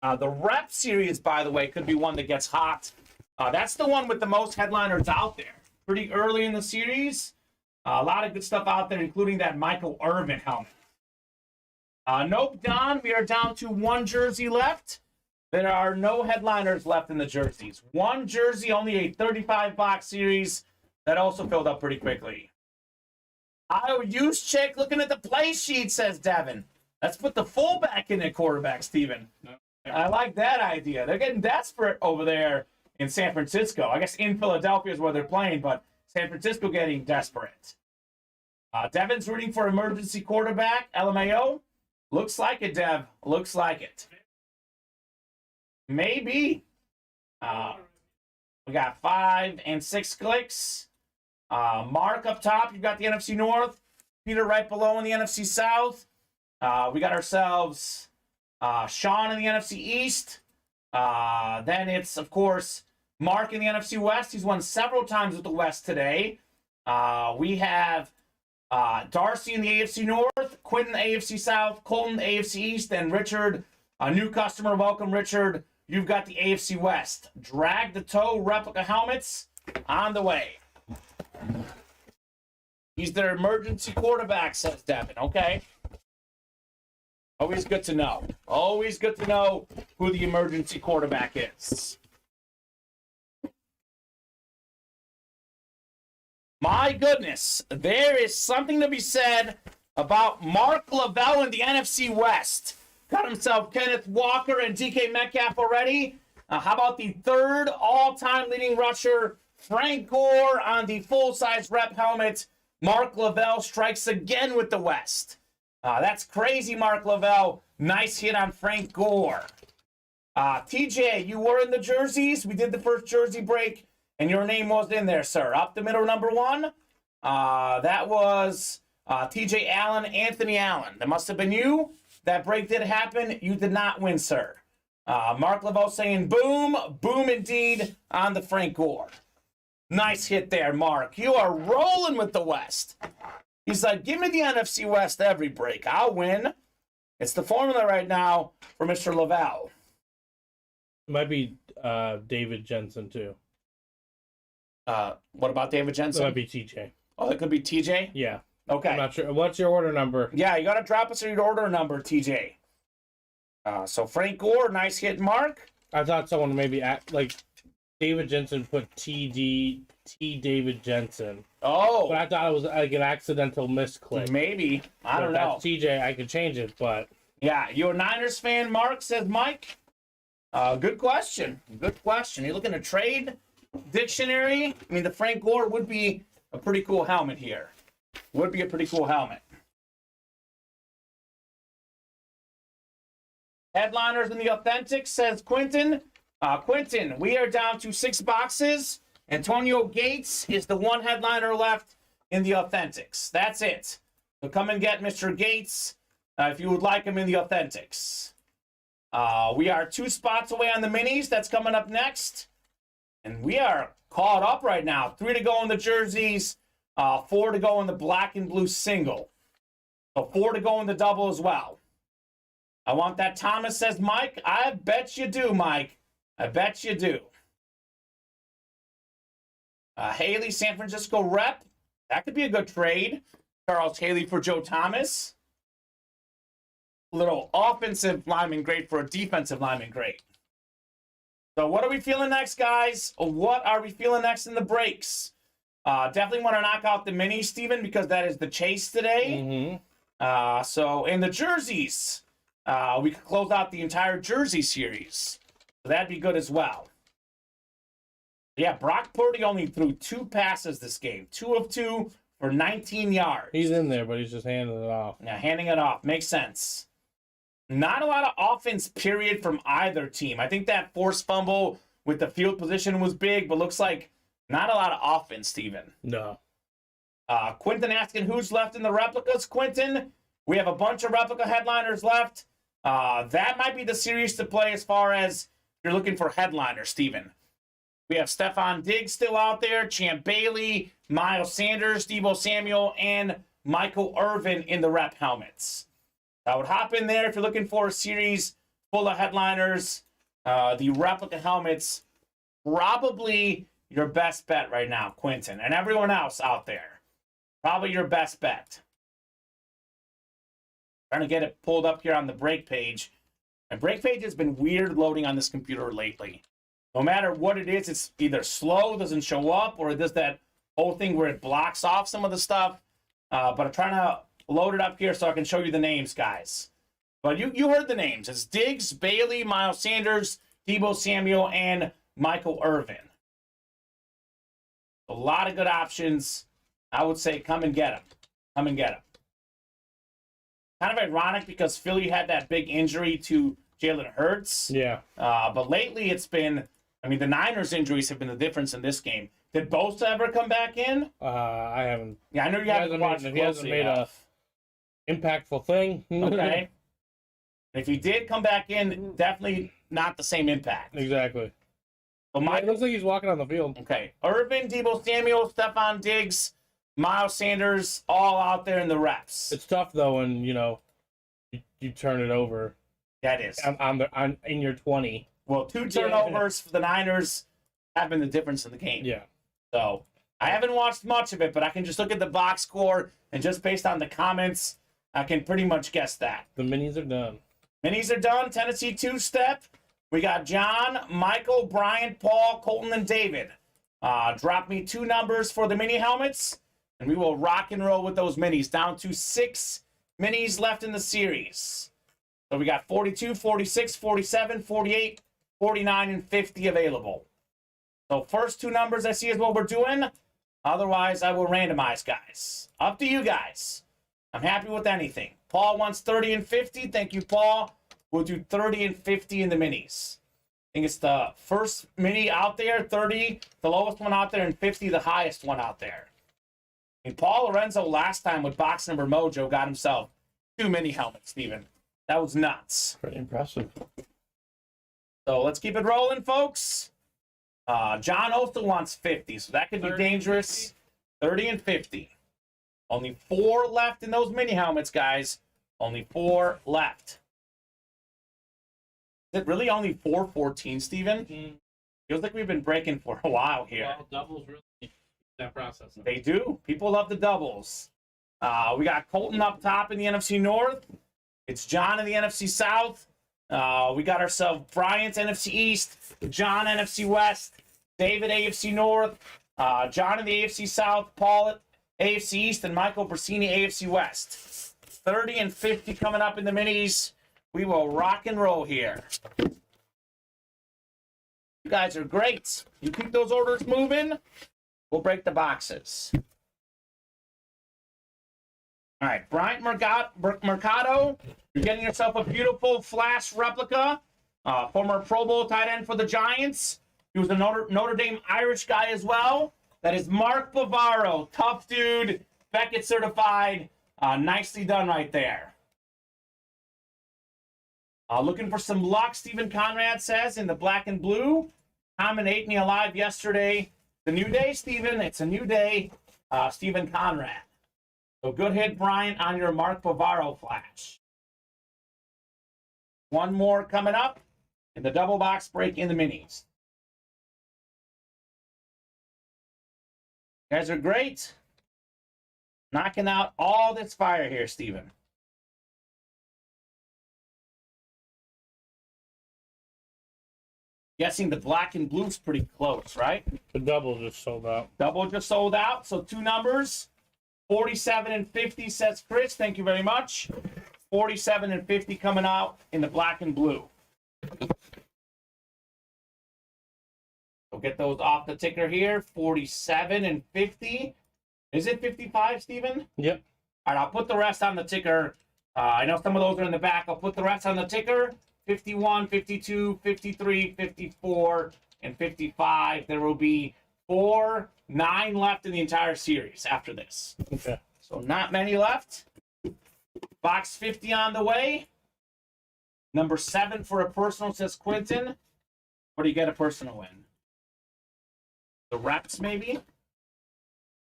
The rep series, by the way, could be one that gets hot. That's the one with the most headliners out there. Pretty early in the series. A lot of good stuff out there, including that Michael Irvin helmet. Nope, Don, we are down to 1 jersey left. There are no headliners left in the jerseys. 1 jersey, only a 35-box series. That also filled up pretty quickly. I'll use check looking at the play sheet, says Devin. Let's put the fullback in at quarterback, Steven. I like that idea. They're getting desperate over there in San Francisco. I guess in Philadelphia is where they're playing, but San Francisco getting desperate. Devin's rooting for emergency quarterback, LMAO. Looks like it, Dev. Looks like it. Maybe. We got 5 and 6 clicks. Mark up top, you've got the NFC North. Peter right below in the NFC South. We got ourselves Sean in the NFC East. Then it's, of course, Mark in the NFC West. He's won several times with the West today. We have Darcy in the AFC North, Quentin AFC South, Colton AFC East, and Richard, a new customer. Welcome, Richard. You've got the AFC West. Drag the toe replica helmets on the way. He's their emergency quarterback, says Devin. Okay. Always good to know. Always good to know who the emergency quarterback is. My goodness, there is something to be said about Mark Lavelle in the NFC West. Got himself Kenneth Walker and DK Metcalf already. How about the 3rd all-time leading rusher, Frank Gore, on the full-size rep helmet? Mark Lavelle strikes again with the West. That's crazy, Mark Lavelle. Nice hit on Frank Gore. TJ, you were in the jerseys. We did the first jersey break, and your name was in there, sir. Up the middle, number 1. That was TJ Allen, Anthony Allen. That must have been you. That break did happen. You did not win, sir. Mark Lavelle saying boom, boom indeed on the Frank Gore. Nice hit there, Mark. You are rolling with the West. He's like, give me the NFC West every break. I'll win. It's the formula right now for Mr. Lavelle. Might be David Jensen, too. What about David Jensen? That might be TJ. Oh, that could be TJ? Yeah. Okay. I'm not sure. What's your order number? Yeah, you got to drop us your order number, TJ. So Frank Gore, nice hit, Mark. I thought someone maybe like David Jensen put T David Jensen. Oh. But I thought it was like an accidental misclick. Maybe. I don't If know. that's TJ, I could change it, but... Yeah, you a Niners fan, Mark, says Mike? Good question. Good question. You looking to trade dictionary? I mean, the Frank Gore would be a pretty cool helmet here. Would be a pretty cool helmet. Headliners in the Authentic, says Quentin. Quentin, we are down to 6 boxes. Antonio Gates is the one headliner left in the Authentics. That's it. So come and get Mr. Gates if you would like him in the Authentics. We are 2 spots away on the minis. That's coming up next. And we are caught up right now. 3 to go in the jerseys. 4 to go in the black and blue single. So 4 to go in the double as well. I want that Thomas, says Mike. I bet you do, Mike. I bet you do. Haley, San Francisco rep. That could be a good trade. Charles Haley for Joe Thomas. Little offensive lineman grade for a defensive lineman grade. So what are we feeling next, guys? What are we feeling next in the breaks? Definitely want to knock out the mini, Steven, because that is the chase today. Mm-hmm. So in the jerseys, we could close out the entire jersey series. So that'd be good as well. Yeah, Brock Purdy only threw 2 passes this game. 2 of 2 for 19 yards. He's in there, but he's just handing it off. Yeah, handing it off. Makes sense. Not a lot of offense, period, from either team. I think that forced fumble with the field position was big, but looks like not a lot of offense, Steven. No. Quentin asking who's left in the replicas. Quentin, we have a bunch of replica headliners left. That might be the series to play as far as you're looking for headliners, Steven. We have Stephon Diggs still out there, Champ Bailey, Miles Sanders, Deebo Samuel, and Michael Irvin in the rep helmets. I would hop in there if you're looking for a series full of headliners. The replica helmets, probably your best bet right now, Quentin, and everyone else out there. Probably your best bet. Trying to get it pulled up here on the break page. And break page has been weird loading on this computer lately. No matter what it is, it's either slow, doesn't show up, or it does that whole thing where it blocks off some of the stuff. But I'm trying to load it up here so I can show you the names, guys. But you heard the names. It's Diggs, Bailey, Miles Sanders, Deebo Samuel, and Michael Irvin. A lot of good options. I would say come and get them. Come and get them. Kind of ironic because Philly had that big injury to Jalen Hurts. Yeah. But lately it's been, I mean, the Niners injuries have been the difference in this game. Did Bosa ever come back in? I haven't. Yeah, I know you haven't watched He hasn't made a impactful thing. Okay. If he did come back in, definitely not the same impact. Exactly. But It looks like he's walking on the field. Okay. Irvin, Deebo Samuel, Stephon Diggs, Miles Sanders, all out there in the reps. It's tough though when you turn it over. That is. In your 20. Well, 2 turnovers for the Niners have been the difference in the game. Yeah. So I haven't watched much of it, but I can just look at the box score and just based on the comments, I can pretty much guess that. The minis are done. Minis are done. Tennessee 2-step. We got John, Michael, Brian, Paul, Colton, and David. Drop me 2 numbers for the mini helmets, and we will rock and roll with those minis. Down to 6 minis left in the series. So we got 42, 46, 47, 48, 49, and 50 available. So first 2 numbers I see is what we're doing. Otherwise, I will randomize, guys. Up to you guys. I'm happy with anything. Paul wants 30 and 50. Thank you, Paul. We'll do 30 and 50 in the minis. I think it's the first mini out there, 30, the lowest one out there, and 50, the highest one out there. And Paul Lorenzo last time with Box Number Mojo got himself 2 mini helmets, Steven. That was nuts. Pretty impressive. So let's keep it rolling, folks. John also wants 50, so that could be 30 and dangerous. 50. 30 and 50. Only 4 left in those mini helmets, guys. Only 4 left. Is it really only 414, Steven? Feels like we've been breaking for a while here. Well, doubles really need that process. They do. People love the doubles. We got Colton up top in the NFC North. It's John in the NFC South. We got ourselves Bryant, NFC East. John, NFC West. David, AFC North. John in the AFC South. Paul, AFC East. And Michael Brasini, AFC West. 30 and 50 coming up in the minis. We will rock and roll here. You guys are great. You keep those orders moving, we'll break the boxes. All right, Bryant Mercado, you're getting yourself a beautiful Flash replica. Former Pro Bowl tight end for the Giants. He was a Notre Dame Irish guy as well. That is Mark Bavaro. Tough dude. Beckett certified. Nicely done right there. Looking for some luck, Stephen Conrad says, in the black and blue. Kamen ate me alive yesterday. The new day, Stephen. It's a new day. Stephen Conrad. So good hit, Bryant, on your Mark Bavaro flash. One more coming up in the double box break in the minis. You guys are great. Knocking out all this fire here, Stephen. Guessing the black and blue's pretty close, right? The double just sold out. Double just sold out, so 2 numbers. 47 and 50, says Chris. Thank you very much. 47 and 50 coming out in the black and blue. We'll get those off the ticker here. 47 and 50. Is it 55, Steven? Yep. All right, I'll put the rest on the ticker. I know some of those are in the back. I'll put the rest on the ticker. 51, 52, 53, 54, and 55. There will be 9 left in the entire series after this. Okay. So not many left. Box 50 on the way. Number 7 for a personal, says Quentin. What do you get a personal in? The reps, maybe?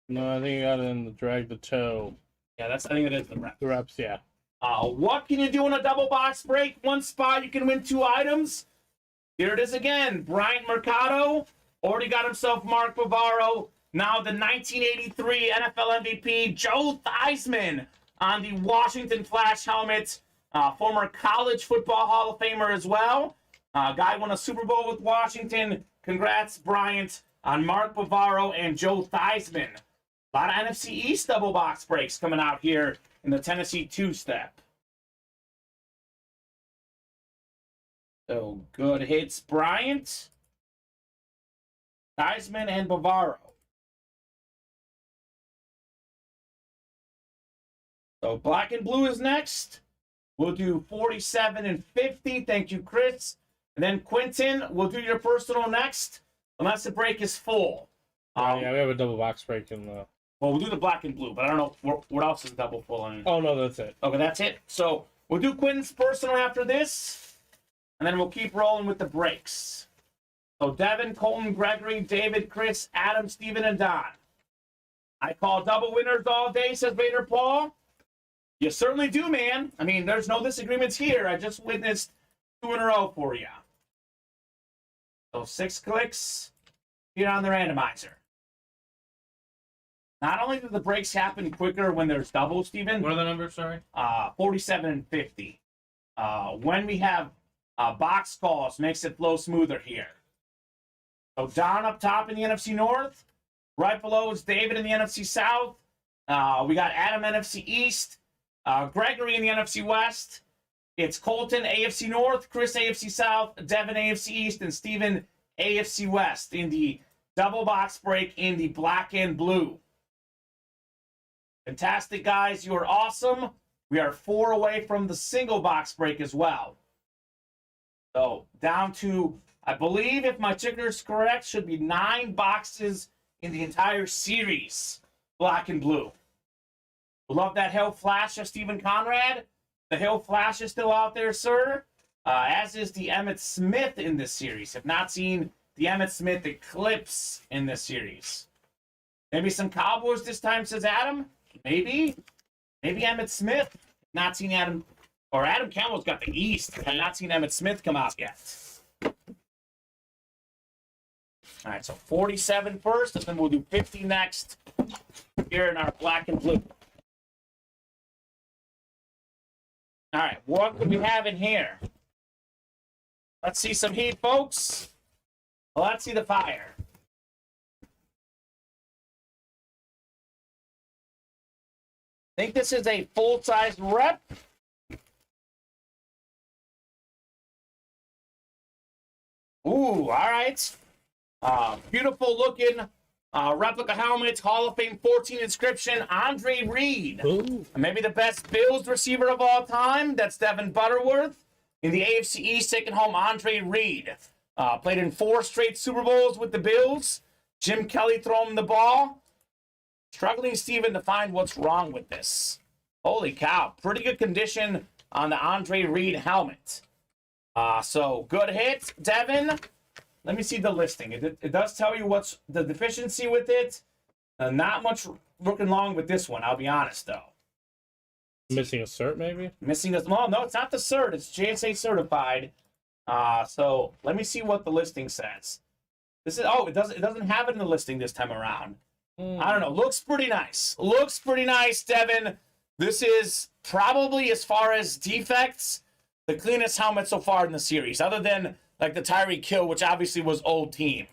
No, I think you got it in the drag the toe. Yeah, I think it is the reps. The reps, yeah. What can you do in a double box break? 1 spot, you can win 2 items. Here it is again. Bryant Mercado already got himself Mark Bavaro. Now the 1983 NFL MVP, Joe Theismann, on the Washington Flash helmet. Former college football Hall of Famer as well. Guy won a Super Bowl with Washington. Congrats, Bryant, on Mark Bavaro and Joe Theismann. A lot of NFC East double box breaks coming out here in the Tennessee 2-step. So good hits, Bryant, Theismann, and Bavaro. So black and blue is next. We'll do 47 and 50. Thank you, Chris. And then Quentin, we'll do your personal next, unless the break is full. Yeah, we have a double box break in the... Well, we'll do the black and blue, but I don't know what else is double full on. Oh, no, that's it. Okay, that's it. So we'll do Quentin's personal after this, and then we'll keep rolling with the breaks. So Devin, Colton, Gregory, David, Chris, Adam, Steven, and Don. I call double winners all day, says Vader Paul. You certainly do, man. I mean, there's no disagreements here. I just witnessed 2 in a row for you. So 6 clicks here on the randomizer. Not only do the breaks happen quicker when there's doubles, Steven. What are the numbers, sorry? 47 and 50. When we have box calls, makes it flow smoother here. So Don up top in the NFC North. Right below is David in the NFC South. We got Adam, NFC East. Gregory in the NFC West. It's Colton, AFC North. Chris, AFC South. Devin, AFC East. And Steven, AFC West in the double box break in the black and blue. Fantastic, guys. You are awesome. We are 4 away from the single box break as well. So down to, I believe, if my ticker is correct, should be 9 boxes in the entire series, black and blue. We love that Hill Flash of Stephen Conrad. The Hill Flash is still out there, sir. As is the Emmitt Smith in this series. Have not seen the Emmitt Smith Eclipse in this series. Maybe some Cowboys this time, says Adam. Maybe. Maybe Emmitt Smith. Not seen Adam, or Adam Campbell's got the East. I've not seen Emmitt Smith come out yet. All right, so 47 first, and then we'll do 50 next here in our black and blue. All right, what do we have in here? Let's see some heat, folks. Let's see the fire. I think this is a full-size rep. Ooh, all right. Beautiful looking replica helmet, Hall of Fame 14 inscription, Andre Reed. Ooh. Maybe the best Bills receiver of all time. That's Devin Butterworth. In the AFC East, taking home Andre Reed. Played in 4 straight Super Bowls with the Bills. Jim Kelly throwing the ball. Struggling, Steven, to find what's wrong with this. Holy cow. Pretty good condition on the Andre Reed helmet. So, good hit, Devin. Let me see the listing. It does tell you what's the deficiency with it. Not much looking wrong with this one, I'll be honest, though. Missing a cert, maybe? Missing a... No, it's not the cert. It's JSA certified. So, let me see what the listing says. This is... Oh, it doesn't have it in the listing this time around. I don't know. Looks pretty nice. Looks pretty nice, Devin. This is probably, as far as defects, the cleanest helmet so far in the series, other than like the Tyreek Hill, which obviously was old team.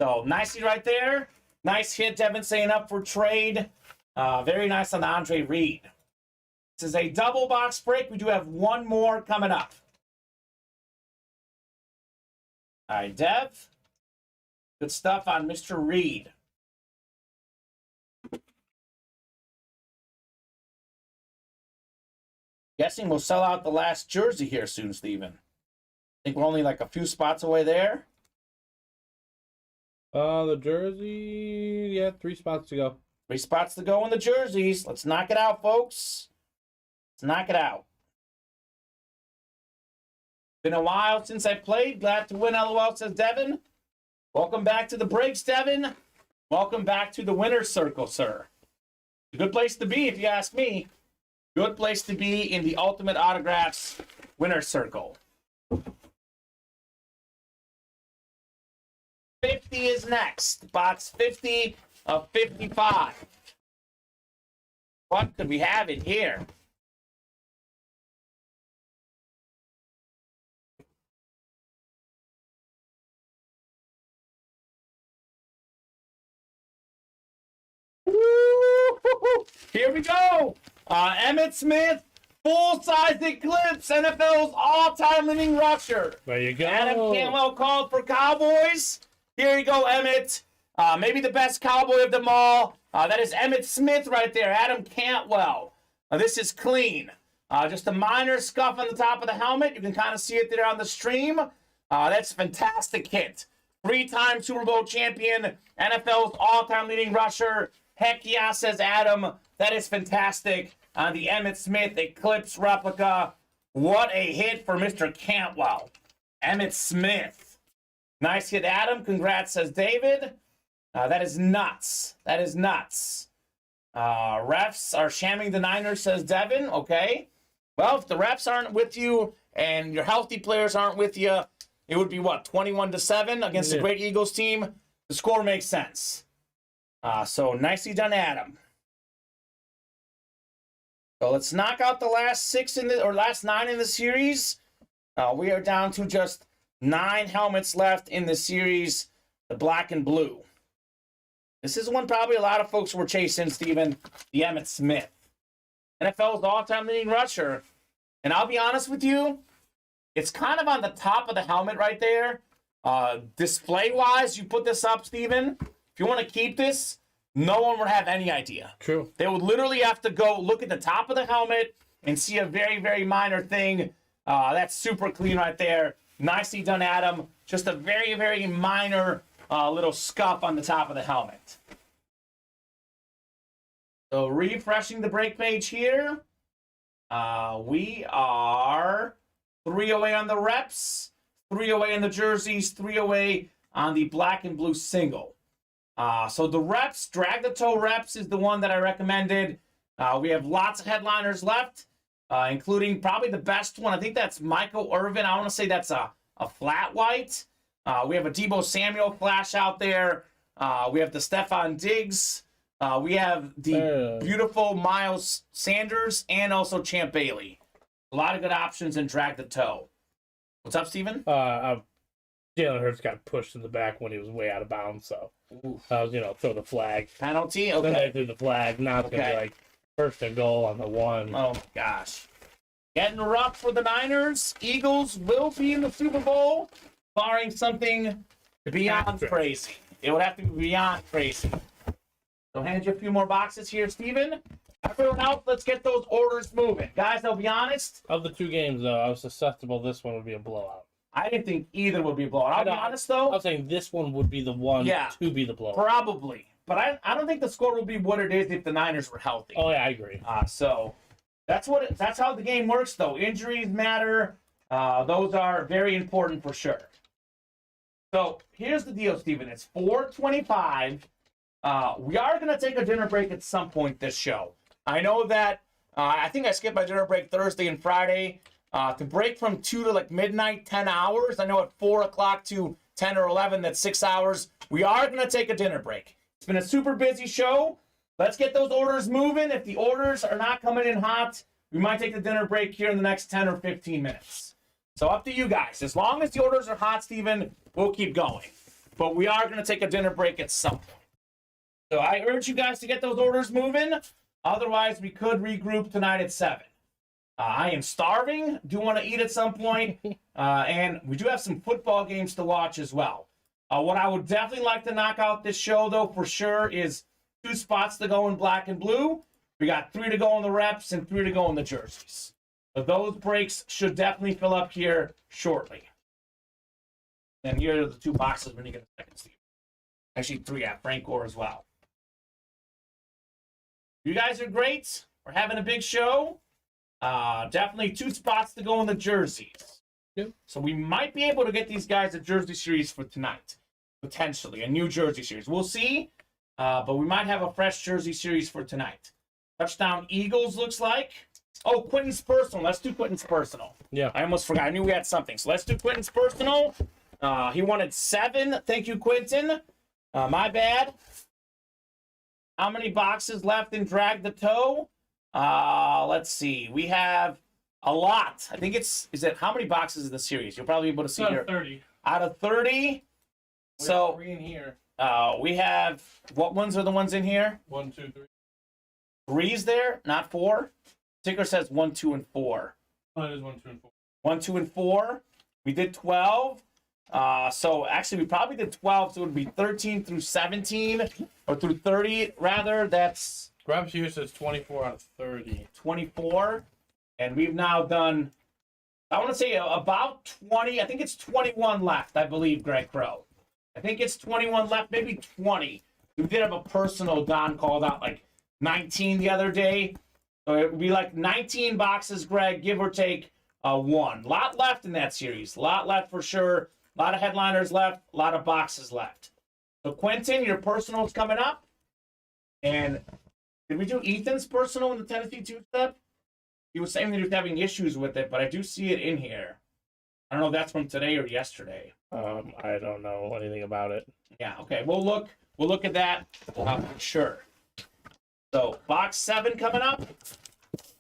So nicely right there. Nice hit, Devin, saying up for trade. Very nice on the Andre Reed. This is a double box break. We do have one more coming up. All right, Dev. Good stuff on Mr. Reed. Guessing we'll sell out the last jersey here soon, Steven. I think we're only like a few spots away there. The jersey, yeah, 3 spots to go. 3 spots to go in the jerseys. Let's knock it out, folks. Let's knock it out. Been a while since I played. Glad to win, LOL, says Devin. Welcome back to the breaks, Devin. Welcome back to the winner's circle, sir. A good place to be, if you ask me. Good place to be in the Ultimate Autographs winner's circle. 50 is next. Box 50 of 55. What could we have in here? Woo-hoo-hoo. Here we go. Emmitt Smith, full-size Eclipse, NFL's all-time leading rusher. There you go. Adam Cantwell called for Cowboys. Here you go, Emmitt. Maybe the best Cowboy of them all. That is Emmitt Smith right there, Adam Cantwell. This is clean. Just a minor scuff on the top of the helmet. You can kind of see it there on the stream. That's a fantastic hit. 3-time Super Bowl champion, NFL's all-time leading rusher. Heck yeah, says Adam. That is fantastic. The Emmitt Smith Eclipse replica. What a hit for Mr. Cantwell. Emmitt Smith. Nice hit, Adam. Congrats, says David. That is nuts. That is nuts. Refs are shamming the Niners, says Devin. Okay. Well, if the refs aren't with you and your healthy players aren't with you, it would be what, 21-7 against the great Eagles team? The score makes sense. So nicely done, Adam. So let's knock out the last last 9 in the series. We are down to just 9 helmets left in the series, the black and blue. This is one probably a lot of folks were chasing, Steven, the Emmitt Smith. NFL's all-time leading rusher. And I'll be honest with you, it's kind of on the top of the helmet right there. Display-wise, you put this up, Steven. If you want to keep this, no one would have any idea. True. They would literally have to go look at the top of the helmet and see a very, very minor thing. That's super clean right there. Nicely done, Adam. Just a very, very minor little scuff on the top of the helmet. So refreshing the break page here. We are 3 away on the reps, 3 away in the jerseys, 3 away on the black and blue single. So the reps, drag the toe reps is the one that I recommended. We have lots of headliners left, including probably the best one. I think that's Michael Irvin. I want to say that's a flat white. We have a Deebo Samuel flash out there. We have the Stephon Diggs. We have the beautiful Miles Sanders and also Champ Bailey. A lot of good options in drag the toe. What's up, Steven? Jalen Hurts got pushed in the back when he was way out of bounds, so I was, throw the flag. Penalty? Then Okay. they threw the flag. Now it's going to be like first and goal on the one. Oh, my gosh. Getting rough for the Niners. Eagles will be in the Super Bowl, barring something beyond crazy. It would have to be beyond crazy. So hand you a few more boxes here, Steven. Everyone else, let's get those orders moving. Guys, I'll be honest. Of the two games, though, I was susceptible this one would be a blowout. I didn't think either would be a blowout. I'll be honest, though. I was saying this one would be the one to be the blowout. Probably. But I don't think the score will be what it is if the Niners were healthy. Oh, yeah, I agree. So that's how the game works, though. Injuries matter. Those are very important for sure. So here's the deal, Steven. It's 4:25. We are going to take a dinner break at some point this show. I know that I think I skipped my dinner break Thursday and Friday. To break from 2 to like midnight, 10 hours. I know at 4 o'clock to 10 or 11, that's 6 hours. We are going to take a dinner break. It's been a super busy show. Let's get those orders moving. If the orders are not coming in hot, we might take the dinner break here in the next 10 or 15 minutes. So up to you guys. As long as the orders are hot, Steven, we'll keep going. But we are going to take a dinner break at some point. So I urge you guys to get those orders moving. Otherwise, we could regroup tonight at 7. I am starving. Do want to eat at some point. And we do have some football games to watch as well. What I would definitely like to knock out this show, though, for sure, is 2 spots to go in black and blue. We got 3 to go in the reps and 3 to go in the jerseys. So those breaks should definitely fill up here shortly. And here are the 2 boxes when you get a second, Steve. Actually, 3 at Frank Gore as well. You guys are great. We're having a big show. Definitely 2 spots to go in the jerseys. Yep. So we might be able to get these guys a jersey series for tonight. Potentially, a new jersey series. We'll see. But we might have a fresh jersey series for tonight. Touchdown Eagles looks like. Oh, Quentin's personal. Let's do Quentin's personal. Yeah. I almost forgot. I knew we had something. So let's do Quentin's personal. He wanted 7. Thank you, Quentin. My bad. How many boxes left in Drag the Toe? Let's see. We have a lot. I think is it how many boxes in the series? You'll probably be able to see here. 30. Out of 30. So 3 in here. we have, what ones are the ones in here? 1, 2, 3. 3's there, not 4. Ticker says 1, 2, and 4. Oh, it is 1, 2, and 4. 1, 2, and 4. We did 12. So actually, we probably did 12. So it would be 13 through 17, or through 30 rather. That's Grabs here says 24 out of 30. 24, and we've now done. I want to say about 20. I think it's 21 left. I believe, Greg Crow. I think it's 21 left, maybe 20. We did have a personal. Don called out like 19 the other day. So it would be like 19 boxes, Greg, give or take 1. Lot left in that series. Lot left for sure. A lot of headliners left. A lot of boxes left. So Quentin, your personal's coming up. And did we do Ethan's personal in the Tennessee two-step? He was saying that he was having issues with it, but I do see it in here. I don't know if that's from today or yesterday. I don't know anything about it. Yeah, okay. We'll look at that for sure. So box 7 coming up.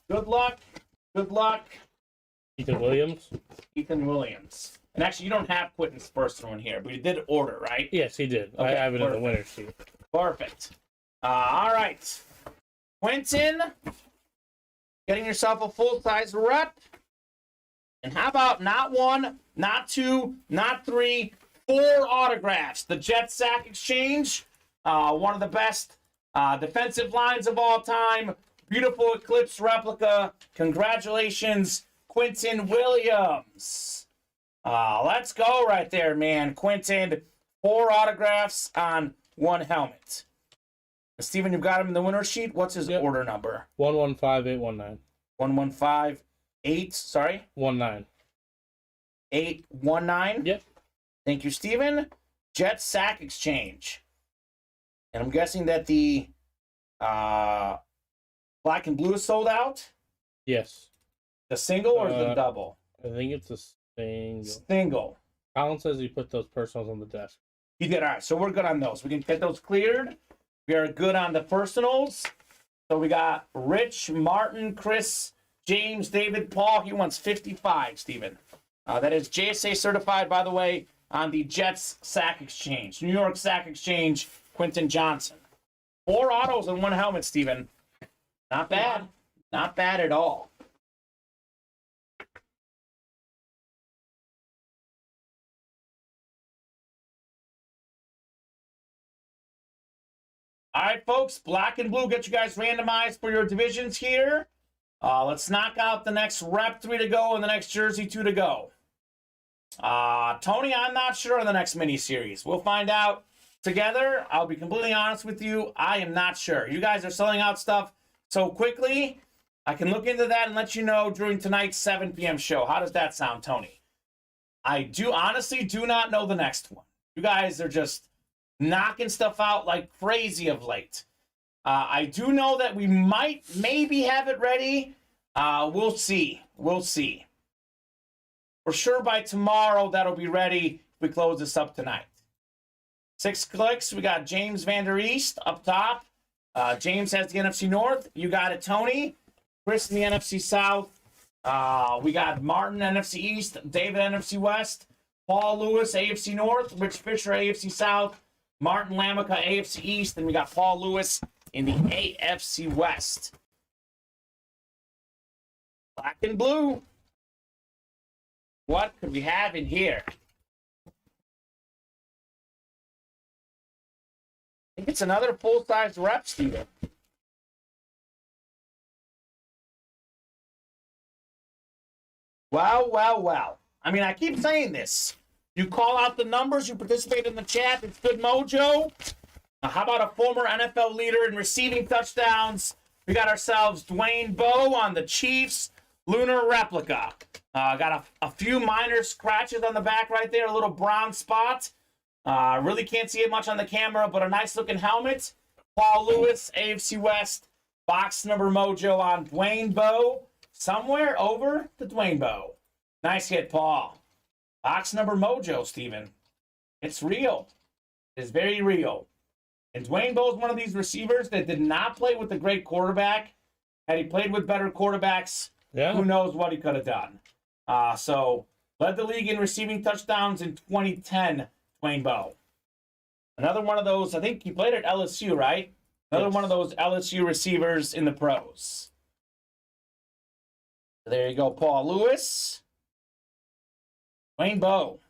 Good luck. Good luck. Ethan Williams? Ethan Williams. And actually, you don't have Quentin's personal in here, but you did order, right? Yes, he did. Okay, I have it in the perfect. winner's sheet. Perfect. All right. Quentin, getting yourself a full-size rep. And how about not 1, not 2, not 3, 4 autographs? The Jet Sack Exchange, one of the best defensive lines of all time. Beautiful Eclipse replica. Congratulations, Quentin Williams. Let's go right there, man. Quentin, 4 autographs on 1 helmet. Steven, you've got him in the winner sheet. What's his order number? 115819. 1158, sorry? 19. 819? Yep. Thank you, Steven. Jet Sack Exchange. And I'm guessing that the black and blue is sold out? Yes. The single or the double? I think it's a single. Single. Colin says he put those personals on the desk. You did. All right, so we're good on those. We can get those cleared. We are good on the personals. So we got Rich, Martin, Chris, James, David, Paul. He wants 55, Steven. That is JSA certified, by the way, on the Jets Sack Exchange. New York Sack Exchange, Quentin Johnson. 4 autos and 1 helmet, Steven. Not bad. Not bad at all. All right, folks, black and blue get you guys randomized for your divisions here. Let's knock out the next rep 3 to go and the next jersey 2 to go. Tony, I'm not sure on the next mini-series. We'll find out together. I'll be completely honest with you. I am not sure. You guys are selling out stuff so quickly. I can look into that and let you know during tonight's 7 p.m. show. How does that sound, Tony? I honestly do not know the next one. You guys are just knocking stuff out like crazy of late. I do know that we might maybe have it ready. We'll see. We'll see. For sure by tomorrow, that'll be ready if we close this up tonight. 6 clicks. We got James Vander East up top. James has the NFC North. You got it, Tony. Chris in the NFC South. We got Martin, NFC East. David, NFC West. Paul Lewis, AFC North. Rich Fisher, AFC South. Martin Lamica, AFC East. And we got Paul Lewis in the AFC West. Black and blue. What could we have in here? I think it's another full-size rep, Steven. Well. I mean, I keep saying this. You call out the numbers, you participate in the chat, it's good mojo. How about a former NFL leader in receiving touchdowns? We got ourselves Dwayne Bowe on the Chiefs Lunar Replica. Got a few minor scratches on the back right there, a little brown spot. Really can't see it much on the camera, but a nice looking helmet. Paul Lewis, AFC West, box number mojo on Dwayne Bowe. Somewhere over to Dwayne Bowe. Nice hit, Paul. Box number mojo, Steven. It's real. It's very real. And Dwayne Bowe's one of these receivers that did not play with a great quarterback. Had he played with better quarterbacks, who knows what he could have done. So, led the league in receiving touchdowns in 2010, Dwayne Bowe. Another one of those, I think he played at LSU, right? Another one of those LSU receivers in the pros. There you go, Paul Lewis. Dwayne Bowe.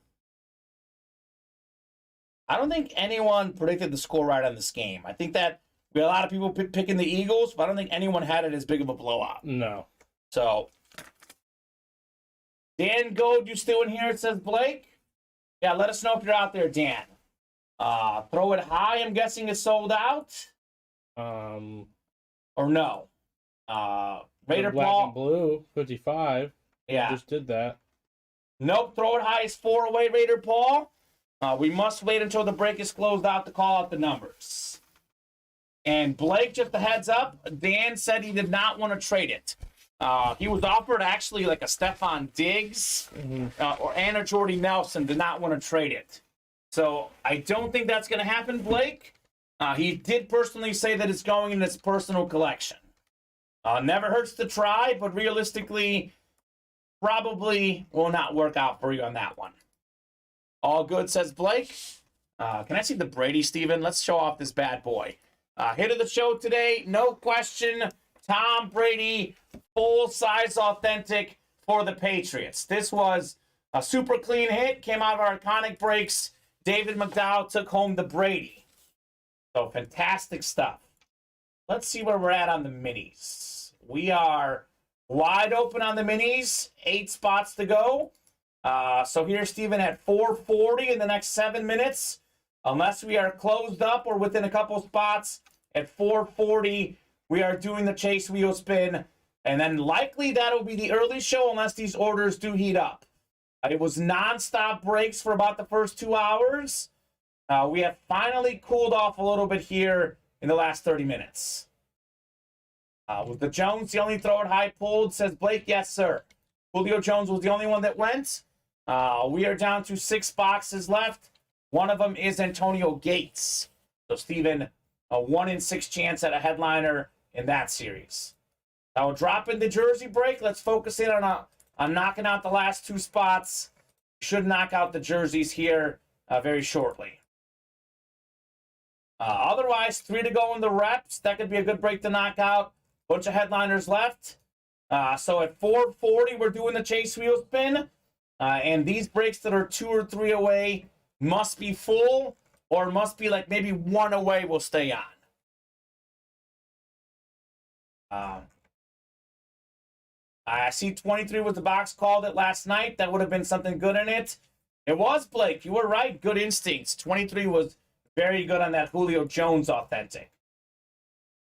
I don't think anyone predicted the score right on this game. I think that we had a lot of people picking the Eagles, but I don't think anyone had it as big of a blowout. No. So, Dan Gold, you still in here? It says Blake. Yeah, let us know if you're out there, Dan. Throw It High, I'm guessing, is sold out. Or no? Raider black Paul. and blue, 55. Yeah. Just did that. Nope, Throw It High is 4 away, Raider Paul. We must wait until the break is closed out to call out the numbers. And Blake, just a heads up, Dan said he did not want to trade it. He was offered actually like a Stephon Diggs or Anna Jordy Nelson, did not want to trade it. So I don't think that's going to happen, Blake. He did personally say that it's going in his personal collection. Never hurts to try, but realistically, probably will not work out for you on that one. All good, says Blake. Can I see the Brady, Steven? Let's show off this bad boy. Hit of the show today, no question. Tom Brady, full-size authentic for the Patriots. This was a super clean hit, came out of our iconic breaks. David McDowell took home the Brady. So fantastic stuff. Let's see where we're at on the minis. We are wide open on the minis, 8 spots to go. So here's Steven at 440 in the next 7 minutes. Unless we are closed up or within a couple spots at 440, we are doing the chase wheel spin. And then likely that'll be the early show unless these orders do heat up. It was nonstop breaks for about the first 2 hours. We have finally cooled off a little bit here in the last 30 minutes. Was the Jones the only throw at high pulled? Says Blake. Yes, sir. Julio Jones was the only one that went. We are down to 6 boxes left. One of them is Antonio Gates. So, Steven, a 1 in 6 chance at a headliner in that series. Now, we'll drop in the jersey break. Let's focus in on knocking out the last 2 spots. Should knock out the jerseys here very shortly. Otherwise, 3 to go in the reps. That could be a good break to knock out. Bunch of headliners left. So at 440, we're doing the chase wheel spin. And these breaks that are 2 or 3 away must be full, or must be like maybe 1 away will stay on. I see 23 was the box called it last night. That would have been something good in it. It was, Blake. You were right. Good instincts. 23 was very good on that Julio Jones authentic.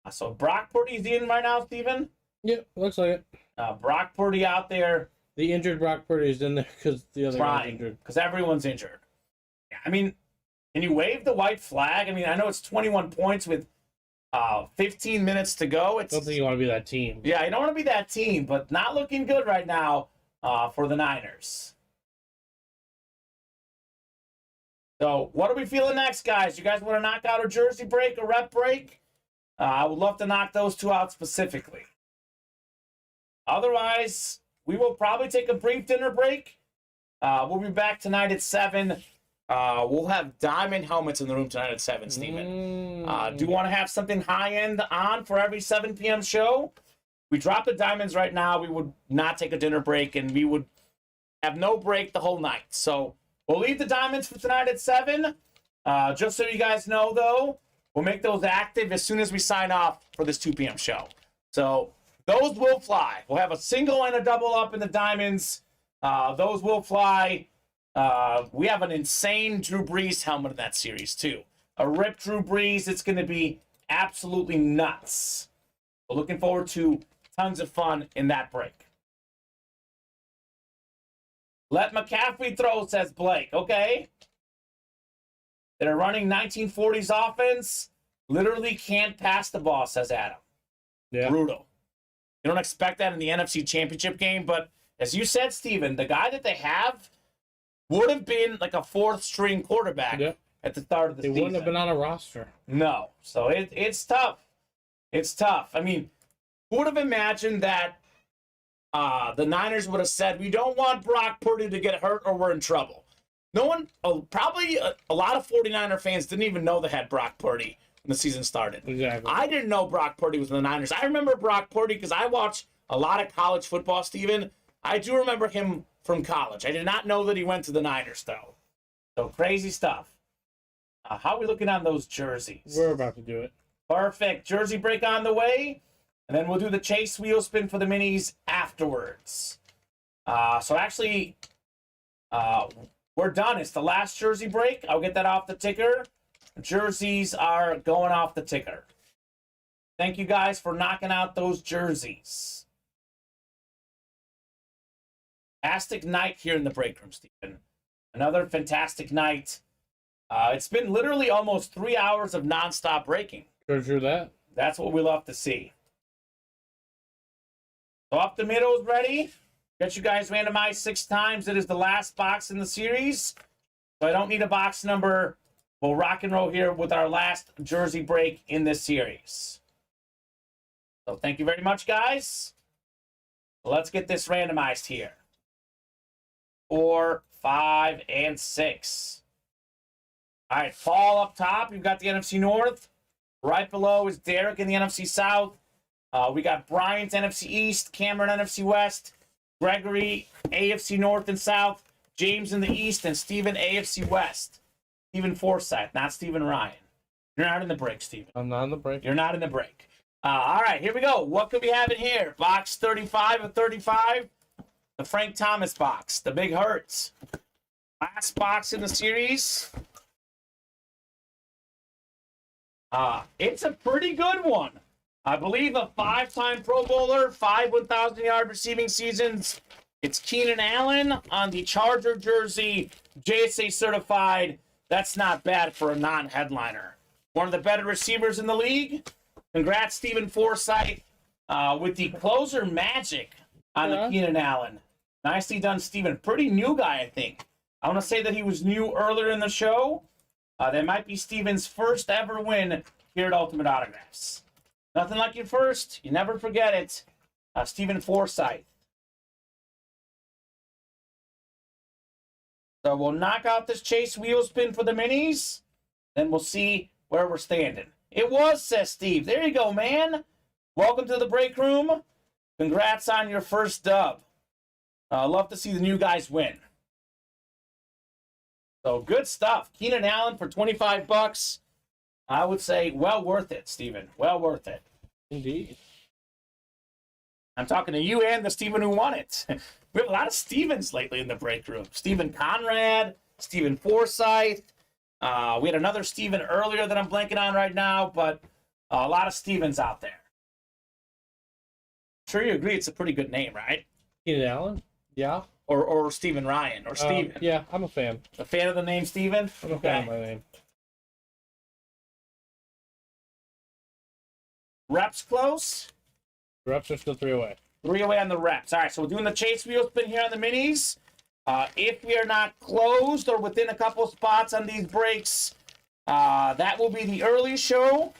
So Brock Purdy's in right now, Steven? Yep, looks like it. Brock Purdy out there. The injured Brock Purdy is in there because the other guy's injured. Because everyone's injured. Yeah, I mean, can you wave the white flag? I mean, I know it's 21 points with 15 minutes to go. I don't think you want to be that team. Yeah, you don't want to be that team, but not looking good right now for the Niners. So, what are we feeling next, guys? You guys want to knock out a jersey break, a rep break? I would love to knock those 2 out specifically. Otherwise, we will probably take a brief dinner break. We'll be back tonight at 7. We'll have diamond helmets in the room tonight at 7, Steven. Do you want to have something high-end on for every 7 p.m. show? We drop the diamonds right now. We would not take a dinner break, and we would have no break the whole night. So we'll leave the diamonds for tonight at 7. Just so you guys know, though, we'll make those active as soon as we sign off for this 2 p.m. show. So those will fly. We'll have a single and a double up in the diamonds. Those will fly. We have an insane Drew Brees helmet in that series, too. A ripped Drew Brees. It's going to be absolutely nuts. We're looking forward to tons of fun in that break. Let McCaffrey throw, says Blake. Okay. They're running 1940s offense. Literally can't pass the ball, says Adam. Yeah. Brutal. You don't expect that in the NFC Championship game, but as you said, Steven, the guy that they have would have been like a 4th-string quarterback at the start of the season. He wouldn't have been on a roster. No. So it's tough. It's tough. I mean, who would have imagined that the Niners would have said, we don't want Brock Purdy to get hurt or we're in trouble? No one, probably a lot of 49er fans didn't even know they had Brock Purdy when the season started. Exactly. I didn't know Brock Purdy was in the Niners. I remember Brock Purdy because I watched a lot of college football, Steven. I do remember him from college. I did not know that he went to the Niners, though. So crazy stuff. How are we looking on those jerseys? We're about to do it. Perfect. Jersey break on the way. And then we'll do the chase wheel spin for the minis afterwards. So actually, we're done. It's the last jersey break. I'll get that off the ticker. Jerseys are going off the ticker. Thank you guys for knocking out those jerseys. Fantastic night here in the break room, Stephen. Another fantastic night. It's been literally almost 3 hours of nonstop breaking. True that. That's what we love to see. So up the middle is ready. Get you guys randomized 6 times. It is the last box in the series. So I don't need a box number. We'll rock and roll here with our last jersey break in this series. So thank you very much, guys. Let's get this randomized here. 4, 5, and 6. All right, Paul up top. You've got the NFC North. Right below is Derek in the NFC South. We got Bryant, NFC East. Cameron, NFC West. Gregory, AFC North and South. James in the East. And Steven, AFC West. Steven Forsyth, not Steven Ryan. You're not in the break, Steven. I'm not in the break. You're not in the break. All right, here we go. What could we have in here? Box 35 of 35. The Frank Thomas box. The Big Hurts. Last box in the series. It's a pretty good one. I believe a 5-time Pro Bowler, 5 1,000-yard receiving seasons. It's Keenan Allen on the Charger jersey, JSA certified. That's not bad for a non-headliner. One of the better receivers in the league. Congrats, Stephen Forsythe, with the closer magic on the Keenan Allen. Nicely done, Stephen. Pretty new guy, I think. I want to say that he was new earlier in the show. That might be Stephen's first ever win here at Ultimate Autographs. Nothing like your first. You never forget it. Stephen Forsythe. So we'll knock out this chase wheel spin for the minis. Then we'll see where we're standing. It was, says Steve. There you go, man. Welcome to the break room. Congrats on your first dub. Love to see the new guys win. So good stuff. Keenan Allen for $25. I would say well worth it, Steven. Well worth it. Indeed. I'm talking to you and the Steven who won it. We have a lot of Stevens lately in the break room. Stephen Conrad, Stephen Forsythe. We had another Steven earlier that I'm blanking on right now, but a lot of Stevens out there. I'm sure you agree it's a pretty good name, right? Keenan Allen? Yeah. Or Stephen Ryan, or Steven. Yeah, I'm a fan. A fan of the name Steven? I'm a fan of my name. Reps close? Reps are still 3 away. 3 away on the reps. All right, so we're doing the chase wheel spin here on the minis. If we are not closed or within a couple spots on these breaks, that will be the early show.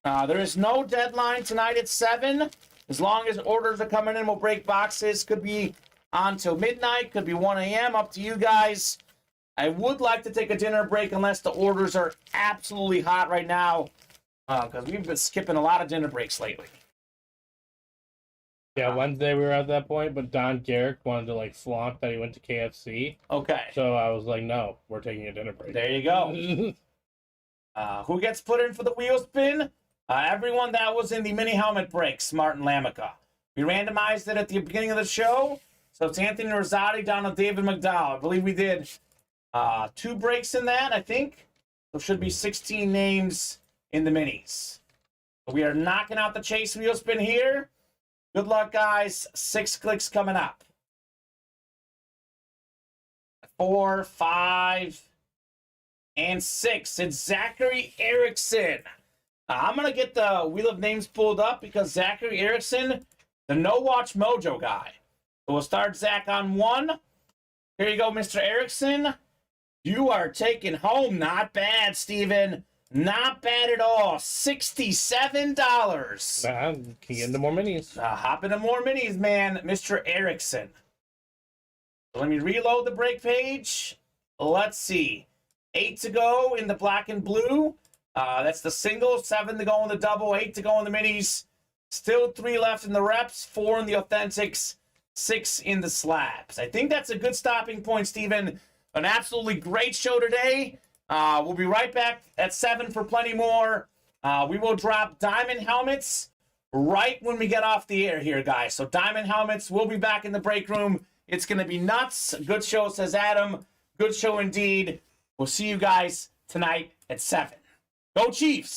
There is no deadline tonight at 7. As long as orders are coming in, we'll break boxes. Could be on till midnight, could be 1 a.m., up to you guys. I would like to take a dinner break unless the orders are absolutely hot right now, because we've been skipping a lot of dinner breaks lately. Yeah, Wednesday we were at that point, but Don Garrick wanted to like flaunt that he went to KFC. Okay. So I was like, no, we're taking a dinner break. There you go. Who gets put in for the wheel spin? Everyone that was in the mini helmet breaks, Martin Lamica. We randomized it at the beginning of the show. So it's Anthony Rosati down to David McDowell. I believe we did 2 breaks in that, I think. So it should be 16 names in the minis. We are knocking out the chase wheel spin here. Good luck, guys. 6 clicks coming up. 4, 5, and 6. It's Zachary Erickson. I'm going to get the Wheel of Names pulled up because Zachary Erickson, the no-watch mojo guy. So we'll start Zach on 1. Here you go, Mr. Erickson. You are taking home. Not bad, Steven. Not bad at all. $67. Can get into more minis. Hop into more minis, man. Mr. Erickson. Let me reload the break page. Let's see. 8 to go in the black and blue. That's the single. 7 to go in the double. 8 to go in the minis. Still 3 left in the reps. 4 in the authentics. 6 in the slabs. I think that's a good stopping point, Steven. An absolutely great show today. We'll be right back at 7 for plenty more. We will drop diamond helmets right when we get off the air here, guys. So diamond helmets, we'll be back in the break room. It's going to be nuts. Good show, says Adam. Good show indeed. We'll see you guys tonight at 7. Go Chiefs!